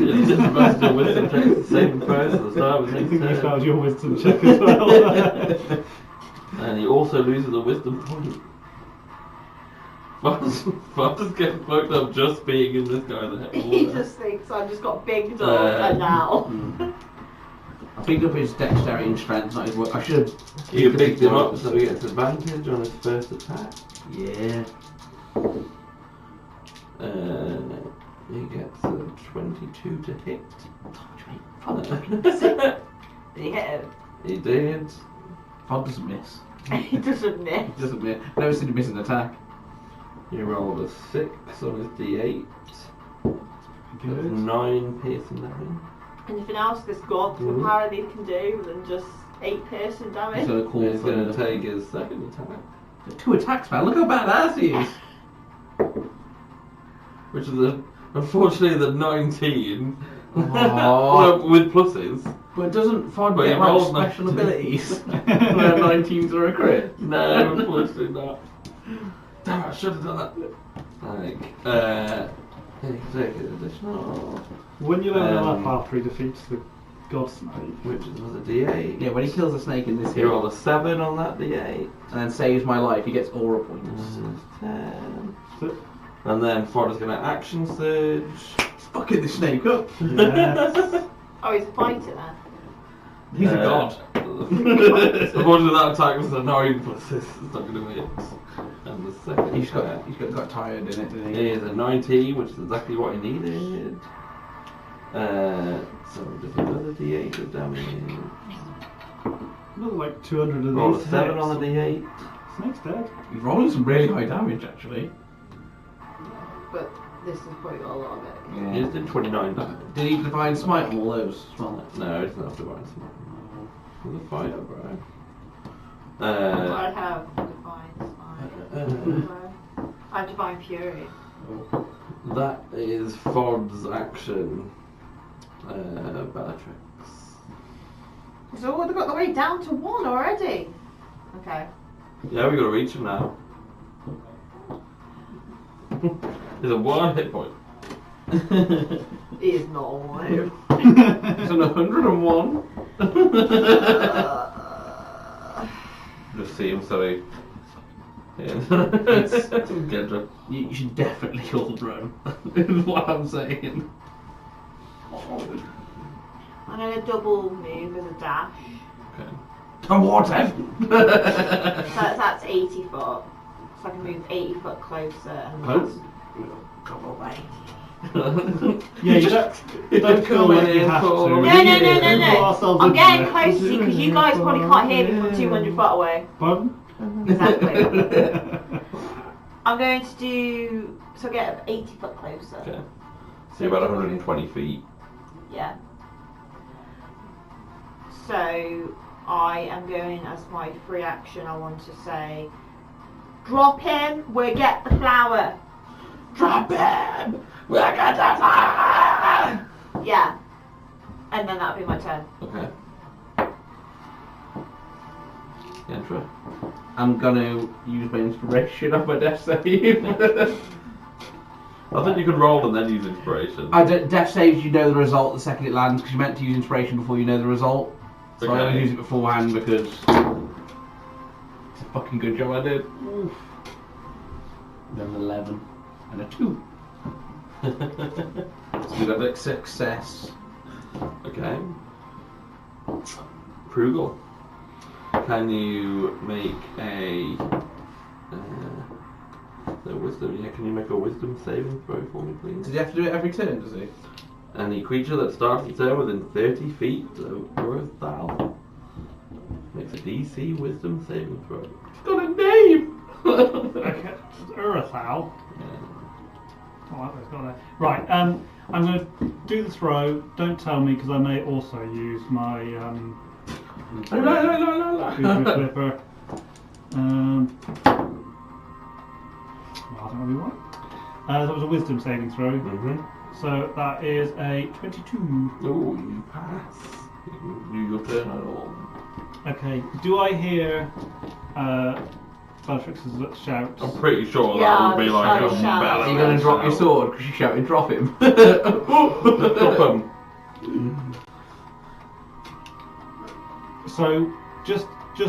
It's just supposed to do wisdom checks the same first at the start of I his think you turn. failed your wisdom check as well. And he also loses a wisdom point. Ford is getting fucked up just being in this guy that He just thinks I've just got bigged up and now. I picked up his dexterity and strength, not his work. I should have. You picked him up so he gets advantage on his first attack. Yeah. He gets a 22 to hit. Did he hit him? He did. Fod doesn't miss. He doesn't miss. He doesn't miss. I've never seen him miss an attack. He rolled a 6 on his d8. That's Good. 9 piercing damage. Anything else this god apparently can do than just 8 piercing He's damage? gonna call He's for going to take his second attack, 2 attacks, man. Look how badass he is. which is unfortunately the 19 Aww. with pluses. But doesn't Fod But he get like rolled special 19. abilities? Where 19s are a crit? No, unfortunately not. Damn, I should have done that. Like, he can take an additional, When you level up after he defeats the god snake, which was a d8. Yeah, when he kills a snake in this He rolled a 7 on that d8. and then saves my life, he gets aura points. 10. so, And then Ford is going to action surge. He's fucking the snake up. yes. Oh, he's a fighter then. He's a god. Unfortunately, that attack was a 9 pluses. It's not going to hit. And the second He's attack got tired in it, didn't he? is a 19, which is exactly what he needed. So just another d8 of damage. Another like 200 of these. Roll a 7 hits. on the d8. Snake's dead. He's rolling some really high damage, actually. But this has probably got a lot of it. He just did 29 damage. Did he divine smite on all those as well? No, it's not divine smite. He's a fighter, bro. I have divine smite. I have divine fury. That is Ford's action. Bellatrix. So they've got the way down to 1 already. Okay. Yeah, we gotta reach him now. There's a 1 hit point. He is not alive. It's an 101. Just see him, sorry. It's- Kendra. You should definitely all run. Is what I'm saying. I'm going to double move as a dash. Okay. Towards him. So that's 80 foot. So I can move 80 foot closer and Close? that's- Come away. Yeah, you don't feel coming like you in have to. for- No, We no, put no, no, no. ourselves I'm into getting it. close to you because you guys probably can't hear me from 200 foot away. Pardon? Exactly. I'm going to do, so get 80 foot closer. Okay. So you're about 120 feet. Yeah. So I am going as my free action. I want to say, drop him. We get the flower. Drop him. We got the fire. Yeah. And then that'll be my turn. Okay. Kendra. I'm gonna use my inspiration off my death save. I think you could roll and then use inspiration. Death saves, you know the result the second it lands because you meant to use inspiration before you know the result. So I Okay. always use it beforehand because fucking good job I did. Oof. Then an 11 and a 2. So we got like success. Okay. Frugal. Can you make a wisdom? Yeah, can you make a wisdom saving throw for me, please? Does he have to do it every turn, does he? Any creature that starts its turn within 30 feet of Earthal makes a DC wisdom saving throw. It's got a name! Okay, Urathal. Oh, it's got a... Right, I'm going to do the throw. Don't tell me because I may also use my Booster Flipper. I don't know what you want. That was a wisdom saving throw. So that is a 22. Oh, you pass. You can use your turn at all. Okay, do I hear Bellatrix's shout? I'm pretty sure Yeah, that would be like a the shout. bell. Are you going to drop your sword because you shouted drop him? Drop him. So, just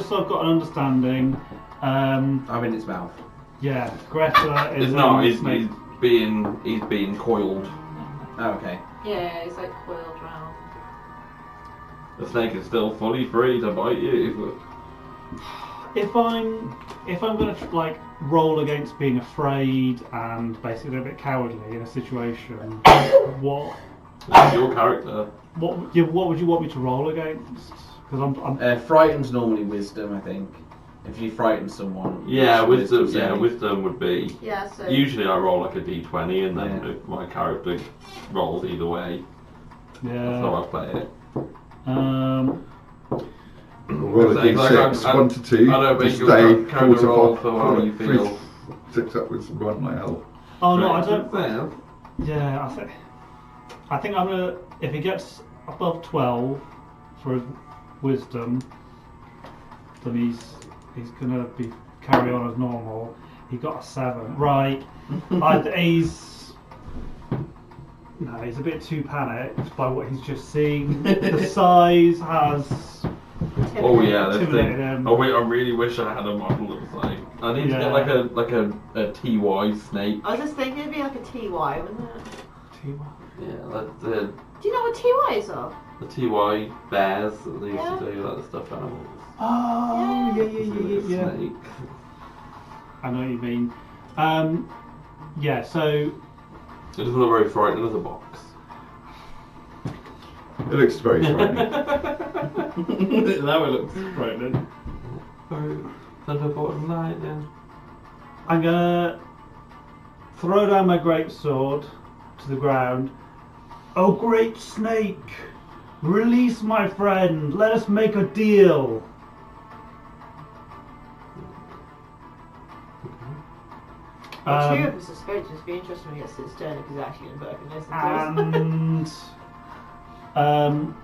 so I've got an understanding, I'm in its mouth. yeah, Greta is It's not. a He's snake. being coiled. Oh, okay. Yeah, it's like coiled round. The snake is still fully free to bite you. If I'm gonna like roll against being afraid and basically a bit cowardly in a situation, what That's your character. would you want me to roll against? Because I'm Frightened's normally wisdom, I think. If you frighten someone. Yeah, it's wisdom. saving. Yeah, wisdom would be. Yeah, so. Usually I roll like a d20, and then Yeah. if my character rolls either way, that's how I play it. Roll a Like, d6, I- 1 to 2. I don't to make your stay, 4 character to roll 5, for how you 3 feel. 6 upwards, 1 like hell. oh no, I Right, don't. fair. Yeah, I think I'm gonna. If he gets above 12 for his wisdom, then he's gonna carry on as normal. He got a 7, right? He's a bit too panicked by what he's just seen. The size has Oh yeah, this intimidated thing. him. Oh wait, I really wish I had a model that was like. I need to Yeah. get like a TY snake. I was just thinking it'd be like a TY, wouldn't it? Yeah, Do you know what TYs are? the TY bears that they used Yeah. to do, like the stuffed animals. Oh yeah. Snake. I know what you mean. Yeah. So It doesn't look very frightening as a box. It looks very frightening. Now it looks frightening. Thunder bottom light then. I'm gonna throw down my greatsword to the ground. Oh, great snake! Release my friend! Let us make a deal! Two of us are supposed to be interested when he gets to his turn because he's actually going to fucking listen to us. And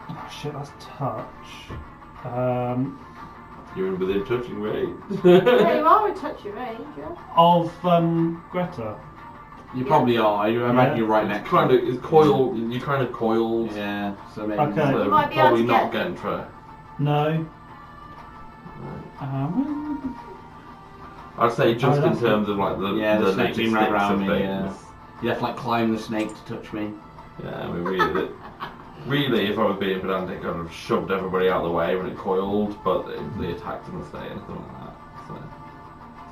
oh shit, that's touch. You're within touching range. Yeah, you are in touch your range, yeah. Of Greta. You probably are. I imagine Yeah. you're right It's next kind to of it's coiled. You kind of coiled. Yeah, so maybe. Okay. So You might be able probably to not get- getting for. No. I'd say just Oh, in that's terms of like the Yeah, the snake naked been right sticks around of me, things. yeah. You have to like climb the snake to touch me. Yeah, I mean really, if I was being pedantic, I'd have shoved everybody out of the way when it coiled, but they attacked and stay anything like that.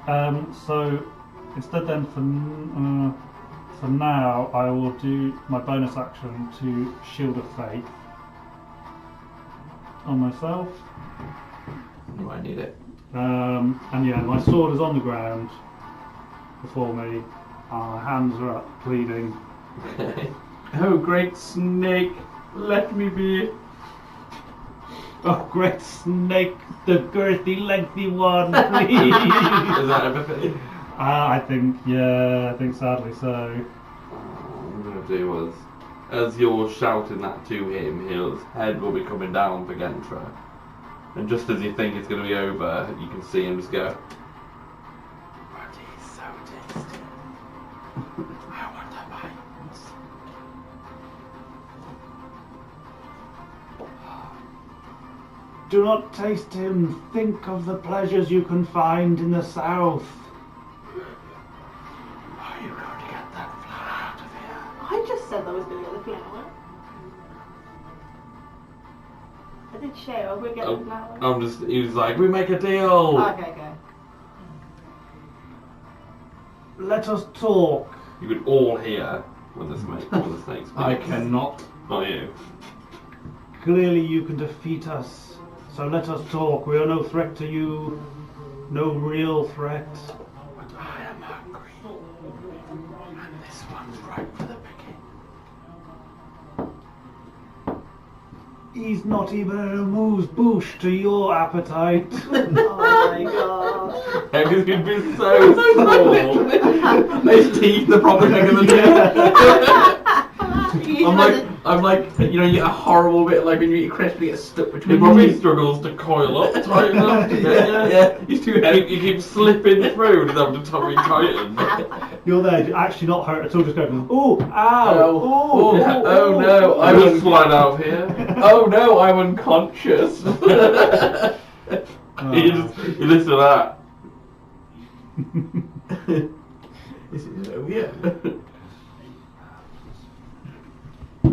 So. So instead then for now I will do my bonus action to Shield of Faith on myself. You might need it. And yeah, my sword is on the ground before me. My hands are up, bleeding. Okay. Oh, great snake, let me be. Oh, great snake, the girthy, lengthy one, please. Is that everything? I think sadly so. What I'm gonna do is, as you're shouting that to him, his head will be coming down for Gentra. And just as you think it's going to be over, you can see him just go. But he's so tasty. I want a bite. Do not taste him. Think of the pleasures you can find in the south. Are you going to get that flower out of here? I just said I was going to get the flower. I did share. I'm going to get the flower. He was like, we make a deal. Okay. Let us talk. You could all hear when the snake speaks. I cannot. Not you. Clearly you can defeat us. So let us talk. We are no threat to you. No real threat. But I am hungry. And this one's ripe for the picking. He's not even an amuse-bouche to your appetite. Oh my god. He's going to be so small. His teeth are probably bigger than you. I'm like, you know, you get a horrible bit like when you eat a crisp, you get stuck between. He probably struggles to coil up, tighten up. Yeah. He's too heavy. He keeps slipping through and he's having to tummy tighten. You're there, actually not hurt at all, just going, ooh, ow, Oh no, I will slide out of here. Oh no, I'm unconscious. You listen to that. Oh yeah.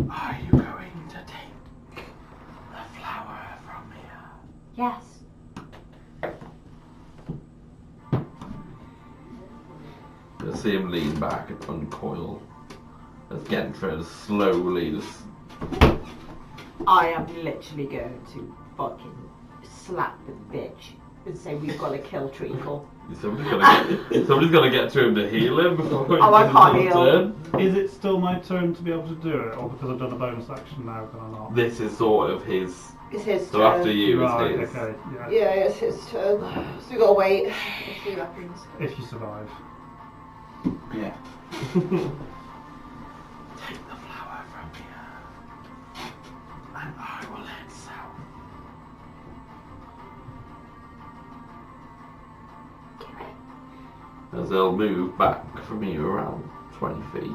Are you going to take the flower from here? Yes. You'll see him lean back and uncoil as Gentra slowly just... I am literally going to fucking slap the bitch and say we've got to kill Treacle. Somebody's gonna get to him to heal him before he I does can't his heal. turn. Is it still my turn to be able to do it, or because I've done a bonus action now, can I not? This is sort of his. It's his So turn. after you, Right, it's his. okay, yeah. Yeah, it's his turn. So we got to wait. Let's see what happens. If you survive. Yeah. Take the flower from here, and I will head south. As they'll move back from you around 20 feet.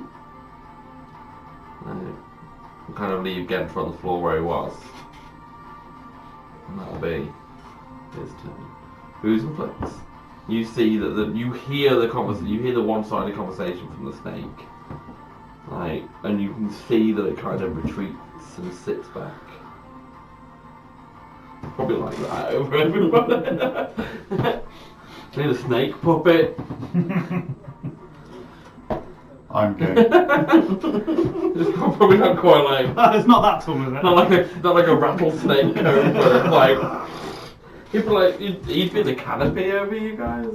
And we'll kind of leave Gentra on the floor where he was. And that'll be his turn. Who's in place? You see that you hear the one-sided conversation from the snake. Like, and you can see that it kind of retreats and sits back. Probably like that over everyone. See the snake puppet? I'm going. It's probably not quite like It's not that tall, is it? not like a rattlesnake over like people like he'd be the canopy over you guys.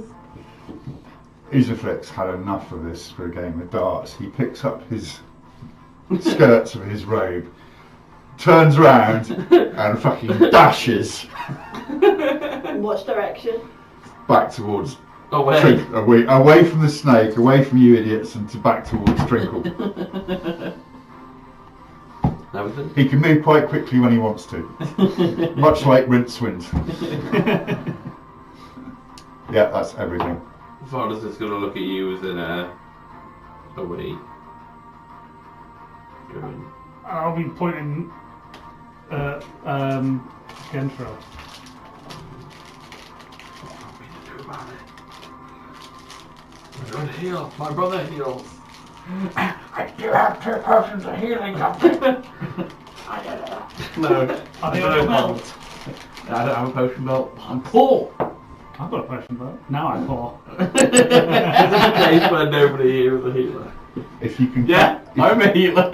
Isoflex had enough of this for a game of darts. He picks up his skirts of his robe, turns round, and fucking dashes In what direction? back towards Away. away from the snake, away from you idiots, and back towards Trinkle. Everything. He can move quite quickly when he wants to, much like Rincewind. Yeah, that's everything. Father's just gonna look at you as in a away. Going. I'll be pointing at Gentra. I'm going to heal. My brother heals. I do have 2 potions of healing, Captain. I don't know. No, Are they on your belt? I don't have a potion belt. I'm poor. I've got a potion belt. Now I'm poor. This is a case where nobody here is a healer. If you can, Yeah, I'm a healer.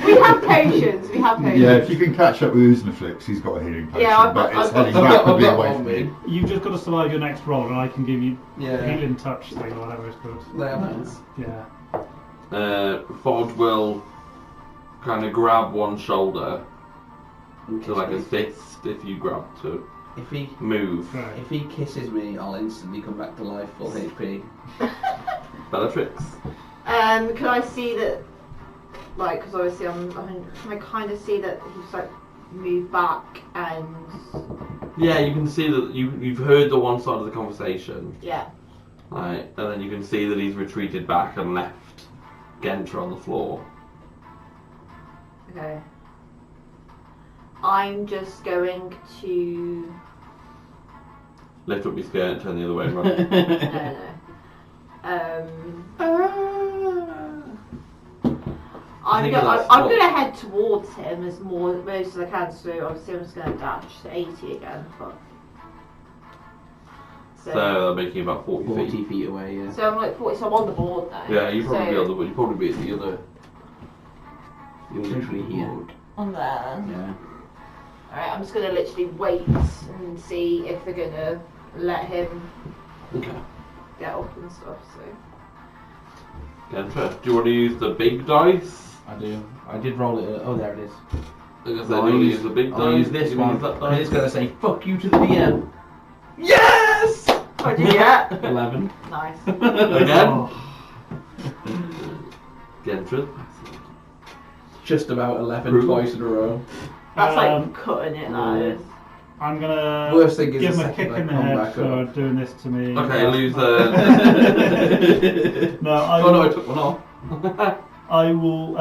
We have potions. We have potions. yeah, if you can catch up with Uznaflix, he's got a healing potion, Yeah, I've but got- it's I've heading got- rapidly I've got away on from me. you. You've just got to survive your next roll, and I can give you Yeah. healing touch thing or whatever it's called. Nice. Yeah. Fod will kind of grab one shoulder to like a fist if you grab to If he move. Right. if he kisses me, I'll instantly come back to life, full HP. Bellatrix. Can I see that? Like, because obviously can I kind of see that he's like moved back and Yeah, you can see that you've heard the one side of the conversation. yeah. Right, and then you can see that he's retreated back and left Gentra on the floor. Okay. I'm just going to. Lift up your skirt and turn the other way around. I'm think going that's I'm what- to head towards him as most as I can. So obviously I'm just going to dash to 80 again. But So that'll make you about 40 40 feet. feet away, yeah. so I'm like 40. So I'm on the board now. Yeah, you'd probably be So- on the. You'd probably be at the other. You're literally here. on there. Yeah. Alright, I'm just going to literally wait and see if they're going to let him Okay. get up and stuff. So. Gentra, do you want to use the big dice? I do. I did roll it. Oh, there it is. Like I said, do you want to use the big dice? I'll use this You one. use that And it's dice? going to say, fuck you to the DM. Yes! What did you get? 11. Nice. Again? Gentra. Just about 11 Brutal. twice in a row. That's like cutting it, that is. I'm gonna Worst thing is give the him a second kick I in the come head back for up. doing this to me. Okay, lose No, Oh no, I took one off. I will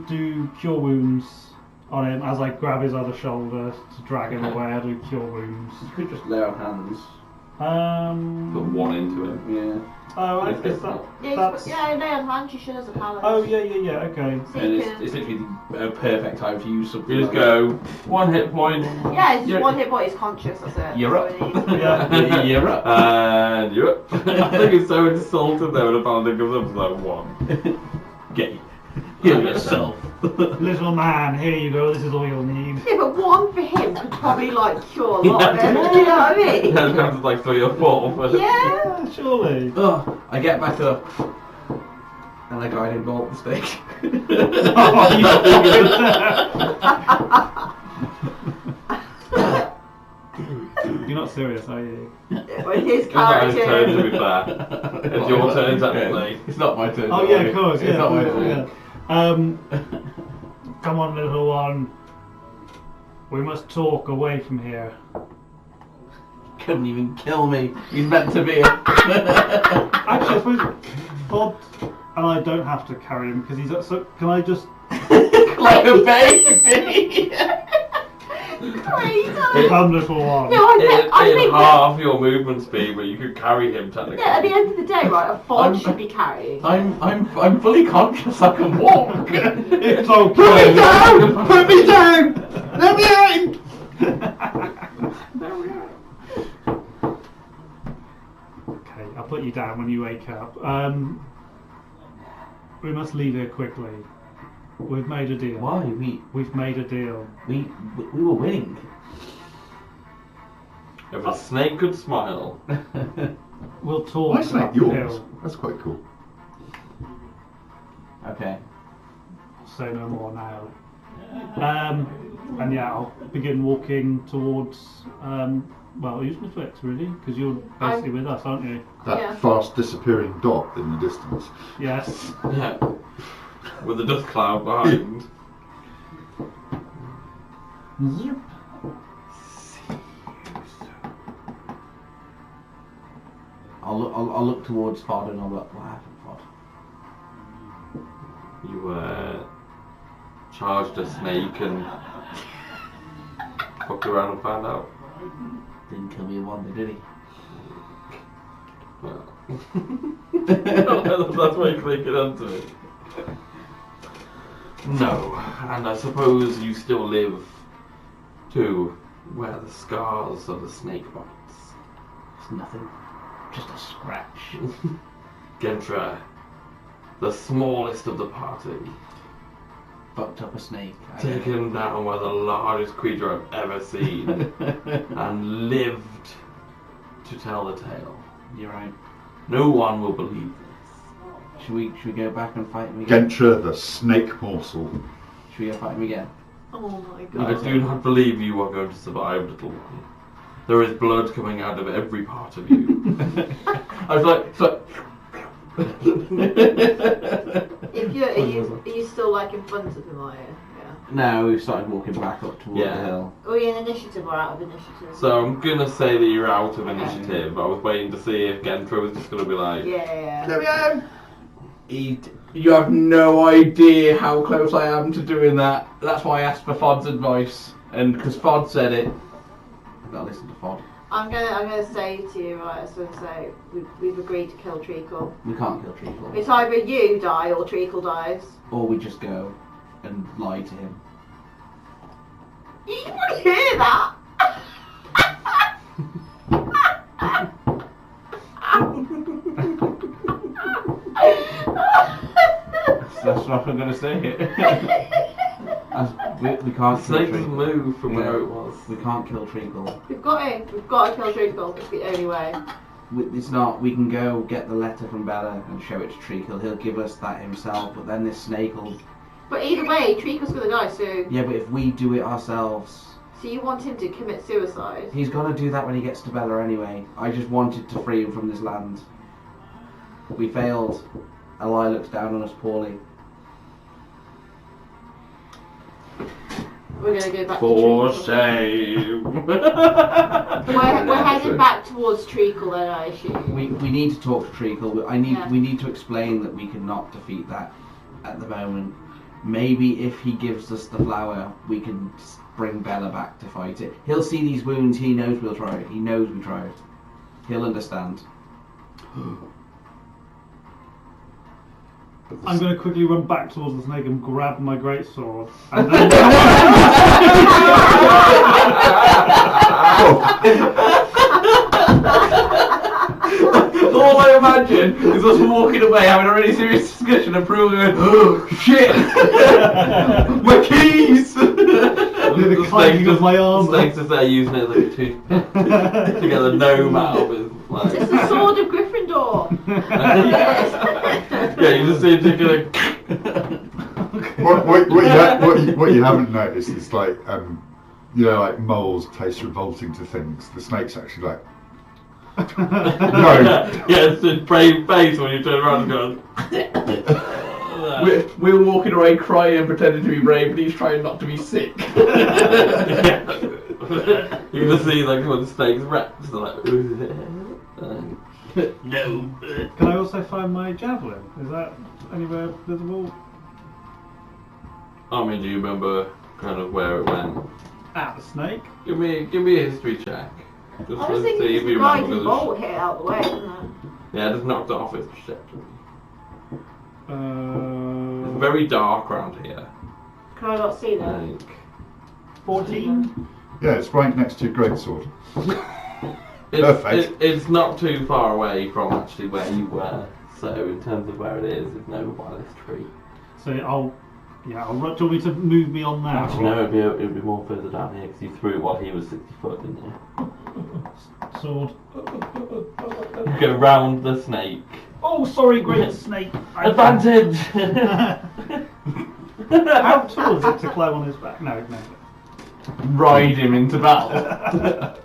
do cure wounds on him as I grab his other shoulder to drag him Okay. away. I do cure wounds. You could just lay on hands. Put one into him. Yeah. Oh, I If guess it's that, not. that's. Yeah, lay on hand, you should as a paladin. Oh yeah, okay. So And you it's can- literally the perfect time to use something. You just like go, 1 hit point. Yeah, it's just You're- one hit point, he's conscious, that's it. You're That's all up. it needs. Yeah. You're up. And you're up. I think it's so insulted though when a paladin comes up to like 1. Get heal yourself. Little man, here you go. This is all you'll need. Yeah, but one for him could probably like cure a lot of it. Do you know what I mean? Yeah, it counts as like 3 or 4. But Yeah. Yeah, surely. Oh, I get back up. And I guide him bolt the stick. Oh, you You're not serious, are you? When his It's not his turn to be character. fair. It's your turn technically. It's not my turn. Oh don't yeah, worry. of course. Yeah, It's not my of course, turn. yeah. Come on, little one. We must talk away from here. Couldn't even kill me. He's meant to be. Actually, I suppose Bob and I don't have to carry him because he's so. Can I just? Like a baby. Crazy. Come, little one. No, I In think that, half your movement speed, but you could carry him technically. yeah, at the end of the day, right, a fod I'm- should be carrying. I'm fully conscious. I can walk. It's Put me okay. down. Put me down. Let me out. Okay, I'll put you down when you wake up. We must leave here quickly. We've made a deal. Why We've made a deal. we were winning. If a snake could smile. We'll talk. My snake, uphill. yours. That's quite cool. Okay. Say no more now. And yeah, I'll begin walking towards. Well, who's my flex really? Because you're basically with us, aren't you? That Yeah. fast disappearing dot in the distance. Yes. Yeah. With the dust cloud behind. Zip. I'll look towards Fod and I'll look. What happened, Fod? You charged a snake and fucked around and found out. Didn't kill me in one day, did he? Well. That's why you're clicking onto it. No, and I suppose you still live to wear the scars of the snake bites. It's nothing. Just a scratch. Gentra, the smallest of the party, Fucked up a snake. taken down by the largest creature I've ever seen, and lived to tell the tale. You're right. No one will believe this. Should we go back and fight him again? Gentra, the snake morsel. Should we go fight him again? Oh my I god. do not believe you are going to survive, little one. There is blood coming out of every part of you. I was like, If you're, are you still like in front of him, are you? Yeah. No, we've started walking back up towards Yeah. the hill. Are you in initiative or out of initiative? So I'm gonna say that you're out of Okay. initiative. I was waiting to see if Gentra was just gonna be like, Yeah. There we go. You have no idea how close I am to doing that. That's why I asked for Fod's advice. And because Fod said it, I've got to listen to Fod. I'm gonna say to you, right, I was gonna say, we've agreed to kill Treacle. We can't kill Treacle. It's either you die or Treacle dies. Or we just go and lie to him. You want to hear that? That's what I'm going to say. We can't kill Snake doesn't Treacle. move from where it was. We can't kill Treacle. We've got to kill Treacle. It's the only way. It's not. We can go get the letter from Bella and show it to Treacle. He'll give us that himself, but then this snake will... But either way, Treacle's gonna die soon. Yeah, but if we do it ourselves... So you want him to commit suicide? He's gonna do that when he gets to Bella anyway. I just wanted to free him from this land. We failed. Eli looks down on us poorly. We're gonna go back For to Treacle. shame. We're heading back towards Treacle then, I assume. We need to talk to Treacle. Yeah. We need to explain that we cannot defeat that at the moment. Maybe if he gives us the flower, we can bring Bella back to fight it. He'll see these wounds. He knows we'll try it. He knows we tried. He'll understand. I'm going to quickly run back towards the snake and grab my greatsword. And then... All I imagine is us walking away, having a really serious discussion, and Prue going, "Oh shit, my keys!" the clanking of my arm. Snake's just there using it as like a toothpick to get the gnome out of his. Like, It's the sword of Gryffindor. yeah, you just see it going. What you haven't noticed is like you know, like moles taste revolting to things. The snake's actually like no. Yeah, it's a brave face when you turn around and go. We're walking away crying and pretending to be brave, but he's trying not to be sick. You can see like when the snake's wrapped, so like. No. Can I also find my javelin? Is that anywhere visible? I mean, do you remember kind of where it went? At the snake? Give me a history check. Just I to was thinking see if the you guiding remember. bolt hit out the way, isn't it? Yeah, just knocked it off its trajectory. It's Uh, very dark around here. Can I not see that? Like, 14? Yeah, it's right next to your greatsword. Perfect. It's not too far away from actually where you were. So in terms of where it is, it's over by this tree. So I'll do you want me to move me on now? Actually, no, it'd be more further down here because you threw it while he was 60 foot, didn't you? Sword. You go round the snake. Oh, sorry, great snake. Advantage! How tall is it to climb on his back? No. Ride him into battle.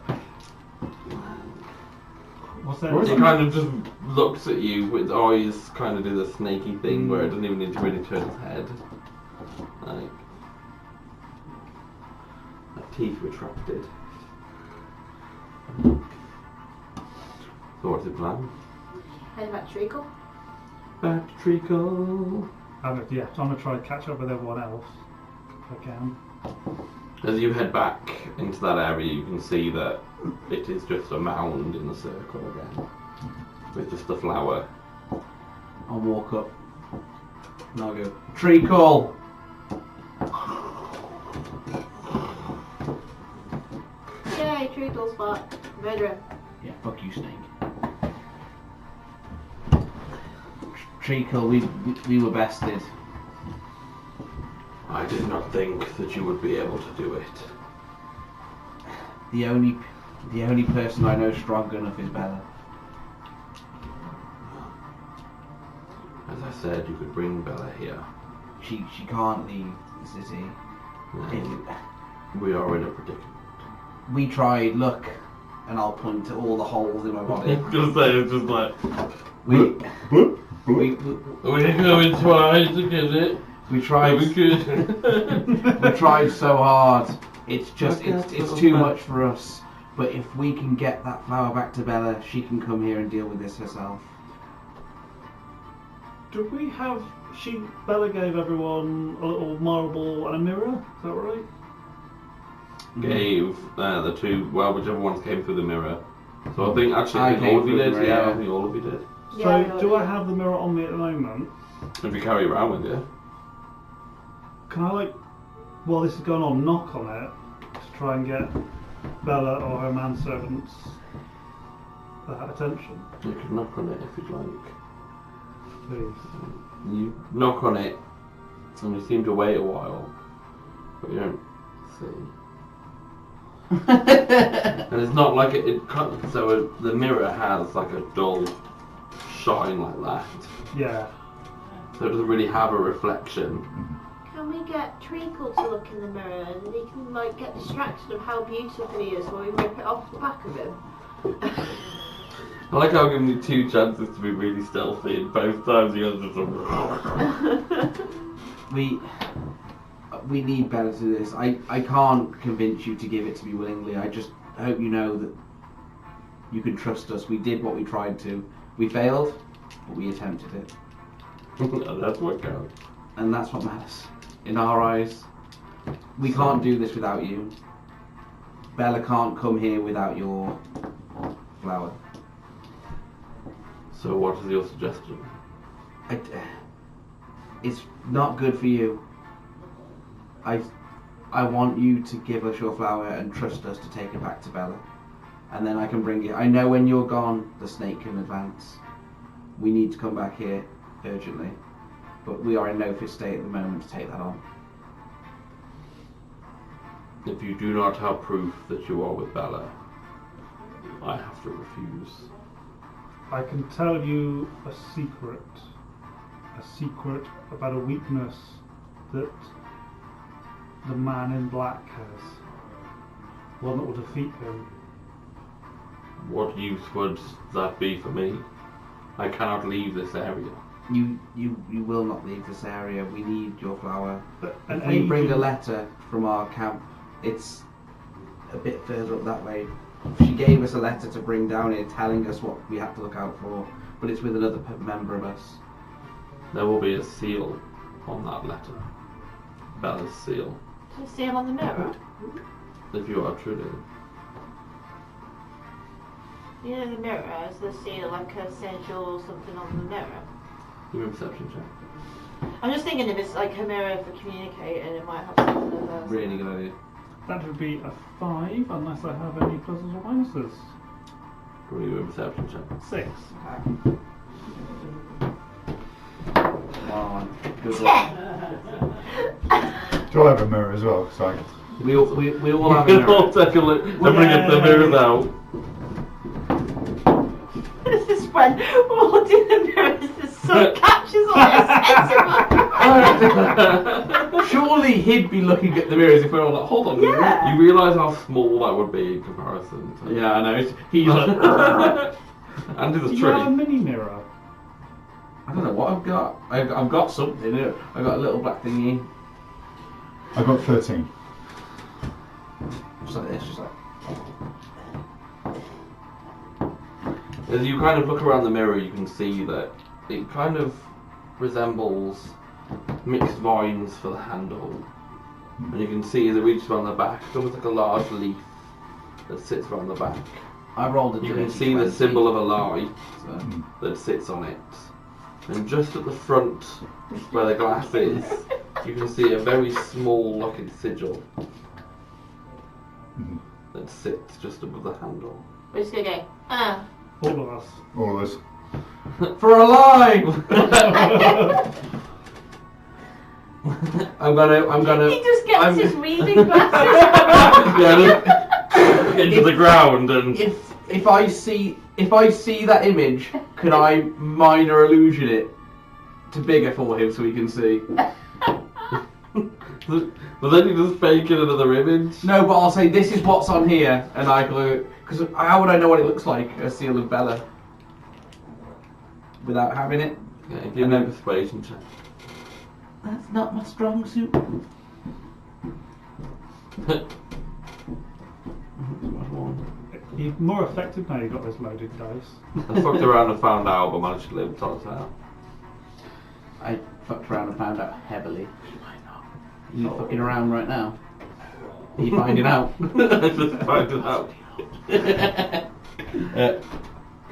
What's that? It kind of just looks at you with eyes, kind of do the snaky thing where it doesn't even need to really turn its head. Like, teeth retracted. So what's the plan? Heading back to Treacle. Back to Treacle. I'm going to try to catch up with everyone else if I can. As you head back into that area, you can see that it is just a mound in the circle again, with just a flower. I'll walk up and I'll go, Treacle! Yay, Treacle's back. Murder him. Yeah, fuck you, Snake. Treacle, we were bested. I did not think that you would be able to do it. The only person I know strong enough is Bella. As I said, you could bring Bella here. She can't leave the city. We are in a predicament. We tried, look, and I'll point to all the holes in my body. Just say it's just like we we're going to try to get it. we tried. We could. We tried so hard. It's just it's too much for us. But if we can get that flower back to Bella, she can come here and deal with this herself. Do we have... Bella gave everyone a little marble and a mirror, is that right? gave the two, well, whichever ones came through the mirror. So I think actually I I think all of came you through the did. mirror, Yeah, yeah. I think all of you did. So, do I have the mirror on me at the moment? If you carry it around with you. Can I, like, while this is going on, knock on it to try and get Bella or her manservants attention? You can knock on it if you'd like. Please. You knock on it, and you seem to wait a while, but you don't see. And it's not like so the mirror has like a dull shine like that, Yeah. so it doesn't really have a reflection. Can we get Treacle to look in the mirror and he can like get distracted of how beautiful he is while we rip it off the back of him? I like how I'm giving you two chances to be really stealthy, and both times you guys just We need Bella to do this. I can't convince you to give it to me willingly. I just hope you know that you can trust us. We did what we tried to. We failed, but we attempted it. and that's what counts. And that's what matters. In our eyes, we can't do this without you. Bella can't come here without your flower. So what is your suggestion? It's not good for you. I want you to give us your flower and trust us to take it back to Bella. And then I can bring it. I know when you're gone, the snake can advance. We need to come back here urgently. But we are in no fit state at the moment to take that on. If you do not have proof that you are with Bella, I have to refuse. I can tell you a secret about a weakness that the man in black has. One that will defeat him. What use would that be for me? I cannot leave this area. You will not leave this area. We need your flower. But If we bring a letter from our camp, it's a bit further up that way. She gave us a letter to bring down here telling us what we have to look out for, but it's with another member of us. There will be a seal on that letter. Bella's seal. Can you see him on the mirror? If you are truly. You know the mirror has the seal like a sigil or something on the mirror. Give me a perception check. I'm just thinking if it's like a mirror for communicating, it might have something of a... Really good idea. that would be a 5 unless I have any pluses or minuses. Give me a perception check. 6. Come on. Good luck. Do I have a mirror as well? Cause We all have a You can all mirror. take a look and bring up the mirrors out. This is when we're all doing the mirrors, the sun catches on it. Surely he'd be looking at the mirrors if we're all like, hold on. Yeah. You realise how small that would be in comparison to... Yeah, I know. He's like, Andy's a Do you have a tree. mini mirror? I don't know what I've got. I've got something. I've got a little black thingy. I got 13. Just like this, just like. As you kind of look around the mirror, you can see that it kind of resembles mixed vines for the handle. And you can see as it reaches around the back, it's almost like a large leaf that sits around the back. I rolled a You can dirty see the 20, symbol of a lie so. that sits on it. And just at the front, where the glass is, you can see a very small looking sigil that sits just above the handle. We're just gonna go, All of us. All of us. For a lie! I'm gonna. He just gets I'm- his reading glasses. Yeah, into the ground and... If I see that image, can I minor illusion it to bigger for him so he can see? But then you just fake in another image. No, but I'll say this is what's on here, and I go because how would I know what it looks like? A seal of Bella without having it. Yeah, give me a persuasion check. That's not my strong suit. You're more effective now you've got this loaded dice. I fucked around and found out, but managed to live with out. I fucked around and found out heavily. You fucking around right now? Are you finding out? Just find it out.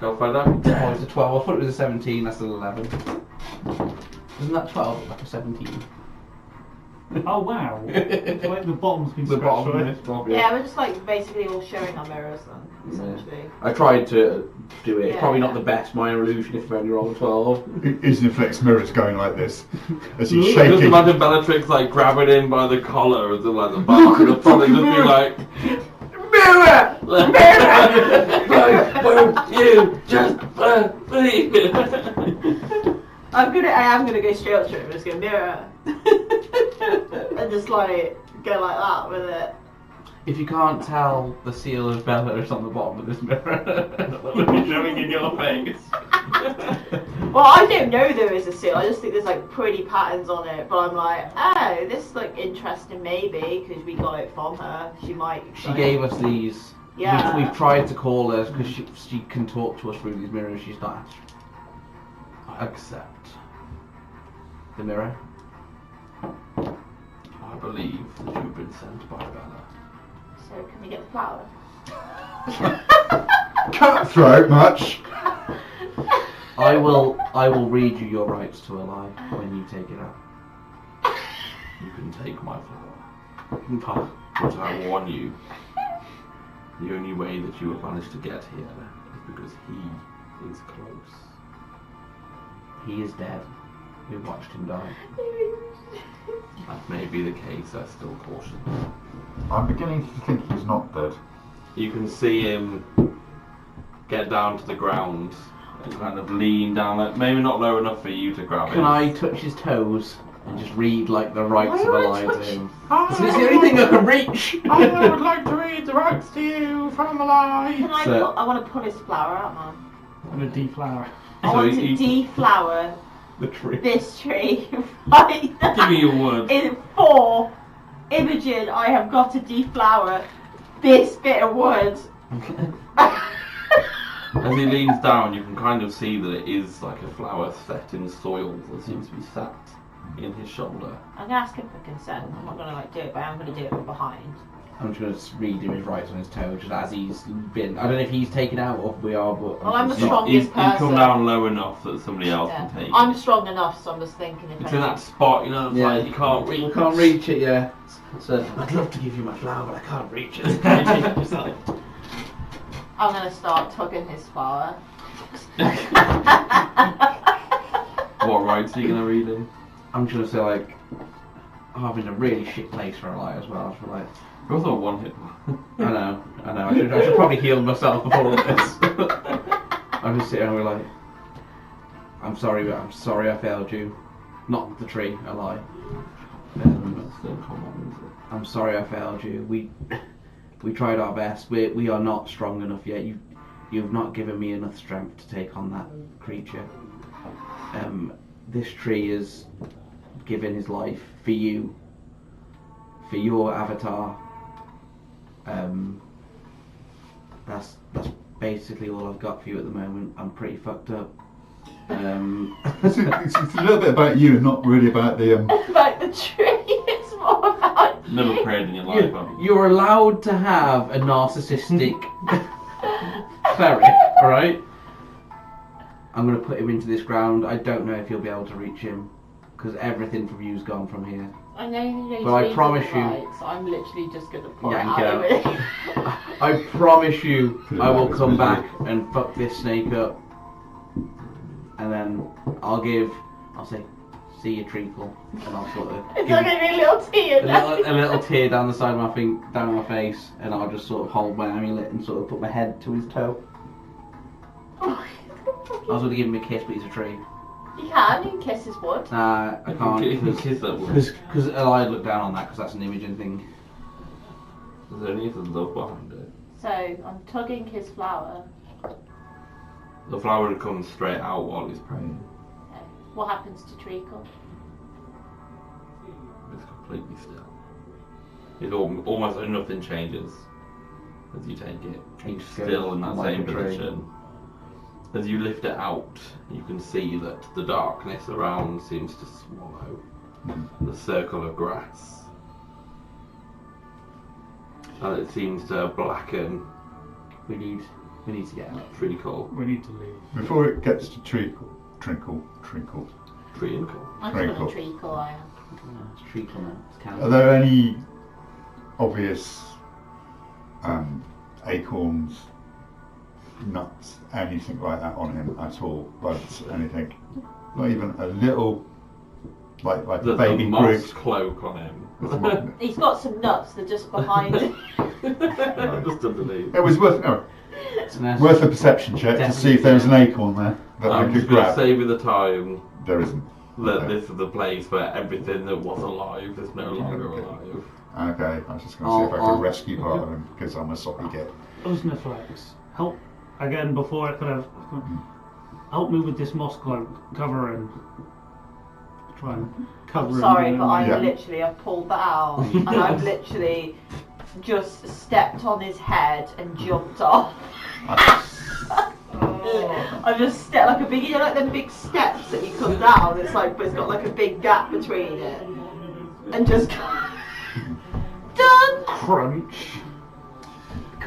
Can't find out. Oh, it's a 12. I thought it was a 17. That's an 11. Isn't that 12? Like a 17. Oh wow! It's like the bottom's been The scratched, bottom right? of this blob, Yeah, we're just like basically all showing our mirrors then, essentially. I tried to do it. It's Yeah, probably yeah. not the best minor illusion if I've only rolled a 12. Isniflex mirror's going like this as he's Just shaking. imagine Bellatrix like grabbing him by the collar and then like the back of the front and just be like, Mirror! Why won't you just believe it? I am gonna go straight up to it. I'm just gonna mirror and just like go like that with it. If you can't tell, the seal of Bella is on the bottom of this mirror. That would be showing in your face. Well, I don't know there is a seal. I just think there's like pretty patterns on it. But I'm like, oh, this is like interesting maybe because we got it from her. She might. She gave us these. Yeah. We've tried to call her because she can talk to us through these mirrors. She's not answering. Accept. The mirror. I believe that you've been sent by Bella. So can we get the flower? Cutthroat much. I will read you your rights to a lie when you take it out. You can take my flower. But I warn you, the only way that you have managed to get here is because he is close. He is dead. We watched him die. That may be the case, I still caution. I'm beginning to think he's not dead. You can see him get down to the ground and kind of lean down, like, maybe not low enough for you to grab Can him. I touch his toes and just read like the rights of a lie to him? It's the only thing I can reach. I would like to read the rights to you from the lie. Can I? So- I want to pull his flower out, man. I'm gonna deflower. I So want to you- deflower The tree. this tree right now. Give me your word. For Imogen, I have got to deflower this bit of wood. As he leans down, you can kind of see that it is like a flower set in soil that seems to be sat in his shoulder. I'm gonna ask him for consent. I'm not gonna like do it, but I'm gonna do it from behind. I'm just going to read him his rights on his toe, just as he's been. I don't know if he's taken out or if we are, but. Well, I'm the He's strongest come person. down low enough that somebody else Yeah. can take I'm it. strong enough, so I'm just thinking if It's in that spot, you know, it's Yeah. like you can't reach. We can't reach it, yeah. So I'd love to give you my flower, but I can't reach it. I'm gonna start tugging his flower. What rights are you going to read him? I'm just going to say, like, oh, I'm in a really shit place for a lie as well. So, like, You're also one hit. I know. I should probably heal myself before all this. I'm just sitting there like, I'm sorry I failed you. Not the tree, a lie. Still come on, is it? I'm sorry I failed you. We tried our best. We are not strong enough yet. You've not given me enough strength to take on that creature. This tree is given his life for you, for your avatar. That's basically all I've got for you at the moment. I'm pretty fucked up. It's a little bit about you and not really about the Like the tree, it's more about Never prayed in your life, have you? You're allowed to have a narcissistic cleric, alright? I'm going to put him into this ground. I don't know if you'll be able to reach him, because everything from you's gone from here. I know you But I promise you- Right, so I'm literally just gonna pull it Yank out it of it. I promise you, Put it I will back, come isn't it? back and fuck this snake up. And then I'll say, see you, treacle. And I'll sort of It's give not gonna be a little tear now. a little tear down the side of down my face, and I'll just sort of hold my amulet and sort of put my head to his toe. I was going to give him a kiss, but he's a tree. You can kiss his wood. Nah, I can't. You can kiss that woman. Because I'd look down on that, because that's an Imogen thing. There's only the love behind it. So I'm tugging his flower. The flower comes straight out while he's praying. Okay. What happens to treacle? It's completely still. It's almost like nothing changes as you take it. He's It's still in that like same a tree. position. As you lift it out, you can see that the darkness around seems to swallow the circle of grass. and it seems to blacken. We need to get out. Treacle. We need to leave. Before it gets to trinkle. Treacle. I'm Treacle. gonna treacle, I am. It's treacle now. It's Are cancer. there any obvious acorns, nuts, anything like that on him at all? Buds, anything? Not even a little, like a There's baby a moss Groot. cloak on him. He's got some nuts that are just behind him. Just underneath. It was worth a perception check to see if there was an acorn there that I'm we just could going to grab. save you the time There isn't. that Okay. this is the place where everything that was alive is no longer alive. Okay, I was just going to see if I I'll- could rescue part of him because I'm a soppy git. Usniflex, help again before I could have. Help me with this moss cloak. Cover him. Try and cover him. Sorry, but I Yeah. literally have pulled that out and I've literally just stepped on his head and jumped off. I just stepped like a big, you know, like them big steps that you come down. It's like, but it's got like a big gap between it, and just done. Crunch.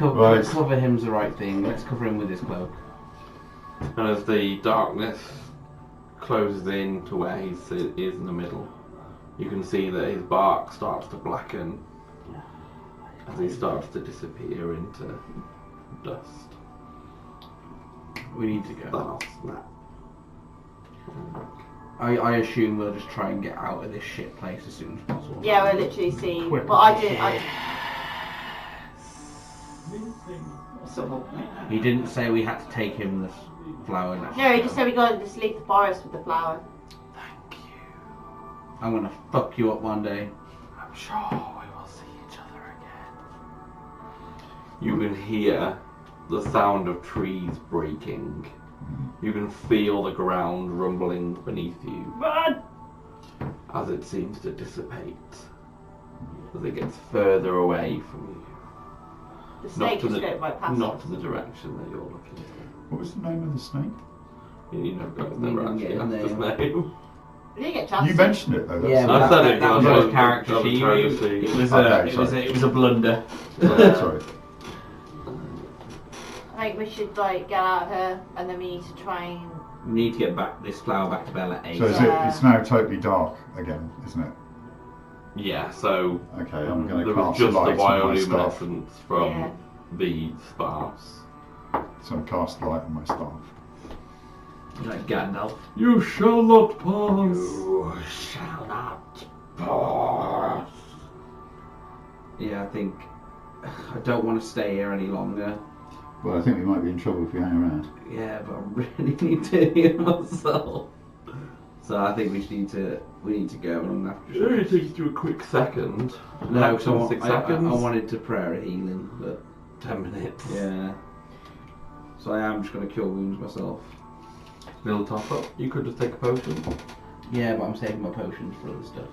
Right. Cover him's the right thing. Let's cover him with his cloak. And as the darkness closes in to where he is in the middle, you can see that his bark starts to blacken as he starts to disappear into dust. We need to go. That's that. I assume we'll just try and get out of this shit place as soon as possible. Yeah, I literally see. Quick. Well, I didn't. Sort of. He didn't say we had to take him this flower. No, he just said we got to just leave the forest with the flower. Thank you. I'm gonna fuck you up one day. I'm sure we will see each other again. You can hear the sound of trees breaking. You can feel the ground rumbling beneath you Run! as it seems to dissipate, as it gets further away from you. The snake to just the, went right past not us. to the direction that you're looking to. What was the name of the snake? You know, guys You never didn't actually get asked in his there. name. We didn't get a chance. You mentioned it though. Yeah, I but said that, it, that was but out I of character. was She, trying to it see. was Okay, it was a blunder. Sorry. I think we should like get out of here, and then we need to try and. We need to get back this flower back to Bella So is Yeah. it's now totally dark again, isn't it? Yeah, so Okay, I'm going there to was cast just the light on my staff. bioluminescence from Yeah. the sparks. So I cast light on my staff. Like Gandalf. You shall not pass. You shall not pass. Yeah, I think I don't want to stay here any longer. Well, I think we might be in trouble if we hang around. Yeah, but I really need to heal myself. So I think we need to go and I'm It only takes you a quick second. No, Perhaps so 6 I seconds. wanted to prayer a healing, but 10 minutes. yeah. So I am just going to cure wounds myself. Little top up. You could just take a potion. Yeah, but I'm saving my potions for other stuff.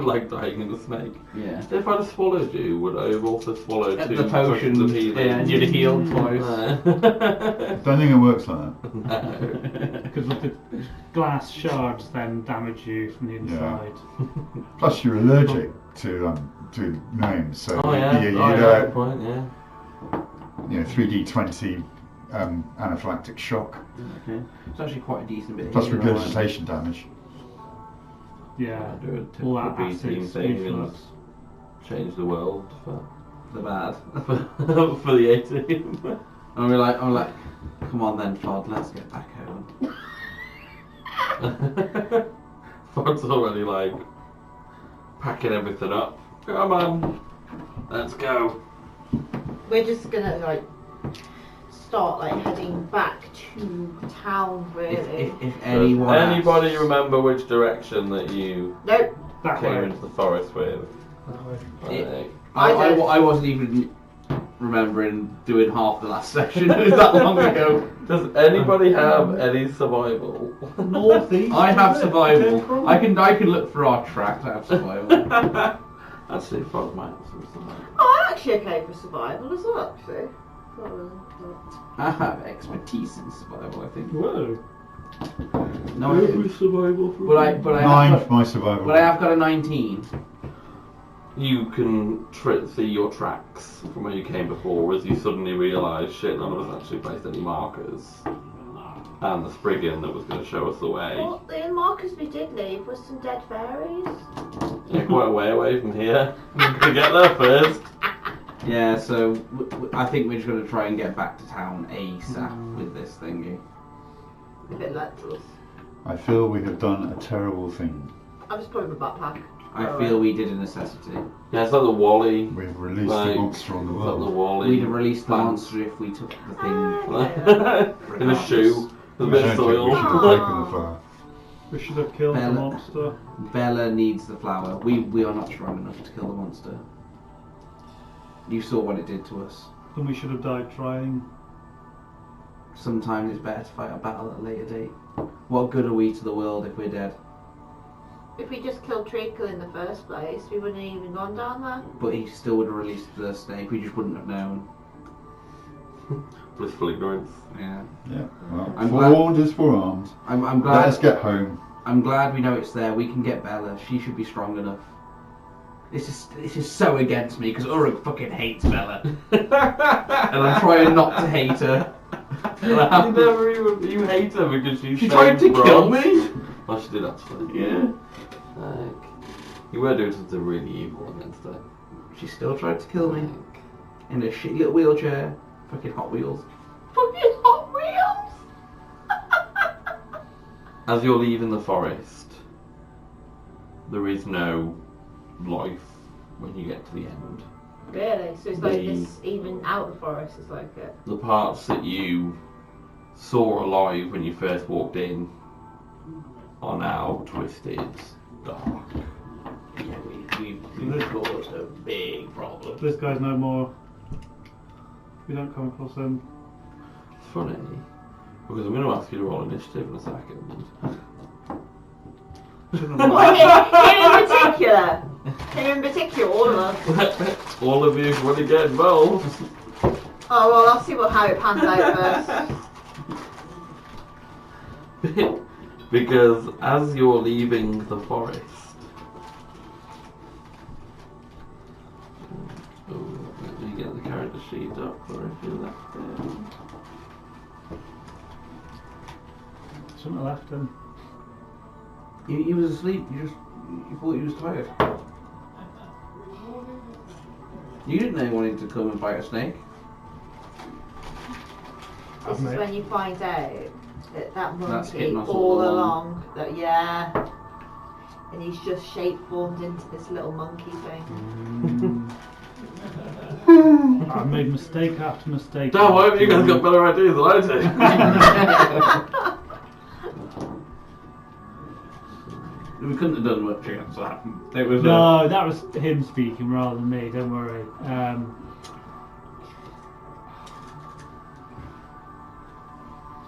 Like dying in the snake. Yeah. If I'd have swallowed you, would I have also swallowed At 2 the potions, of healing? yeah, and you'd heal twice. Don't think it works like that. No. Because with the glass shards then damage you from the inside. Plus, you're allergic to gnomes, so Oh yeah, you good point, yeah. 3d20 anaphylactic shock, Okay. It's actually quite a decent bit of plus healing, regurgitation damage. Yeah. Do a All typical that B team acid, thing and reflux. change the world for the bad. for the 18. I'm like, come on then, Fod, let's get back home. Fog's already like packing everything up. Come on, let's go. We're just gonna like start like heading back to town, really. If Does anyone anybody asks- remember which direction that you Nope. That came way. into the forest with? It- I don't. I wasn't even remembering doing half the last session. It was that long ago. Does anybody have any survival? Northeast. I have isn't it? survival. I can look for our tracks. I have survival. Actually, Fog might have some survival. Oh, I'm actually okay for survival as well, actually. I have expertise in survival. I think. Whoa. No, I don't. survival for But I 9 have for my survival. but I have got a 19. You can see your tracks from where you came before as you suddenly realise, shit, none of us actually placed any markers. And the Spriggan that was going to show us the way. Well, the markers we did leave was some dead fairies. Yeah, quite a way away from here. We're going to get there first. Yeah, so I think we're just going to try and get back to town ASAP with this thingy. If it lets us. I feel we have done a terrible thing. I'll just put it in my backpack. I feel we did a necessity. Yeah, it's like the Wally. We've released Like, the monster on the It's like the world. Wally. We'd have released the plant. monster if we took the thing. In a shoe. With a bit of I don't think we soil. should have taken the flower. We should have killed the Bella. monster. Bella needs the flower. We are not strong enough to kill the monster. You saw what it did to us. And we should have died trying. Sometimes it's better to fight a battle at a later date. What good are we to the world if we're dead? If we just killed Treacle in the first place, we wouldn't have even gone down there. But he still would have released the snake. We just wouldn't have known. Blissful ignorance. Yeah. Yeah, well, I'm glad- forewarned is forearmed. I'm Let glad. us get home. I'm glad we know it's there. We can get Bella. She should be strong enough. This is so against me because Uruk fucking hates Bella, and I'm trying not to hate her. You hate her because She tried to kill me. Oh, she did actually. Yeah. Like, you were doing something really evil against her. She still tried to kill me in a shitty little wheelchair. Fucking Hot Wheels. Fucking Hot Wheels! As you're leaving the forest, there is no life when you get to the end. Really? So it's like The- this, even out of the forest, is like it. The parts that you saw alive when you first walked in are now twisted, dark. Yeah, we've caused a big problem. This guy's no more. We don't come across him. It's funny, because I'm going to ask you to roll initiative in a second. Shouldn't have What, rolled. him in particular, all of us. All of you want to get involved. Oh well, I'll see how it pans out first. Because as you're leaving the forest, let me get the character sheet up for if you left it. Shouldn't have left him. He was asleep. You thought he was tired. You didn't know he wanted to come and fight a snake. This is Mate. when you find out that That's monkey hidden us all all along, that yeah, and he's just shape formed into this little monkey thing. I made mistake after mistake. Damn, why have you guys got better ideas than I do? We couldn't have done much against that. It was No, that was him speaking rather than me. Don't worry.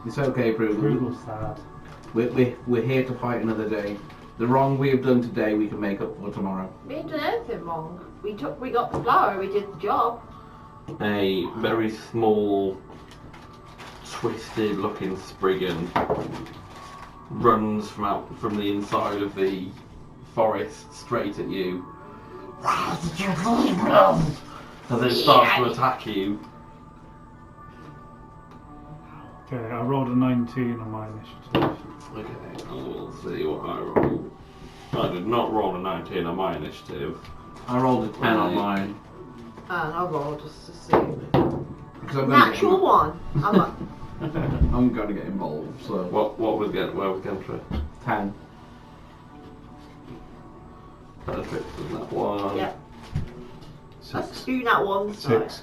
It's okay, Brugal. Brutal's sad. We're here to fight another day. The wrong we have done today, we can make up for tomorrow. We didn't do anything wrong. We got the flower. We did the job. A very small, twisted-looking Spriggan runs from the inside of the forest straight at you. As it starts to attack you. Okay, I rolled a 19 on my initiative. Okay, I will see what I roll. I did not roll a 19 on my initiative. I rolled a 10 on mine. And I'll roll just to see. Because I'm Natural one. I'm like, I'm going to get involved, so... What was where was Gentry? 10. Perfect, and that one. yeah, that's 6. two nat ones. 6.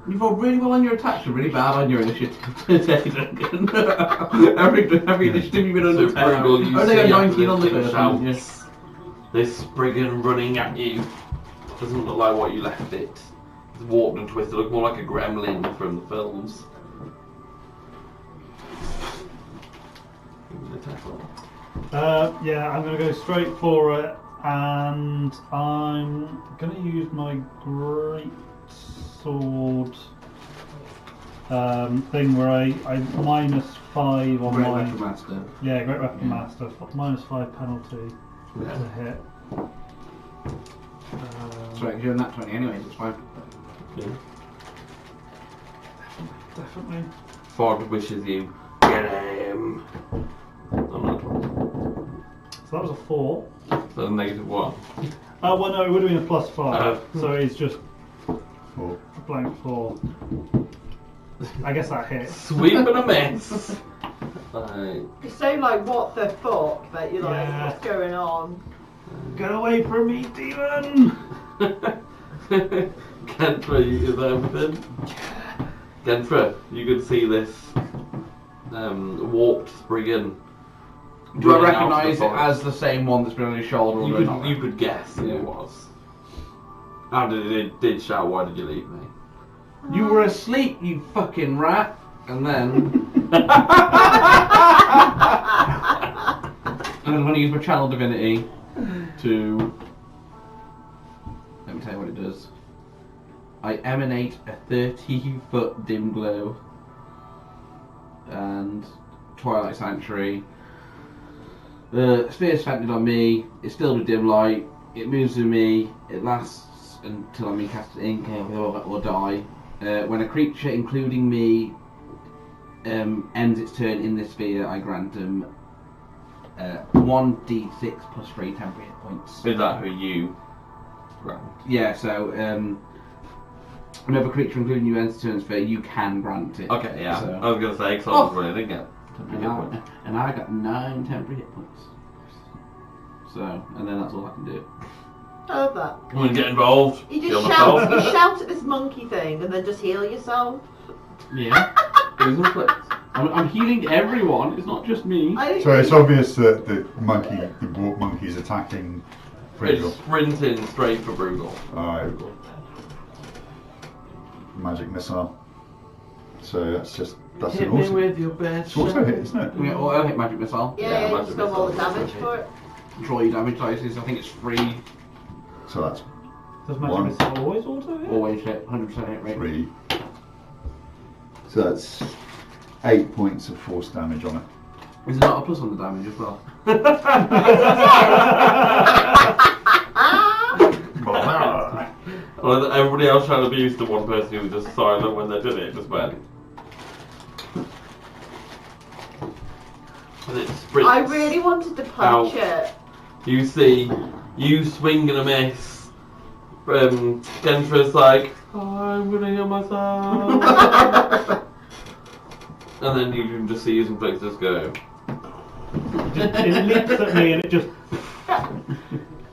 You've rolled really well on your attacks and really bad on your initiative today, Duncan. every initiative you've been under 10. Brutal, you Only got see 19 on the everything first one. shouts. This Spriggan running at you doesn't look like what you left it. It's warped and twisted, look more like a gremlin from the films. Give me an attack roll. Yeah, I'm going to go straight for it, and I'm going to use my great sword thing where I -5 on Great my Weapon Master. yeah great weapon master -5 penalty to hit. Sorry, because you're in that 20 anyways, it's fine. Yeah. Definitely. Ford wishes you get him. I'm not. So that was a 4. So -1. Well, no, it would have been a +5. Oh. So it's just 4. a blank 4. I guess that hits. Sweep and a miss. Right. It's so like, what the fuck, that you're like, Yeah. what's going on? Get away from me, demon! Gentra, is that everything? Gentra, you could see this warped spriggan. Do I running out of the recognise it forest. as the same one that's been on his shoulder? You or not? could, you could guess who Yeah. it was. And it did shout, "Why did you leave me?" You were asleep, you fucking rat. And then... And I'm going to use my channel divinity to... Let me tell you what it does. I emanate a 30-foot dim glow. And Twilight Sanctuary. The sphere's centered on me. It's filled with dim light. It moves with me. It lasts until I'm incapacitated, incapable or die. When a creature, including me, ends its turn in this sphere, I grant them 1d6 plus 3 temporary hit points. Is that who you grant? Yeah, so another creature, including you, ends its turn in this sphere, you can grant it. Okay, yeah. So- I was going to say, because I was running again. And I got 9 temporary hit points. So, and then that's all I can do. I love that. I'm going to get involved. You Heal just myself. shout, you shout at this monkey thing and then just heal yourself. Yeah. I'm healing everyone, it's not just me. So it's obvious that the warp monkey is attacking It's Friggle. sprinting straight for Brugal. Alright. Magic missile. So that's an Hit me awesome. with your best It's also a hit, isn't it? Yeah, or I'll hit magic missile. Yeah, you magic just got all the missile. damage for it. Draw your damage dice, I think it's free. So that's Does One. Magic Missile always auto hit? Always hit, 100% hit rate. 3. So that's 8 points of force damage on it. Is there not a plus on the damage as well? Well, everybody else trying to abuse the one person who was just silent when they did it, just went. And it sprints. I really wanted to punch it. You see, you swing and a miss. Gentra's like, I'm gonna heal myself. And then you can just see his inflictors go. It leaps at me and it just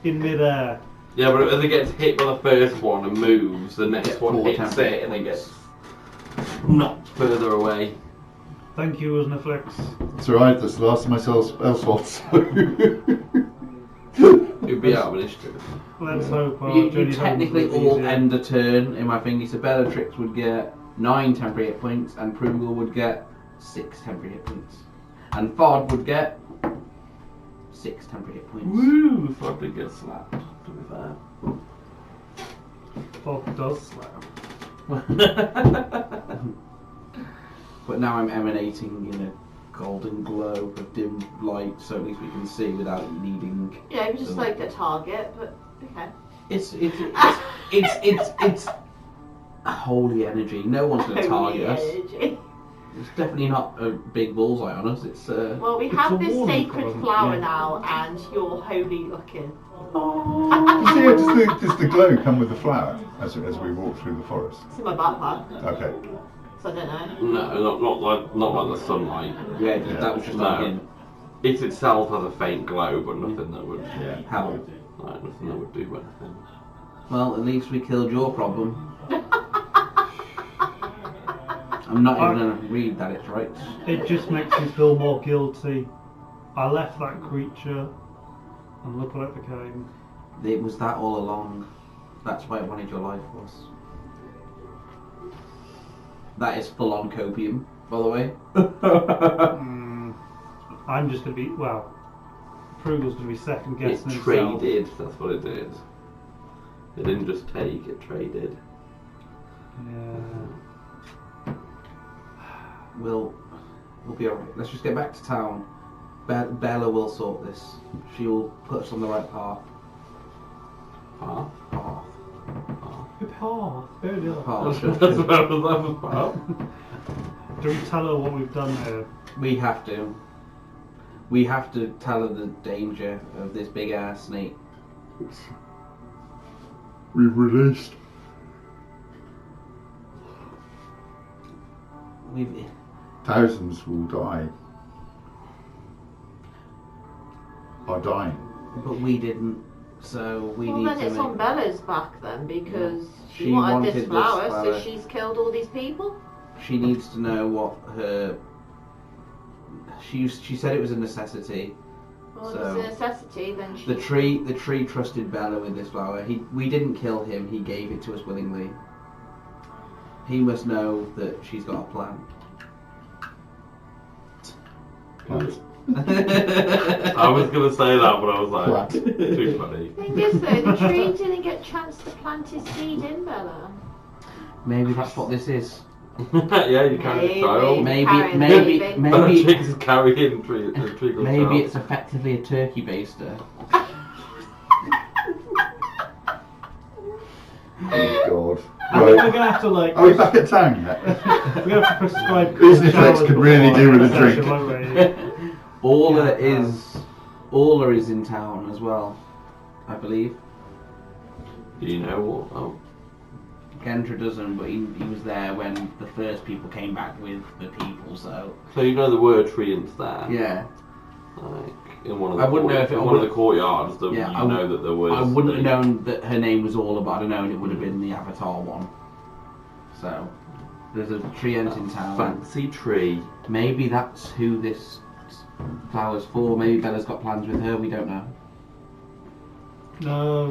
in midair. Yeah, but as it gets hit by the first one and moves, the next Get one 4 hits temporary it and it points. gets knocked further away. Thank you, Usnaflex. It's alright, that's the last of my spell slots. So. It'd be out of initiative. Let's hope our You journey home technically will be all easier. end a turn in my thingy, so Bellatrix would get 9 temporary hit points and Prugal would get 6 temporary hit points. And Ford would get 6 temporary hit points. Woo! Ford did get slapped, to be fair. Bob does slap. But now I'm emanating in a golden glow of dim light, so at least we can see without it needing. Yeah, it was just like a target, but okay. It's holy energy. No one's gonna target us. Energy. It's definitely not a big bullseye on us. It's Well, we It's have a this warning sacred column, flower yeah. now, and you're holy looking. Does the glow come with the flower as we walk through the forest? It's in my backpack, Okay. so I don't know. No, not like the sunlight. yeah, that was just No. like in It itself has a faint glow, but nothing that would. hell. Like, nothing that would do anything. Well, at least we killed your problem. I'm not even gonna read that it's right. It just makes me feel more guilty. I left that creature, and look what it became. It was that all along. That's why I wanted your life was. That is full on copium, by the way. I'm just gonna be Prugal's gonna be second It guessing himself. traded, that's what it did. It didn't just take, it traded. Yeah. We'll be alright. Let's just get back to town. Bella will sort this. She will put us on the right path. Path. Path. There we are. Path. That's what I was path. Do we tell her what we've done here? We have to. We have to tell her the danger of this big ass snake. We've released. Thousands will die. Are dying. But we didn't, so we Well, need then to it's make... on Bella's back then, because She she wanted wanted this this flower, flower. so she's killed all these people. She needs to know what her... She said it was a necessity. Well, So- if it's a necessity, then she... The tree trusted Bella with this flower. We didn't kill him, he gave it to us willingly. He must know that she's got a plan. Plants. I was gonna say that, but I was like, Plant. too funny. The thing is though, the tree didn't get a chance to plant his seed in Bella. Maybe that's what this is. Yeah, you carry a child. Maybe Chicks carrying tree. maybe it's effectively a turkey baster. Oh God. I think we're Right. gonna have to like. Are we back at town yet? We're gonna have to prescribe. Business Rex could really do with a session, drink. won't we? Orla is in town as well, I believe. Do you know what? Oh. Kendra doesn't, but he was there when the first people came back with the people, so... So you know there were treants there? Yeah. Like, in one of the I wouldn't know if it- in I one of the wouldn't- courtyards, that Yeah, you know that there was... I wouldn't have known that her name was Orla, but I'd have known it would have been the Avatar one. So, there's a treant in town. Fancy tree. Maybe that's who this flower's for. Maybe Bella's got plans with her, we don't know. No.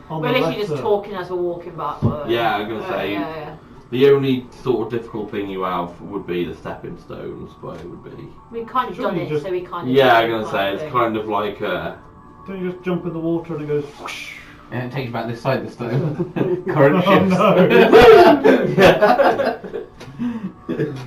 On We're the literally just letter. talking as we're walking back. Yeah, I'm gonna say- Yeah. The only sort of difficult thing you have would be the stepping stones, but it would be... We've kind of Shouldn't done you it, just- so we kind of... Yeah, I'm gonna say, it's kind of like a... Don't you just jump in the water and it goes whoosh? And it takes you back this side this time. Current Oh shifts. no!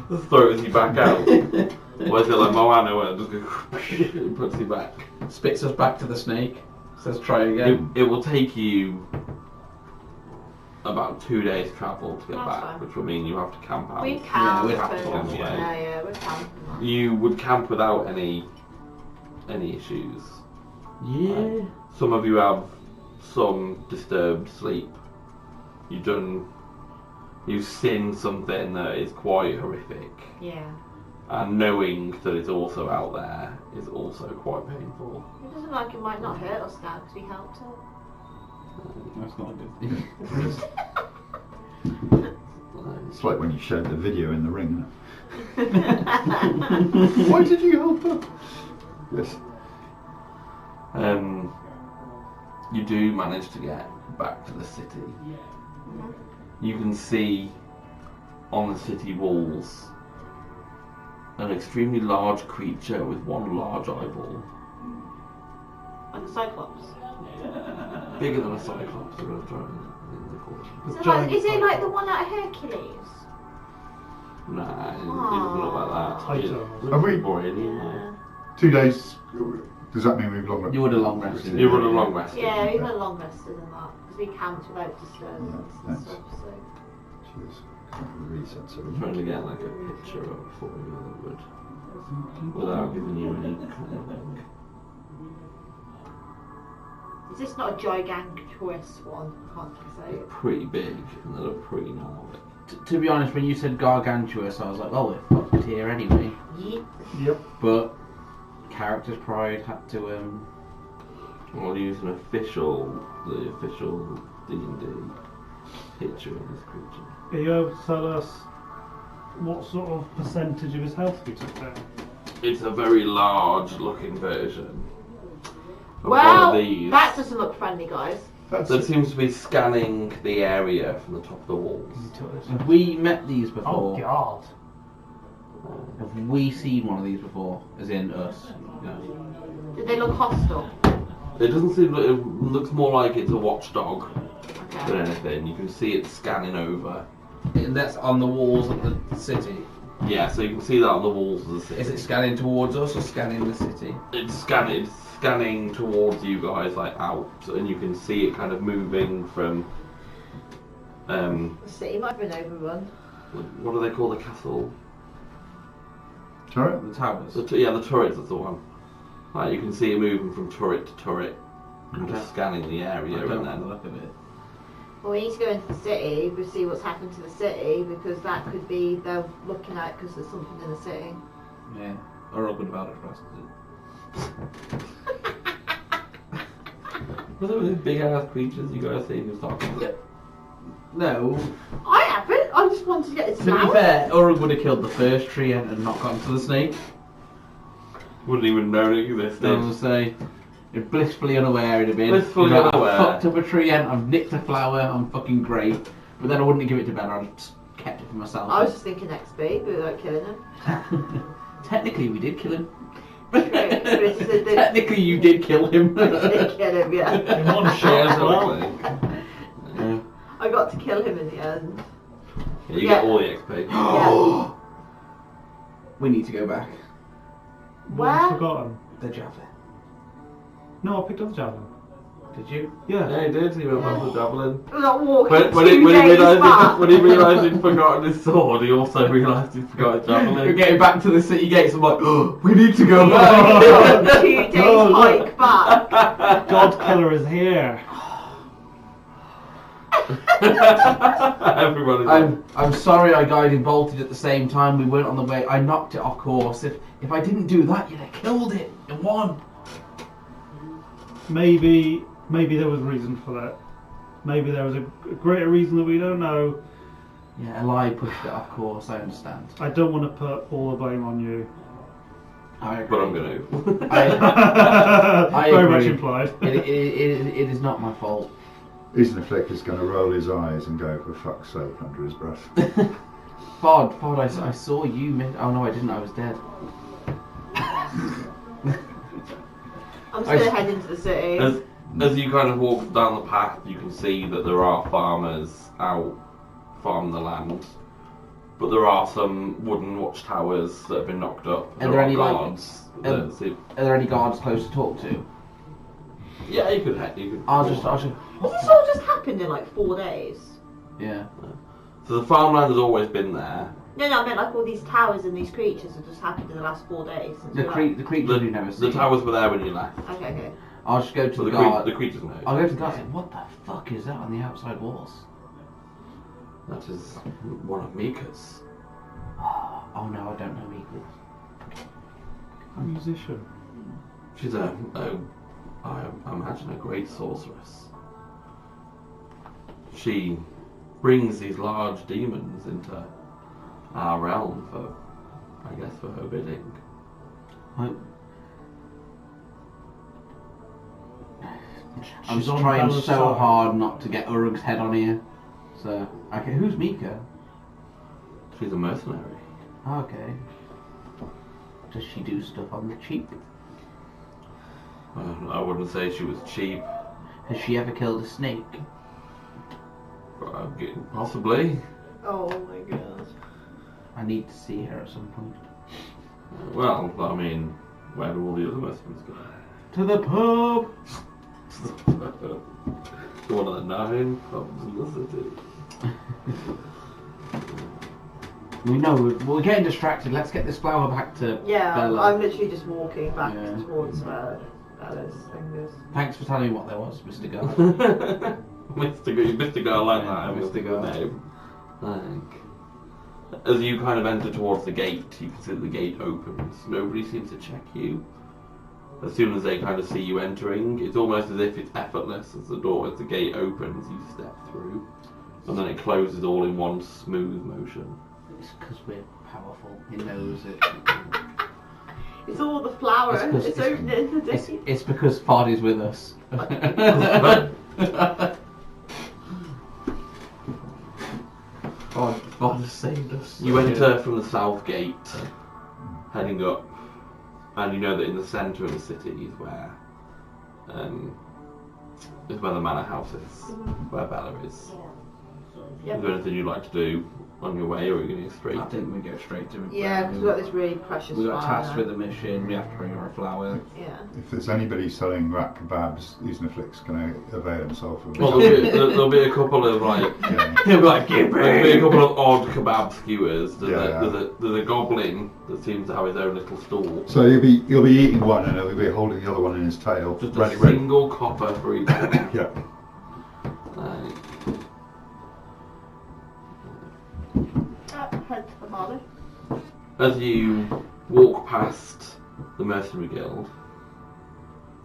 Just throws you back out. Or is it like Moana where it just goes and puts you back? Spits us back to the snake. Says try again. It will take you about 2 days travel to get That's back, fine. which will mean you have to camp out. We camp. we'd have to camp, Yeah, yeah. yeah, we're camping. You would camp without any issues. Yeah. Some of you have some disturbed sleep. You've seen something that is quite horrific, Yeah. and knowing that it's also out there is also quite painful. It doesn't like it might not hurt us now because we helped her. That's not a good thing. It's like when you showed the video in the ring. Isn't it? Why did you help her? Yes. You do manage to get back to the city. You can see on the city walls an extremely large creature with one large eyeball. Like a cyclops. Bigger than a cyclops, I'm gonna try and Is it like the one out of Hercules? Nah, it doesn't look like that. Titan. Have we- Or alien, Yeah. 2 days. Does that mean we've long? You would have long rested. You run a long rest. Yeah, we went long rested in that because we camped without disturbance Yeah, and stuff. So. Cheers. Reset, so I'm trying to get like a picture up for you that would, without giving you any kind of thing. Is this not a gigantuous one? I can't say it. Pretty big and they look pretty gnarly. To be honest, when you said gargantuous, I was like, oh, we're fucked here anyway. Yeet. Yep. But character's pride had to I'll use the official D&D picture of this creature. Are you able to tell us what sort of percentage of his health we took down? It's a very large looking version of one Well, of these that doesn't look friendly, guys. that seems to be scanning the area from the top of the walls. Have we met these Oh before? god. Have we seen one of these before? As in us? No. Did they look hostile? It doesn't seem like, it looks more like it's a watchdog than Okay. anything. You can see it scanning over. And that's on the walls of the city. Yeah, so you can see that on the walls of the city. Is it scanning towards us or scanning the city? It's scanning towards you guys, like out, and you can see it kind of moving from. The city might have been overrun. What do they call the castle? Turret? The towers. The turrets. That's the one. Like you can see it moving from turret to turret, and just scanning the area, and then look at it. Well, we need to go into the city to see what's happened to the city because that could be they're looking at because there's something in the city. Yeah. Or open about it for us. Were there those big ass creatures you guys seen who's talking about? No. I haven't. I just wanted to get this To be flower. fair, Urug would have killed the first tree and not gone to the snake. Wouldn't even know it existed. I was say, you're blissfully unaware it'd have been. Blissfully You'd be like, unaware. I've fucked up a tree and I've nicked a flower. I'm fucking great. But then I wouldn't give it to Ben. I'd just kept it for myself. I was just thinking XP, but like killing him. Technically, we did kill him. Okay, but it's the- Technically, you did kill him. I did kill him, yeah. In one shot as well. Yeah. I got to kill him in the end. Yeah, you get all the XP. Yeah. We need to go back. What have I Where? forgotten? The javelin. No, I picked up the javelin. Did you? Yeah. Yeah, he did. He went back to the javelin. I'm not walking When he 2 days realised back. when he realised he'd forgotten his sword, he also realised he'd forgotten his We're javelin. getting back to the city gates. I'm like, oh, we need to go back. 2 days No, look. hike back. God Killer is here. Everybody's I'm sorry I guided bolted at the same time. We weren't on the way. I knocked it off course. If I didn't do that, you'd have killed it and won. Maybe there was a reason for that. Maybe there was a greater reason that we don't know. Yeah, a lie pushed it off course. I understand. I don't want to put all the blame on you. I agree. But I'm going to. I Very agree. much implied. It is not my fault. Isnaflick is going to roll his eyes and go, for fuck's sake, under his breath. Bod, I saw you miss. Oh no, I didn't. I was dead. I'm just gonna head into the city. As you kind of walk down the path, you can see that there are farmers out farming the land. But there are some wooden watchtowers that have been knocked up. Are there any, like, guards. are there any guards close to talk to? Yeah, you could. I'll just. Has this all just happened in like 4 days? Yeah. So the farmland has always been there. No, I meant like all these towers and these creatures have just happened in the last 4 days. Since The creatures you never see. The towers were there when you left. Okay. I'll just go to But the guard. the creatures know. I'll go to the guard and say, what the fuck is that on the outside walls? That is one of Mika's. Oh no, I don't know Eagles. A musician. She's I imagine a great sorceress. She brings these large demons into our realm for, I guess, for her bidding. I'm She's on trying Bella's so side. hard not to get Urug's head on here. So, okay, who's Mika? She's a mercenary. Okay. Does she do stuff on the cheap? I wouldn't say she was cheap, Has she ever killed a snake? but possibly. Oh my god. I need to see her at some point. Well, I mean, where do all the other mercenaries go? To the pub! One of the 9 pubs in the city. We know, we're getting distracted. Let's get this flower back to Yeah, Bella. I'm literally just walking back Yeah. towards where Bella's fingers. Thanks for telling me what there was, Mr. Guard. Mr. Girl like Yeah, that, Mr. Mr. Girl. Name. As you kind of enter towards the gate, you can see that the gate opens. Nobody seems to check you. As soon as they kind of see you entering, it's almost as if it's effortless as the gate opens, you step through. And then it closes all in one smooth motion. It's because we're powerful. He knows it. It's all the flower. It's 'cause It's it's- opening the day. It's because Fard is with us. Fard has saved us. You enter from the south gate, heading up, and you know that in the centre of the city is where the manor house is, where Bella is. Yep. Is there anything you'd like to do on your way, or are you going to go straight? I think we go straight to it. Yeah, because we've got this really precious We got flower. tasked with a mission. We have to bring her a flower. Yeah. If there's anybody selling rat kebabs, Isnaflix can avail himself of Well, there'll be a couple of like yeah. He'll be like, there'll be a couple of odd kebab skewers. There's a goblin that seems to have his own little stool. So he'll be eating one and he'll be holding the other one in his tail. Just ready, a single copper for each one. Yeah. Head to the body. As you walk past the mercenary guild,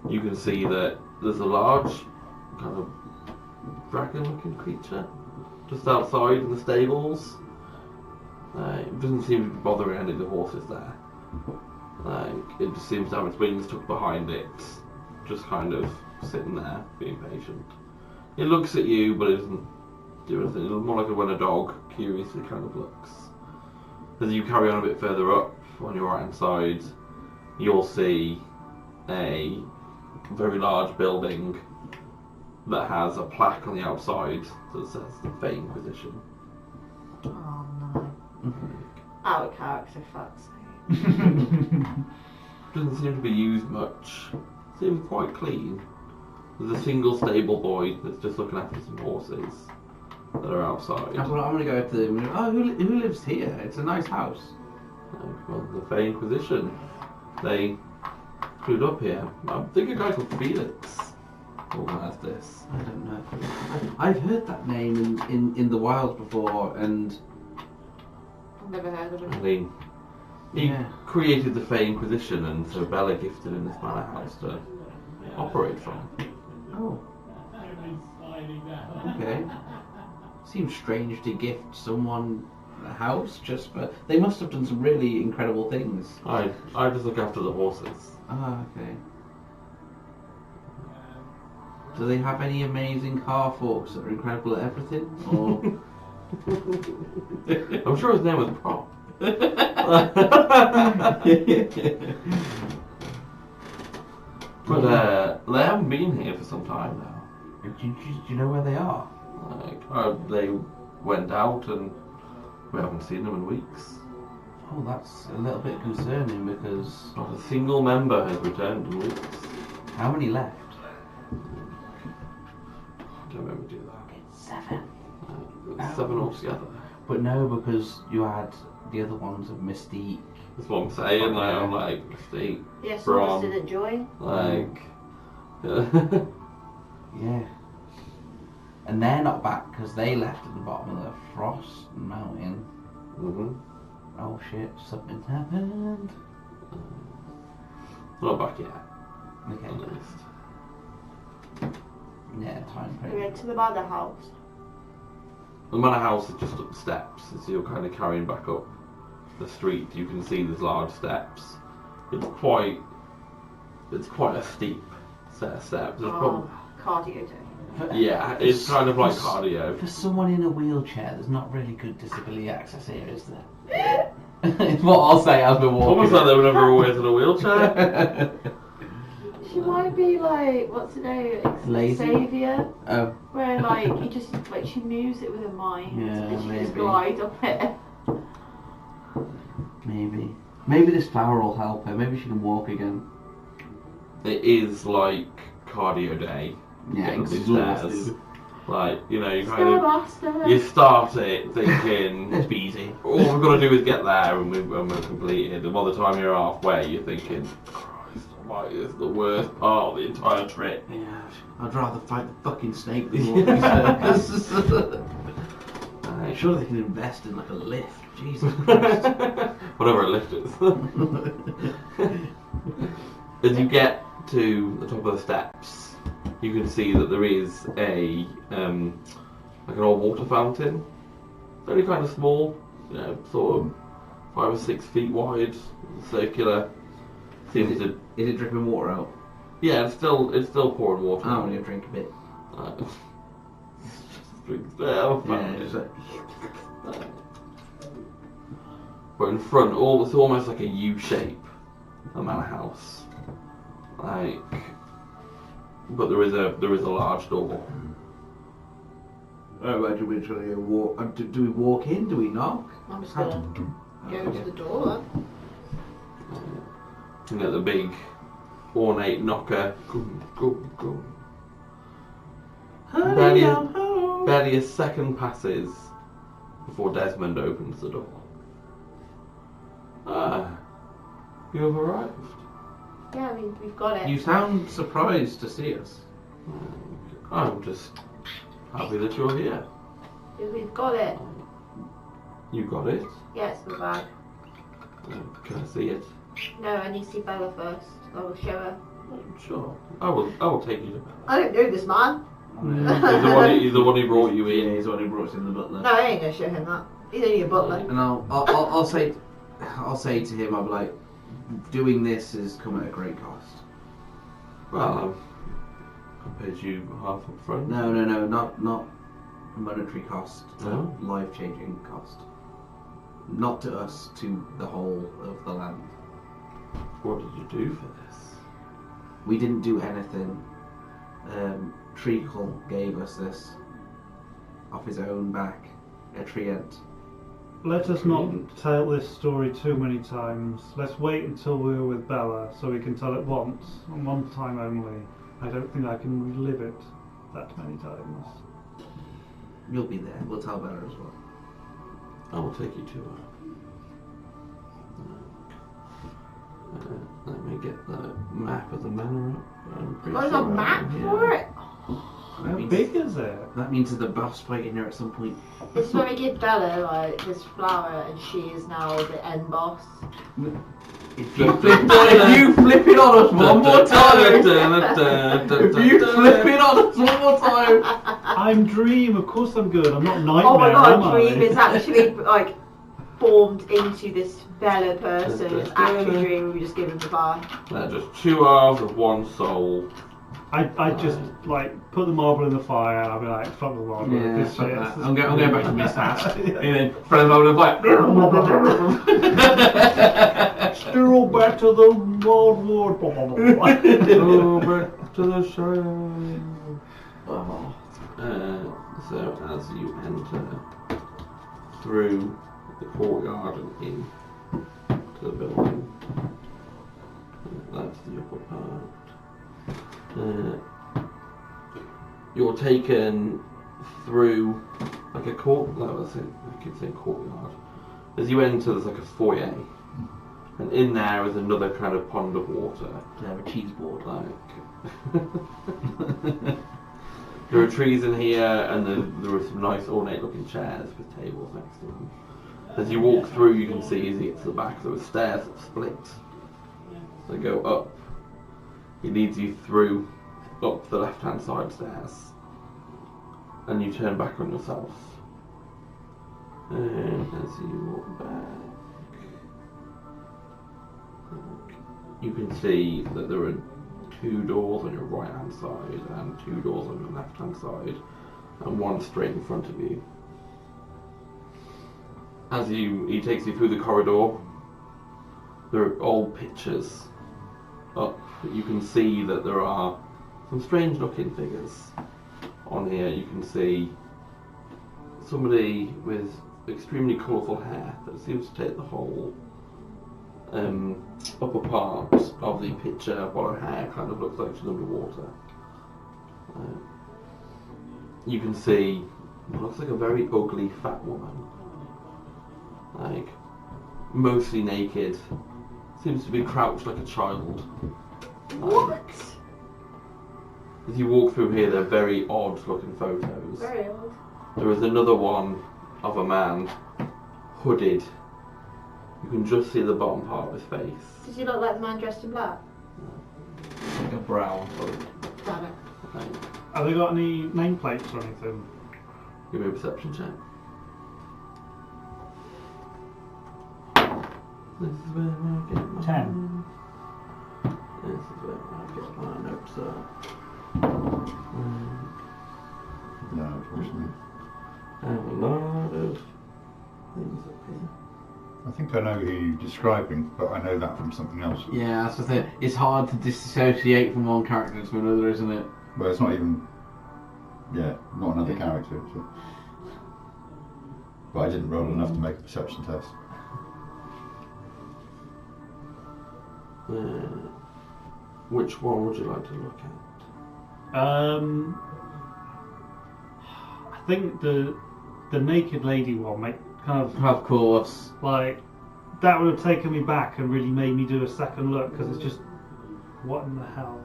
you can see that there's a large kind of dragon-looking creature just outside in the stables. It doesn't seem to be bothering any of the horses there. It just seems to have its wings tucked behind it, just kind of sitting there, being patient. It looks at you, but it doesn't do anything. It looks more like when a dog curiously kind of looks. As you carry on a bit further up, on your right hand side, you'll see a very large building that has a plaque on the outside that says the Fey Inquisition. Oh no. Out of character, fuck's sake. Doesn't seem to be used much. Seems quite clean. There's a single stable boy that's just looking after some horses that are outside. I'm going to go up to them. Oh, who lives here? It's a nice house. Well, the Fey Inquisition. They flew up here. I think a guy called Felix organised this. I don't know. I've heard that name in the wild before, and I've never heard of I him. mean, he Yeah. created the Fey Inquisition, and so Bella gifted him this manor house to operate from. oh, okay. Seems strange to gift someone a house just for. They must have done some really incredible things. I just look after the horses. Ah, okay. Do they have any amazing car forks that are incredible at everything? Or I'm sure his name was Prop. But they haven't been here for some time now. do you know where they are? They went out and we haven't seen them in weeks. Oh, that's a little bit concerning because Not a single member has returned in weeks. how many left? I don't remember do that. It's 7. It's 7 altogether. But no, because you had the other ones of Mystique. That's what I'm saying. Like, I'm like, Steve, Yes, Bron. I just didn't join. like, Yeah. And they're not back because they left at the bottom of the Frost Mountain. mhm. Oh shit, something's happened. Not back yet, Okay. at least. Yeah, time We frame. went to the mother house. The manor house is just up the steps, as you're kind of carrying back up the street. You can see there's large steps. It's quite a steep set of steps. There's Cardio day. yeah, it's kind of like cardio. For someone in a wheelchair, there's not really good disability access here, is there? It's what I'll say as we're walking. Almost like they were never always in a wheelchair. She might be like, what's her name? Lazy? Xavier. Oh, Where like you just like she moves it with her mind Yeah, and she just maybe. glides up it. maybe. Maybe this flower will help her. Maybe she can walk again. It is like cardio day. Yeah, Getting up these exhausted. stairs. Like, you know, you kind of Starbuster. you start it thinking, It's easy. all we've got to do is get there and we're completed. And by the time you're halfway, you're thinking, Christ almighty, this is the worst part of the entire trip. Yeah, I'd rather fight the fucking snake than walk in circus. I'm sure they can invest in like a lift. Jesus Christ. Whatever a lift is. As you get to the top of the steps, you can see that there is a like an old water fountain. It's only kind of small, you know, sort of 5 or 6 feet wide, circular. Seems to Is it dripping water out? yeah, it's still pouring water. I want to drink a bit. Drinks there. Yeah, just like, But in front, it's almost like a U shape, a manor house. Like, but there is a large door. Oh, where do we just go walk? Do we walk in? Do we knock? I'm just gonna go to the door. And at the big ornate knocker. Go. Barely a second passes before Desmond opens the door. Ah, you have arrived. Yeah, we've got it. You sound surprised to see us. I'm just happy that you're here. We've got it. You got it? Yeah, it's the bag. Can I see it? No, I need to see Bella first. I will show her. Sure. I will take you to Bella. I don't know this man. He's the one who brought you in. Yeah, he's the one who brought us in, the butler. No, I ain't gonna show him that. He's only a butler. And I'll say to him, I'll be like, doing this has come at a great cost. Well, I paid you half up front. No, not monetary cost, No? life-changing cost. Not to us, to the whole of the land. What did you do for this? We didn't do anything. Treacle gave us this off his own back, a treant. Let us not tell this story too many times. Let's wait until we're with Bella so we can tell it once, and one time only. I don't think I can relive it that many times. You'll be there. We'll tell Bella as well. I will take you to her. Let me get the map of the manor up. There's a map for it? How big is it? That means that the boss fight in there at some point. It's where we give Bella like this flower and she is now the end boss. If you flip it on us one more time! If you flip it on us one more time! I'm Dream, of course I'm good. I'm not Nightmare. Oh my god, am I? Dream is actually like formed into this Bella person. It's actually Dream, we just give him the bar. They're just 2 hours of one soul. I just like put the marble in the fire and I'll be like, fuck the marble. Yeah, this fuck shit. that. I'm going back to Miss Hat. And then friend of mine was like, Still back to the Wildwood. go back to the Shire. So as you enter through the courtyard and in to the building, that's the upper part. You're taken through like a court. No, I keep saying courtyard. As you enter, there's like a foyer, and in there is another kind of pond of water. They have a cheese board. Like there are trees in here, and there are some nice ornate-looking chairs with tables next to them. As you walk through, you can see as you get to the back, there are stairs that split. They go up. He leads you through up the left-hand side stairs, and you turn back on yourself. And as you walk back, you can see that there are 2 doors on your right-hand side and 2 doors on your left-hand side, and one straight in front of you. As he takes you through the corridor, there are old pictures up. But you can see that there are some strange looking figures on here. You can see somebody with extremely colourful hair that seems to take the whole upper part of the picture, while her hair kind of looks like she's underwater. You can see what looks like a very ugly fat woman, like mostly naked, seems to be crouched like a child. What? As you walk through here, they're very odd looking photos. Very old. There is another one of a man, hooded. You can just see the bottom part of his face. Does he look like the man dressed in black? Like a brown colour. Damn it. Okay. Have they got any nameplates or anything? Give me a perception check. This is where I get my 10. This is where I get my notes up. No, unfortunately. I have a lot of things up here. I think I know who you're describing, but I know that from something else. Yeah, that's the thing. It's hard to disassociate from one character to another, isn't it? Well, it's not even Yeah, not another character. Actually. But I didn't roll enough to make a perception test. Which one would you like to look at? I think the naked lady one kind Of course. like that would have taken me back and really made me do a second look because it's just what in the hell.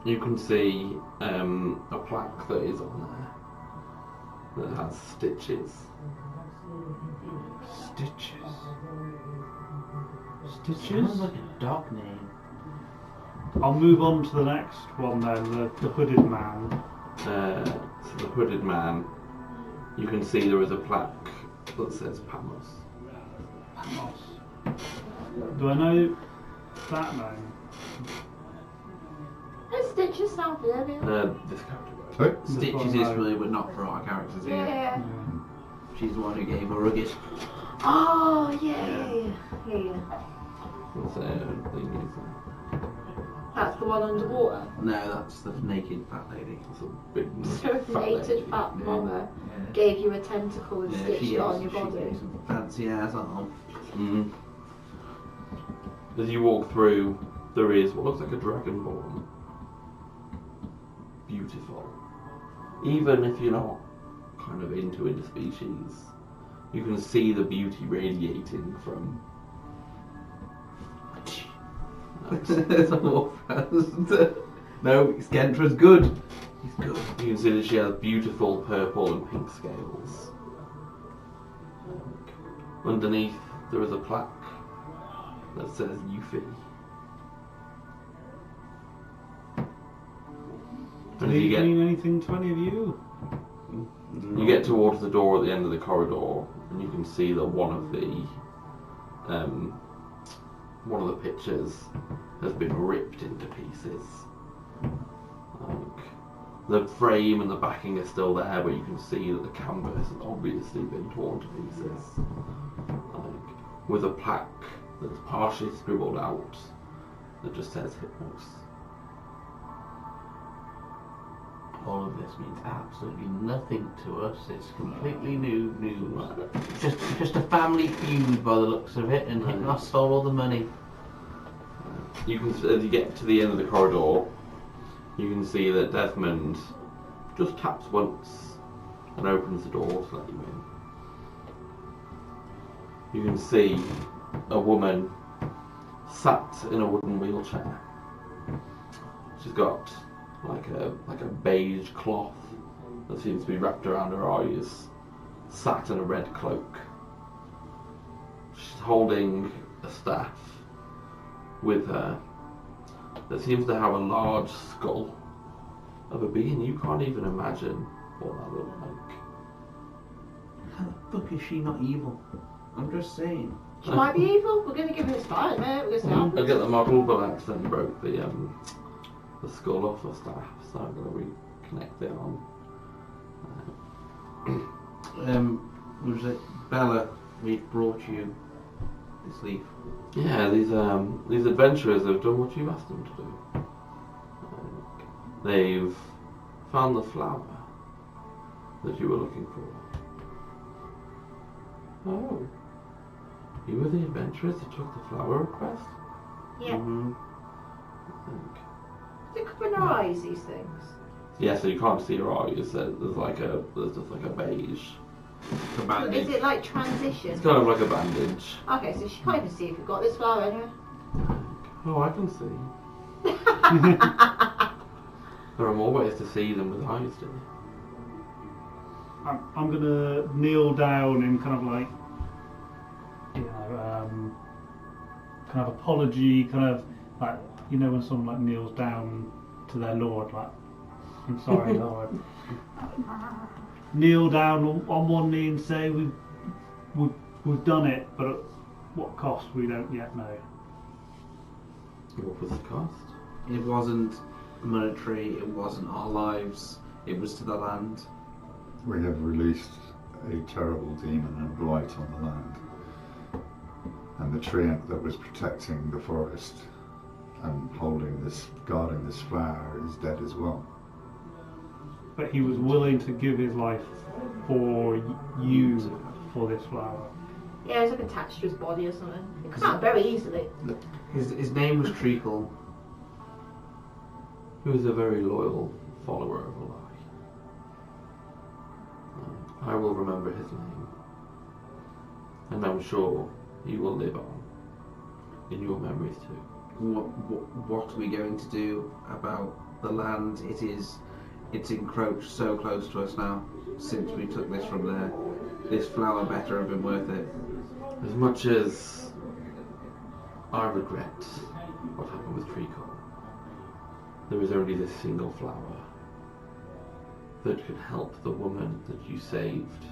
You can see a plaque that is on there that has stitches. Stitches. Sounds like a dog name. I'll move on to the next one then, the hooded man. So the hooded man, you can see there is a plaque that says Pamos. Do I know that name? Those stitches sound familiar. This character. Sorry? Stitches is familiar, but not for our characters here. Yeah. She's the one who gave her rugged. Oh, yeah. What's that thing is? That's the one underwater. No, that's the naked fat lady. It's a big So if the fat lady. naked fat mama gave you a tentacle and stitched she it on is. your She body. gave some fancy ass arm. Mm. As you walk through, there is what looks like a dragonborn. Beautiful. Even if you're not kind of into interspecies, you can see the beauty radiating from. No, Skentra's good. He's good. You can see that she has beautiful purple and pink scales. Underneath, there is a plaque that says Yuffie. Do And they as you get mean anything to any of you? You get towards the door at the end of the corridor, and you can see that one of the pictures has been ripped into pieces. Like, the frame and the backing are still there, but you can see that the canvas has obviously been torn to pieces. Like, with a plaque that's partially scribbled out that just says Hypnos. All of this means absolutely nothing to us. It's completely new news. Just a family feud by the looks of it, and Hypnos stole all the money. You can, as you get to the end of the corridor, you can see that Desmond just taps once and opens the door to let you in. You can see a woman sat in a wooden wheelchair. She's got like a beige cloth that seems to be wrapped around her eyes, sat in a red cloak. She's holding a staff with her that seems to have a large skull of a being you can't even imagine what that looks like. How the fuck is she not evil? I'm just saying. She might be evil. We're going to give it a try, mate. We're going to see. I get the model, but I accidentally broke the skull off the staff, so I'm going to reconnect it on. Was it Bella? We brought you this leaf. Yeah, these adventurers have done what you asked them to do. They've found the flower that you were looking for. Oh, you were the adventurers that took the flower request? Yeah. Mm-hmm. I think. They cover their eyes, these things. Yeah, so you can't see your eyes. There's just like a beige. Is it like transition? It's kind of like a bandage. Okay, so she can't even see if you've got this flower anyway. Oh, I can see. There are more ways to see than with eyes, do you? I'm gonna kneel down in kind of like, kind of apology, kind of like, when someone like kneels down to their lord, like, I'm sorry, Lord. Kneel down on one knee and say we've done it, but at what cost we don't yet know. What was the cost? It wasn't monetary. It wasn't our lives. It was to the land. We have released a terrible demon and blight on the land. And the treant that was protecting the forest and guarding this flower is dead as well. but he was willing to give his life for you for this flower. Yeah, it's like attached to his body or something. It comes out very easily. His name was Treacle. He was a very loyal follower of a lie. I will remember his name, and I'm sure he will live on in your memories too. What are we going to do about the land? It's encroached so close to us now since we took this from there. This flower better have been worth it. As much as I regret what happened with Treacle, there is only this single flower that could help the woman that you saved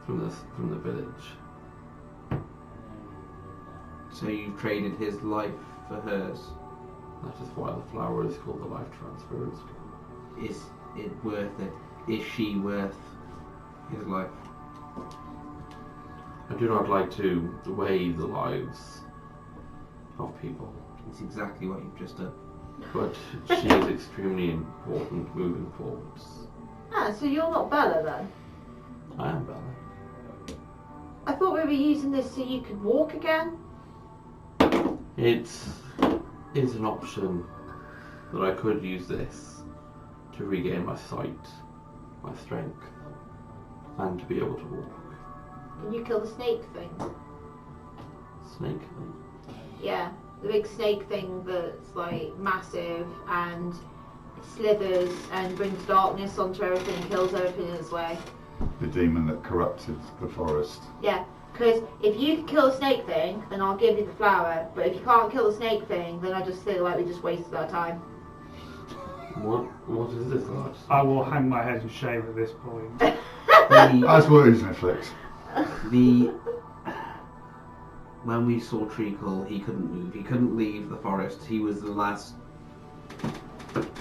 from the village. So you've traded his life for hers. That is why the flower is called the life transference. Is it worth it? Is she worth his life? I do not like to weigh the lives of people, It's exactly what you've just done. but she is extremely important moving forwards. Ah, so you're not Bella then? I am Bella. I thought we were using this so you could walk again. It is an option that I could use this to regain my sight, my strength, and to be able to walk. Can you kill the snake thing? Snake thing. Yeah, the big snake thing that's like massive and slithers and brings darkness onto everything and kills everything in its way. The demon that corrupted the forest. Yeah, because if you can kill the snake thing, then I'll give you the flower. But if you can't kill the snake thing, then I just feel like we just wasted our time. What is this, lad? I will hang my head in shame at this point. That's what it is in effect. When we saw Treacle, he couldn't move. He couldn't leave the forest. He was the last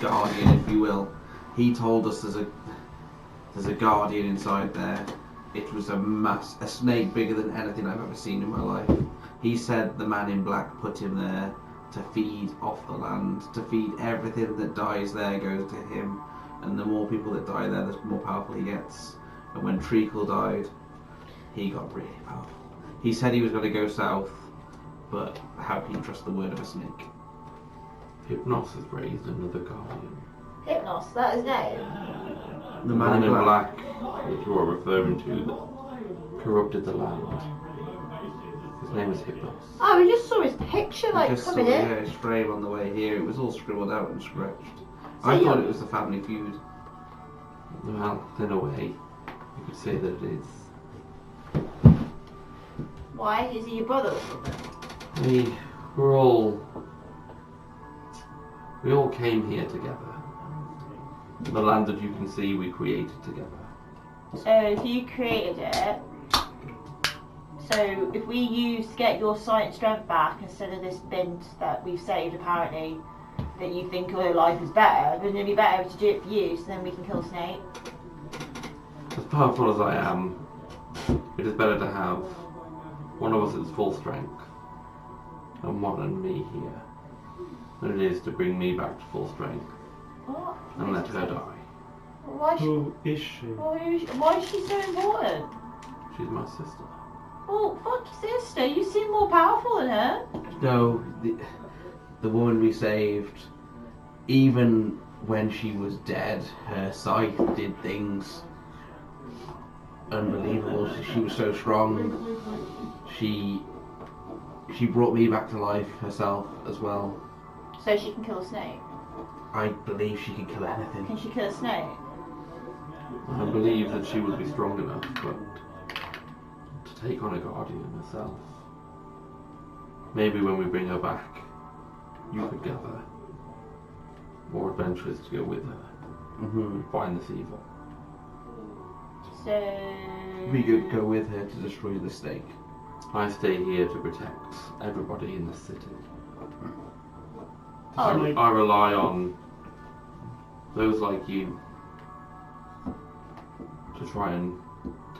guardian, if you will. He told us there's a guardian inside there. It was a snake bigger than anything I've ever seen in my life. He said the man in black put him there to feed off the land, to feed everything that dies there goes to him. And the more people that die there, the more powerful he gets. And when Treacle died, he got really powerful. He said he was going to go south, but how can you trust the word of a snake? Hypnos has raised another guardian. Hypnos, that is his name? The man in black that you are referring to that corrupted the land. His name is Hypnos. Oh, we just saw his picture like Just coming saw, in. yeah, his frame on the way here. It was all scribbled out and scratched. So I thought you're- it was the family feud. Well, in a way, you could say that it is. Why? Is he your brother or something? We all came here together. The land that you can see we created together. So if you created it, so if we use to get your sight and strength back instead of this bint that we've saved apparently, that you think her life is better, then it'd be better to do it for you so then we can kill Snake. As powerful as I am, it is better to have one of us at full strength and one and me here than it is to bring me back to full strength What? and let her die. Why is she, Who is she? why is she so important? She's my sister. Well, fuck your sister, you seem more powerful than her. No, the woman we saved, even when she was dead, her scythe did things unbelievable. She was so strong. She brought me back to life herself as well. So she can kill a snake. I believe she can kill anything. Can she kill a snake? I believe that she would be strong enough, but to take on a guardian herself. Maybe when we bring her back, you could gather more adventurers to go with her and find this evil. So... We could go with her to destroy the snake. I stay here to protect everybody in the city. Oh. I rely on those like you to try and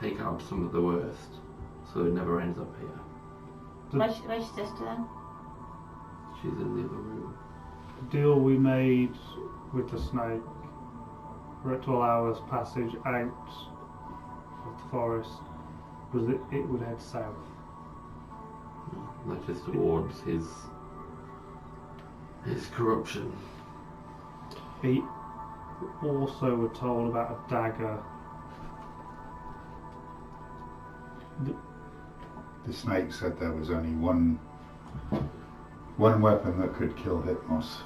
take out some of the worst so it never ends up here. Where's your sister then? She's in the other room. The deal we made with the snake for it to allow us passage out of the forest was that it would head south. That is towards his corruption. He also were told about a dagger. The snake said there was only one weapon that could kill Hypnos.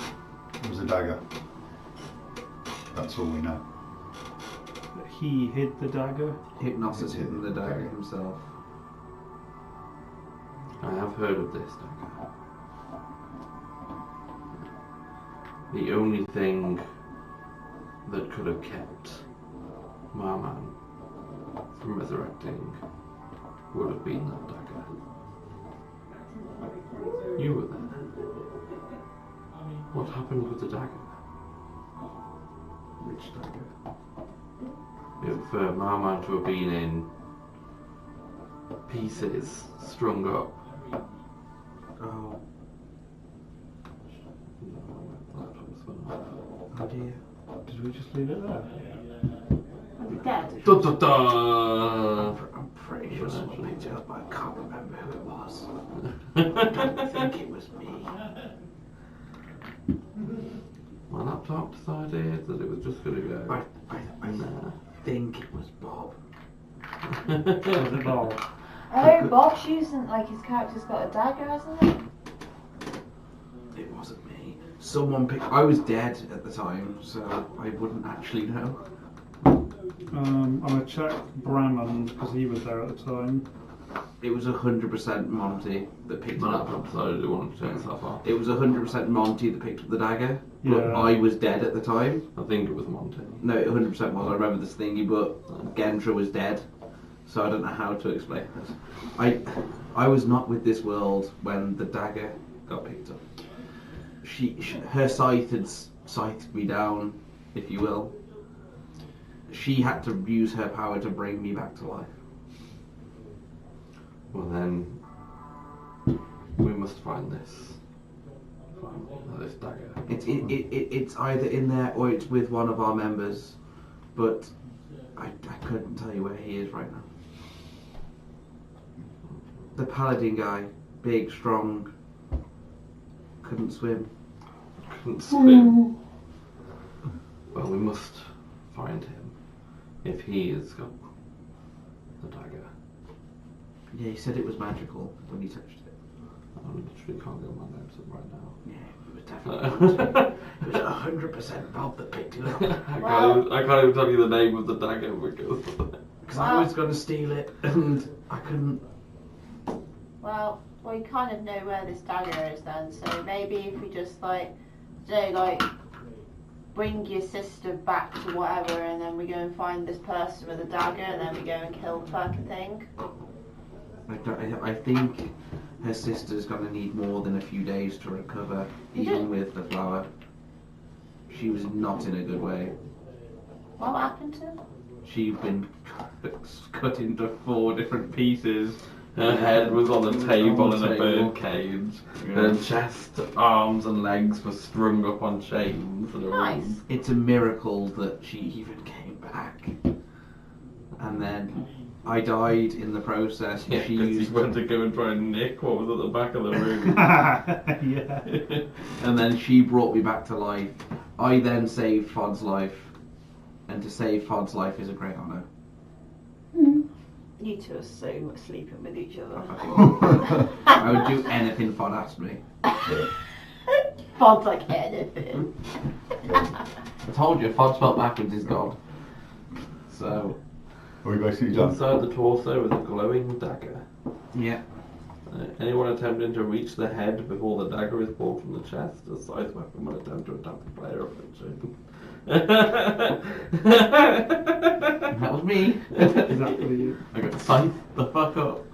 It was a dagger. That's all we know. That he hid the dagger. Hypnos has hidden the dagger himself. I have heard of this dagger. The only thing that could have kept Marman from resurrecting would have been that dagger. You were there. What happened with the dagger? Which dagger? If Marman to have been in pieces, strung up. Oh, Laptop's oh dear. Did we just leave it there? Was it dead? Da, da, da. I'm pretty sure someone picked it up, but I can't remember who it was. I don't think it was me. My laptop decided that it was just going to go. I think it was Bob. Was it Bob? Oh, Bob's using, like, his character's got a dagger, hasn't it? It wasn't me. Someone picked. I was dead at the time, so I wouldn't actually know. I'm gonna check Bramond because he was there at the time. It was 100% Monty that picked it My up. laptop decided it wanted to turn itself off. It was 100% Monty that picked up the dagger, but Yeah. I was dead at the time. I think it was Monty. No, it 100% was. I remember this thingy, but Gendra was dead, so I don't know how to explain this. I was not with this world when the dagger got picked up. Her scythe had scythed me down, if you will. She had to use her power to bring me back to life. Well then, we must find this. Find this dagger. It's either in there or it's with one of our members, but I couldn't tell you where he is right now. The paladin guy, big, strong, couldn't swim. Couldn't swim. Well, we must find him. If he has got the dagger. Yeah, he said it was magical when he touched it. I literally can't get my notes up right now. Yeah, it was definitely it was 100% Bob that picked it up. I can't even tell you the name of the dagger Because I was going to steal it and I couldn't. Well, we kind of know where this dagger is then, so maybe if we just, like, bring your sister back to whatever, and then we go and find this person with a dagger, and then we go and kill the fucking thing. I think her sister's going to need more than a few days to recover, even with the flower. She was not in a good way. What happened to her? She'd been cut into 4 different pieces. Her head was on the table in a table. bird cage. Yeah. Her chest, arms and legs were strung up on chains. And Nice. It's a miracle that she even came back. And then I died in the process. Yeah, She because used he went to go and try and nick what was at the back of the room. Yeah. and then she brought me back to life. I then saved Fod's life. And to save Fod's life is a great honour. You two are so much sleeping with each other. I would do anything Fod asked me. Fod's like anything. I told you, Fod spelled backwards is God. So, Are we basically done? Inside the torso is a glowing dagger. yeah. Anyone attempting to reach the head before the dagger is pulled from the chest, a scythe weapon will attempt to attack the player eventually. That was me. Exactly you. I got scythed the fuck up.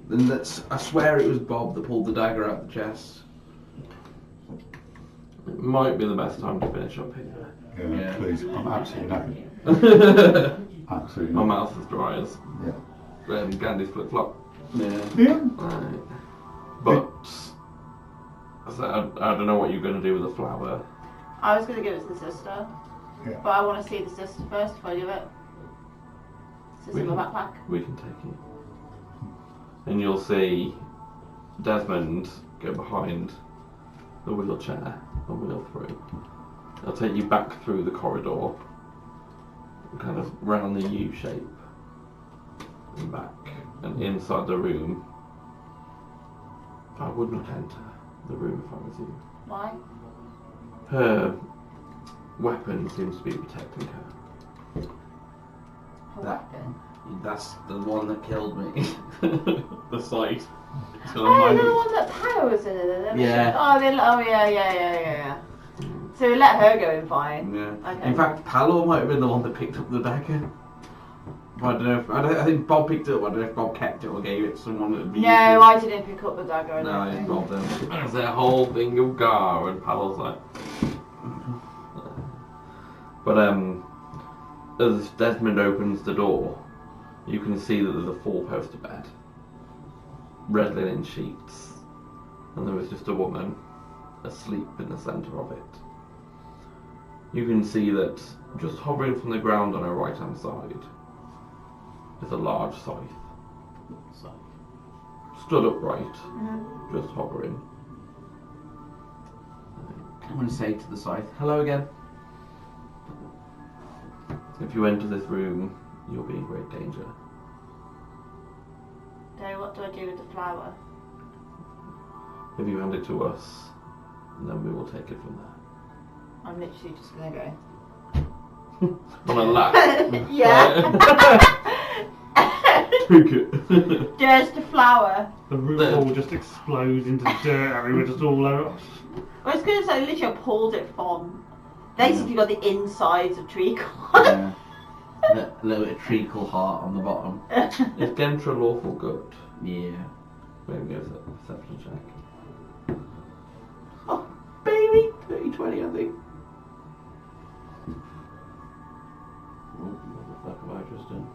And I swear it was Bob that pulled the dagger out of the chest. It might be the best time to finish up here. Yeah, Yeah. please. I'm absolutely knackered. Absolutely My knackered. mouth is dry as Yeah. Gandhi's flip flop. Yeah. Yeah. Right. But so I don't know what you're going to do with the flower. I was going to give it to the sister. Yeah. But I want to see the sister first before I do it. Sister in my backpack. We can take it. And you'll see Desmond go behind the wheelchair and wheel through. They'll take you back through the corridor, kind of round the U shape, and back. And inside the room, I would not enter the room if I was you. Why? Her weapon seems to be protecting her. Her That- weapon. That's the one that killed me. The sight. It's got a Oh, mind the of- one that powers in it. Yeah. Oh, yeah. So we let her go in fine. Yeah. Okay. In fact, Palo might have been the one that picked up the dagger. But I don't know. I think Bob picked it up. I don't know if Bob kept it or gave it to someone that would be. No, useful. I didn't pick up the dagger. I No, don't it's think. Bob then. There's that whole thing of Gar and Paddle's like. But as Desmond opens the door, you can see that there's a four-poster bed, red linen sheets, and there is just a woman asleep in the centre of it. You can see that just hovering from the ground on her right-hand side is a large scythe, stood upright, just hovering. I'm going to say to the scythe, hello again. If you enter this room, you'll be in great danger. So what do I do with the flower? If you hand it to us, then we will take it from there. I'm literally just gonna go. On a lap. Yeah. Take it. There's the flower. The room all just explodes into dirt everywhere, just all over. I was gonna say literally I pulled it from. Basically got the insides of treacle. Yeah. A little bit of treacle heart on the bottom. Is Gentra lawful good? Yeah. Maybe give us a perception check. Oh, baby! 30-20, I think. What the fuck have I just done?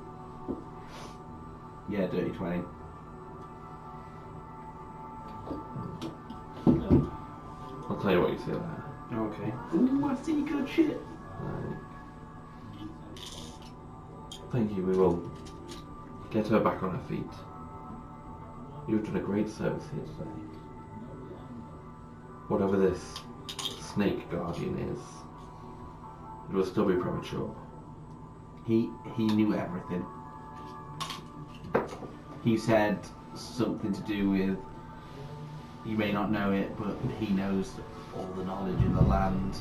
Yeah, dirty 20. I'll tell you what you see there. Okay. Ooh, I see good shit. Thank you, we will get her back on her feet. You've done a great service here today. Whatever this snake guardian is, it will still be premature. He knew everything. He said something to do with, you may not know it, but he knows all the knowledge in the land.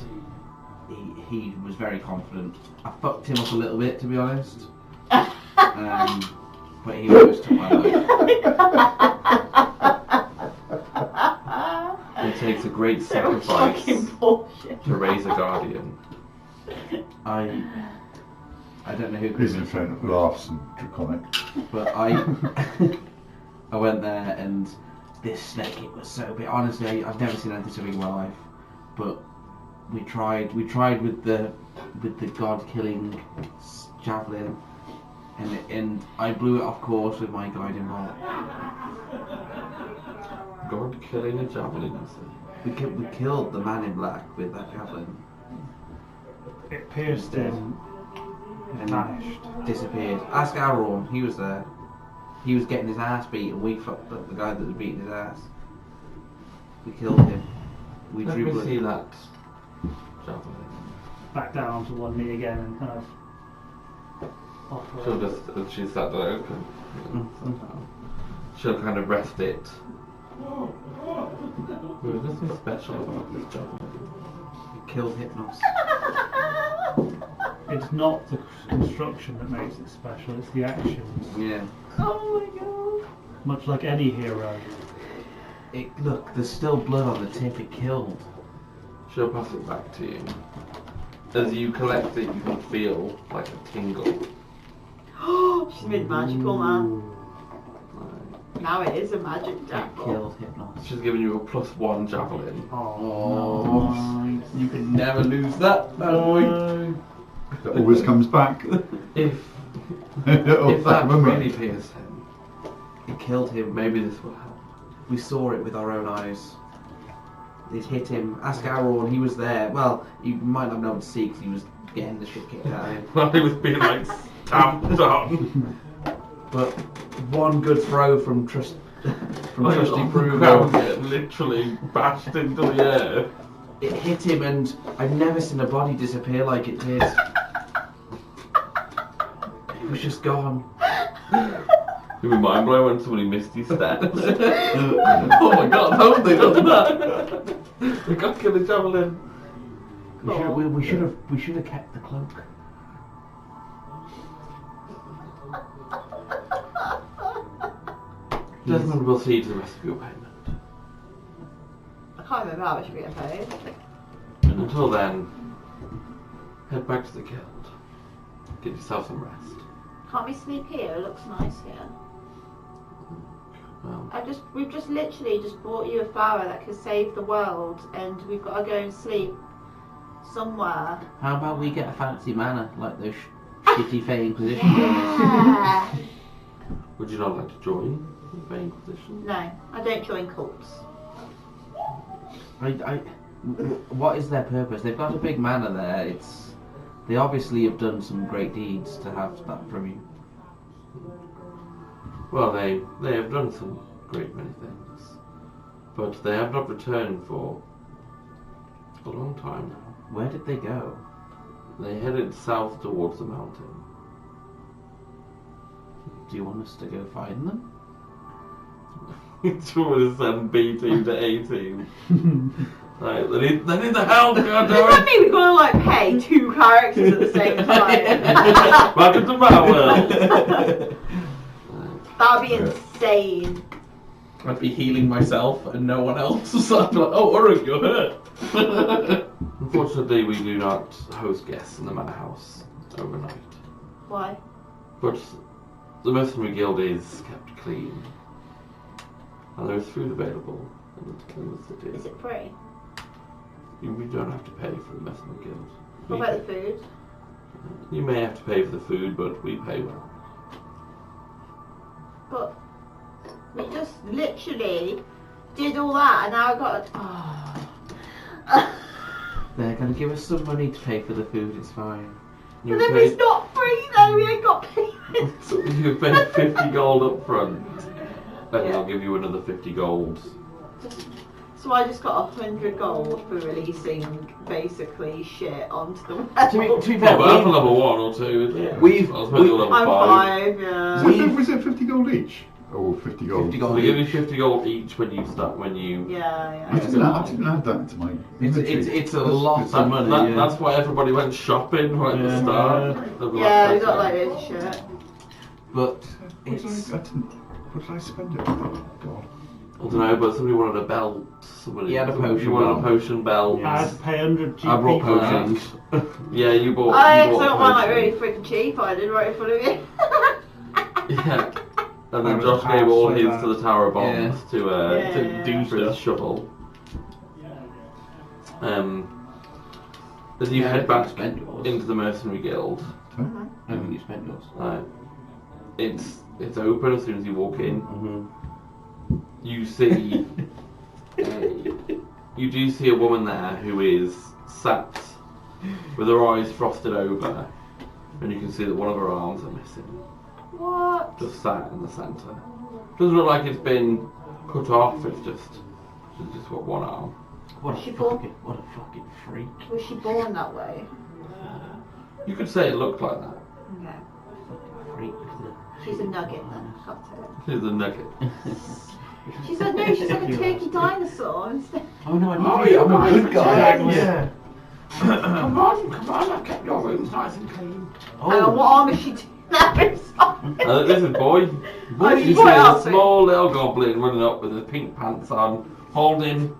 He was very confident. I fucked him up a little bit, to be honest. But he always took my life. It takes a great So much sacrifice fucking bullshit. to raise a guardian. I don't know who His infernal laughs and draconic. but I went there and this snake, it was so big. Honestly, I've never seen anything so big in my life. But we tried with the god killing javelin, and I blew it off course with my guiding bolt. God killing a javelin, you say? We killed the man in black with that javelin It pierced him and vanished. disappeared. Ask Aaron, he was there. He was getting his ass beat and we fucked up the guy that was beating his ass. We killed him. We Let drew me blood. see that javelin. Back down onto one knee again and kind of. She'll just, she sat there, she'll kind of rest it. There's nothing special about this javelin. We killed Hypnos. It's not the construction that makes it special, it's the actions. Yeah. Oh my god. Much like any hero. Look, there's still blood on the tip. It killed. She'll pass it back to you. As you collect it, you can feel like a tingle. She's made magical, man. Right. Now it is a magic It jackal. killed Hypnos. She's given you a +1 javelin. Oh, nice. you can never lose that, bad boy. That always comes back. If If that really pierced him, It killed him. maybe this will help. We saw it with our own eyes. It hit him. Ask Aaron, he was there. Well, you might not be able to see because he was getting the shit kicked out of him. While he was being like stamped on. But one good throw from Trusty Ground Prugo. get literally bashed into the air. It hit him, and I've never seen a body disappear like it did. It was just gone. It was mind blowing when somebody missed his steps. Oh my god, how have they done that? They got killed the javelin. We should have kept the cloak. Desmond will see to the rest of your payment. I can't remember how much we get paid. And until then, head back to the guild. Get yourself some rest. Can't we sleep here? It looks nice here. Well, We've just literally just bought you a flower that could save the world, and we've got to go and sleep somewhere. How about we get a fancy manor like those shitty Fey Inquisition guys? Yeah. would you not like to join the Inquisition? No, I don't join cults. What is their purpose? They've got a big manor there. They obviously have done some great deeds to have that from you. Well, they have done some great many things, but they have not returned for a long time now. Where did they go? They headed south towards the mountain. Do you want us to go find them? It's always send B team to A team. Right, they need the help, Does that goddammit! mean we've got to like pay 2 characters at the same time? Welcome to my world! That would be insane. I'd be healing myself and no one else. So I'd be like, oh, Uruk, you're hurt. Unfortunately, we do not host guests in the manor house overnight. Why? But the mercenary guild is kept clean. And there is food available in the city. Is it free? We don't have to pay for the mercenary guild. What about the food? You may have to pay for the food, but we pay well. But we just literally did all that, and now I've got to... They're going to give us some money to pay for the food, it's fine. You But then pay, it's not free though, we ain't got payment. so you pay 50 gold up front, and Yeah. they'll give you another 50 gold. So I just got 100 gold for releasing basically shit onto the web. To be Oh, fair, but that's a level 1 or 2, isn't it? We've- I'll spend your level I'm 5. 5, yeah. Was it 50 gold each? Or 50 gold? 50 gold. They give you 50 gold each when you start, when you... Yeah. I didn't add that into my inventory. It's a lot of money. Yeah. That's why everybody went shopping right at the Yeah. start. They were Yeah, we like, got like this shit. But What did it's... I didn't. What did I spend it on? Oh, God. I don't know, but somebody wanted a belt. Somebody He had a potion You wanted belt. a potion belt. I had to pay 100 GP I brought for that. potions. Yeah, you bought. I you bought got a one like potion. really freaking cheap. I did right in front of you. Yeah. And I then was Josh gave all half his like to the Tower of Bombs to Yeah. do for his shovel. Then you head back spent yours. into the Mercenary Guild. I think you spent yours. It's open as soon as you walk in. Mm-hmm. You see, you do see a woman there who is sat with her eyes frosted over, and you can see that one of her arms are missing. What? Just sat in the centre. Doesn't look like it's been cut off. She's just got one arm. What She a bought- fucking freak. Was she born that way? You could say it looked like that. Okay. Freak. She's a nugget then. Got it. She's a nugget. She said no, she's like a turkey dinosaur instead. Oh no, Oh, I'm you're a good guy. Yeah. Come on, I've kept your rooms nice and clean. Hang on, what arm is she doing that inside? This is boy. Oh, You you see boy a outfit. small little goblin running up with his pink pants on, holding.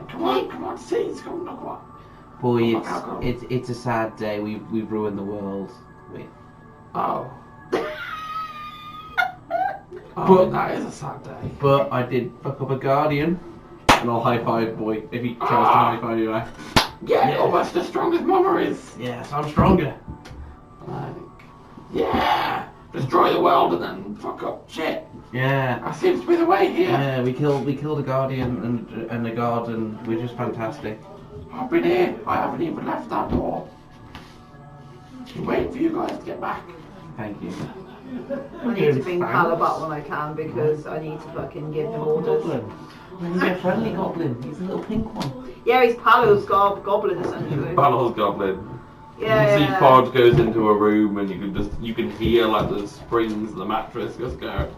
Come on, seize, come on. Boy, it's a sad day. We've ruined the world. Wait. Oh. But- that is a sad day. But I did fuck up a guardian, and I'll high five boy if he tries to high five you. Right? Yeah, almost as strong as Mama is. Yes, I'm stronger. Yeah, destroy the world and then fuck up shit. Yeah. That seems to be the way here. Yeah, we killed a guardian and a guard, and we're just fantastic. I've been here. I haven't even left that door. Wait for you guys to get back. Thank you. I need to bring Pal back when I can because I need to fucking give him orders. He's a friendly goblin. He's a little pink one. Yeah, he's Pal's goblin essentially. Battle's goblin. Yeah, You see Fod goes into a room and you can hear like the springs in the mattress just go.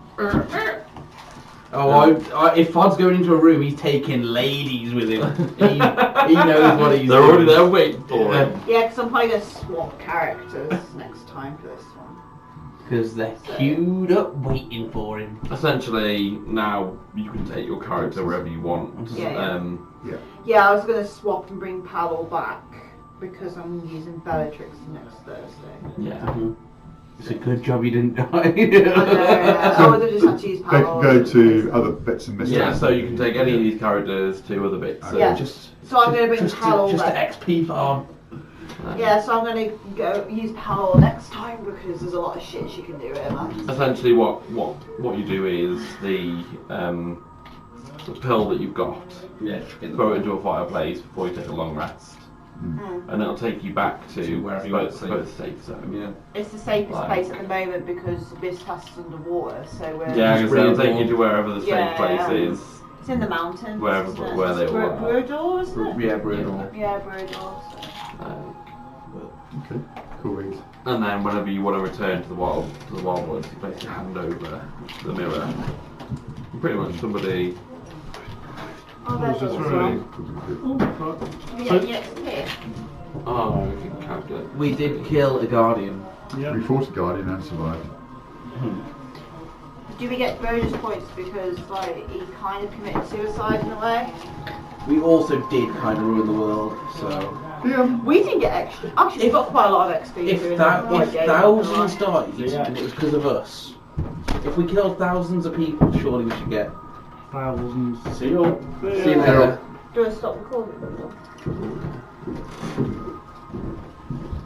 Oh, if Fod's going into a room, he's taking ladies with him. He knows what he's They're doing. already there waiting for him. Yeah, because I'm probably going to swap characters next time for this one. Because they're queued up waiting for him. Essentially, now you can take your character wherever you want. Yeah, yeah, I was going to swap and bring Pal back because I'm using Bellatrix next Thursday. Yeah. It's a good job you didn't die. I would have just had to use They Pal. can go to other bits and Yeah, mistakes. so you can take any of these characters to other bits. Yeah. So I'm going to bring just Pal just back. to XP farm. Yeah, so I'm going to go use Pal next time because there's a lot of shit she can do with him. Essentially, what you do is the pill that you've got. Yeah. Throw it into a fireplace before you take a long rest. And it'll take you back to wherever you want to both safe zone. Yeah. It's the safest Right. place at the moment because this house is underwater, so we're... Yeah, Just because it'll really take you to wherever the safe Yeah. place is. It's in the mountains. Wherever- isn't it? where they It's were. Brudor, isn't it? Yeah, brutal. Yeah, Brudor. Okay, cool reads. And then whenever you want to return to the Wildwood, you place your hand over the mirror. And pretty much somebody. Oh, there's Just one. really- Oh, fuck. Have you got any XP? Oh, you can calculate. We did kill a guardian. Yeah. We fought a guardian and survived. Do we get bonus points because like he kind of committed suicide in a way? We also did kind of ruin the world, so... Yeah. We didn't get extra. Actually, we got quite a lot of XP. If doing that, that if game, thousands right? died, and it was because of us, if we killed thousands of people, surely we should get... Thousands. See you later. Do you want to stop recording?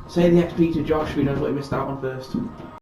Say the XP to Josh, we know what he missed out on first.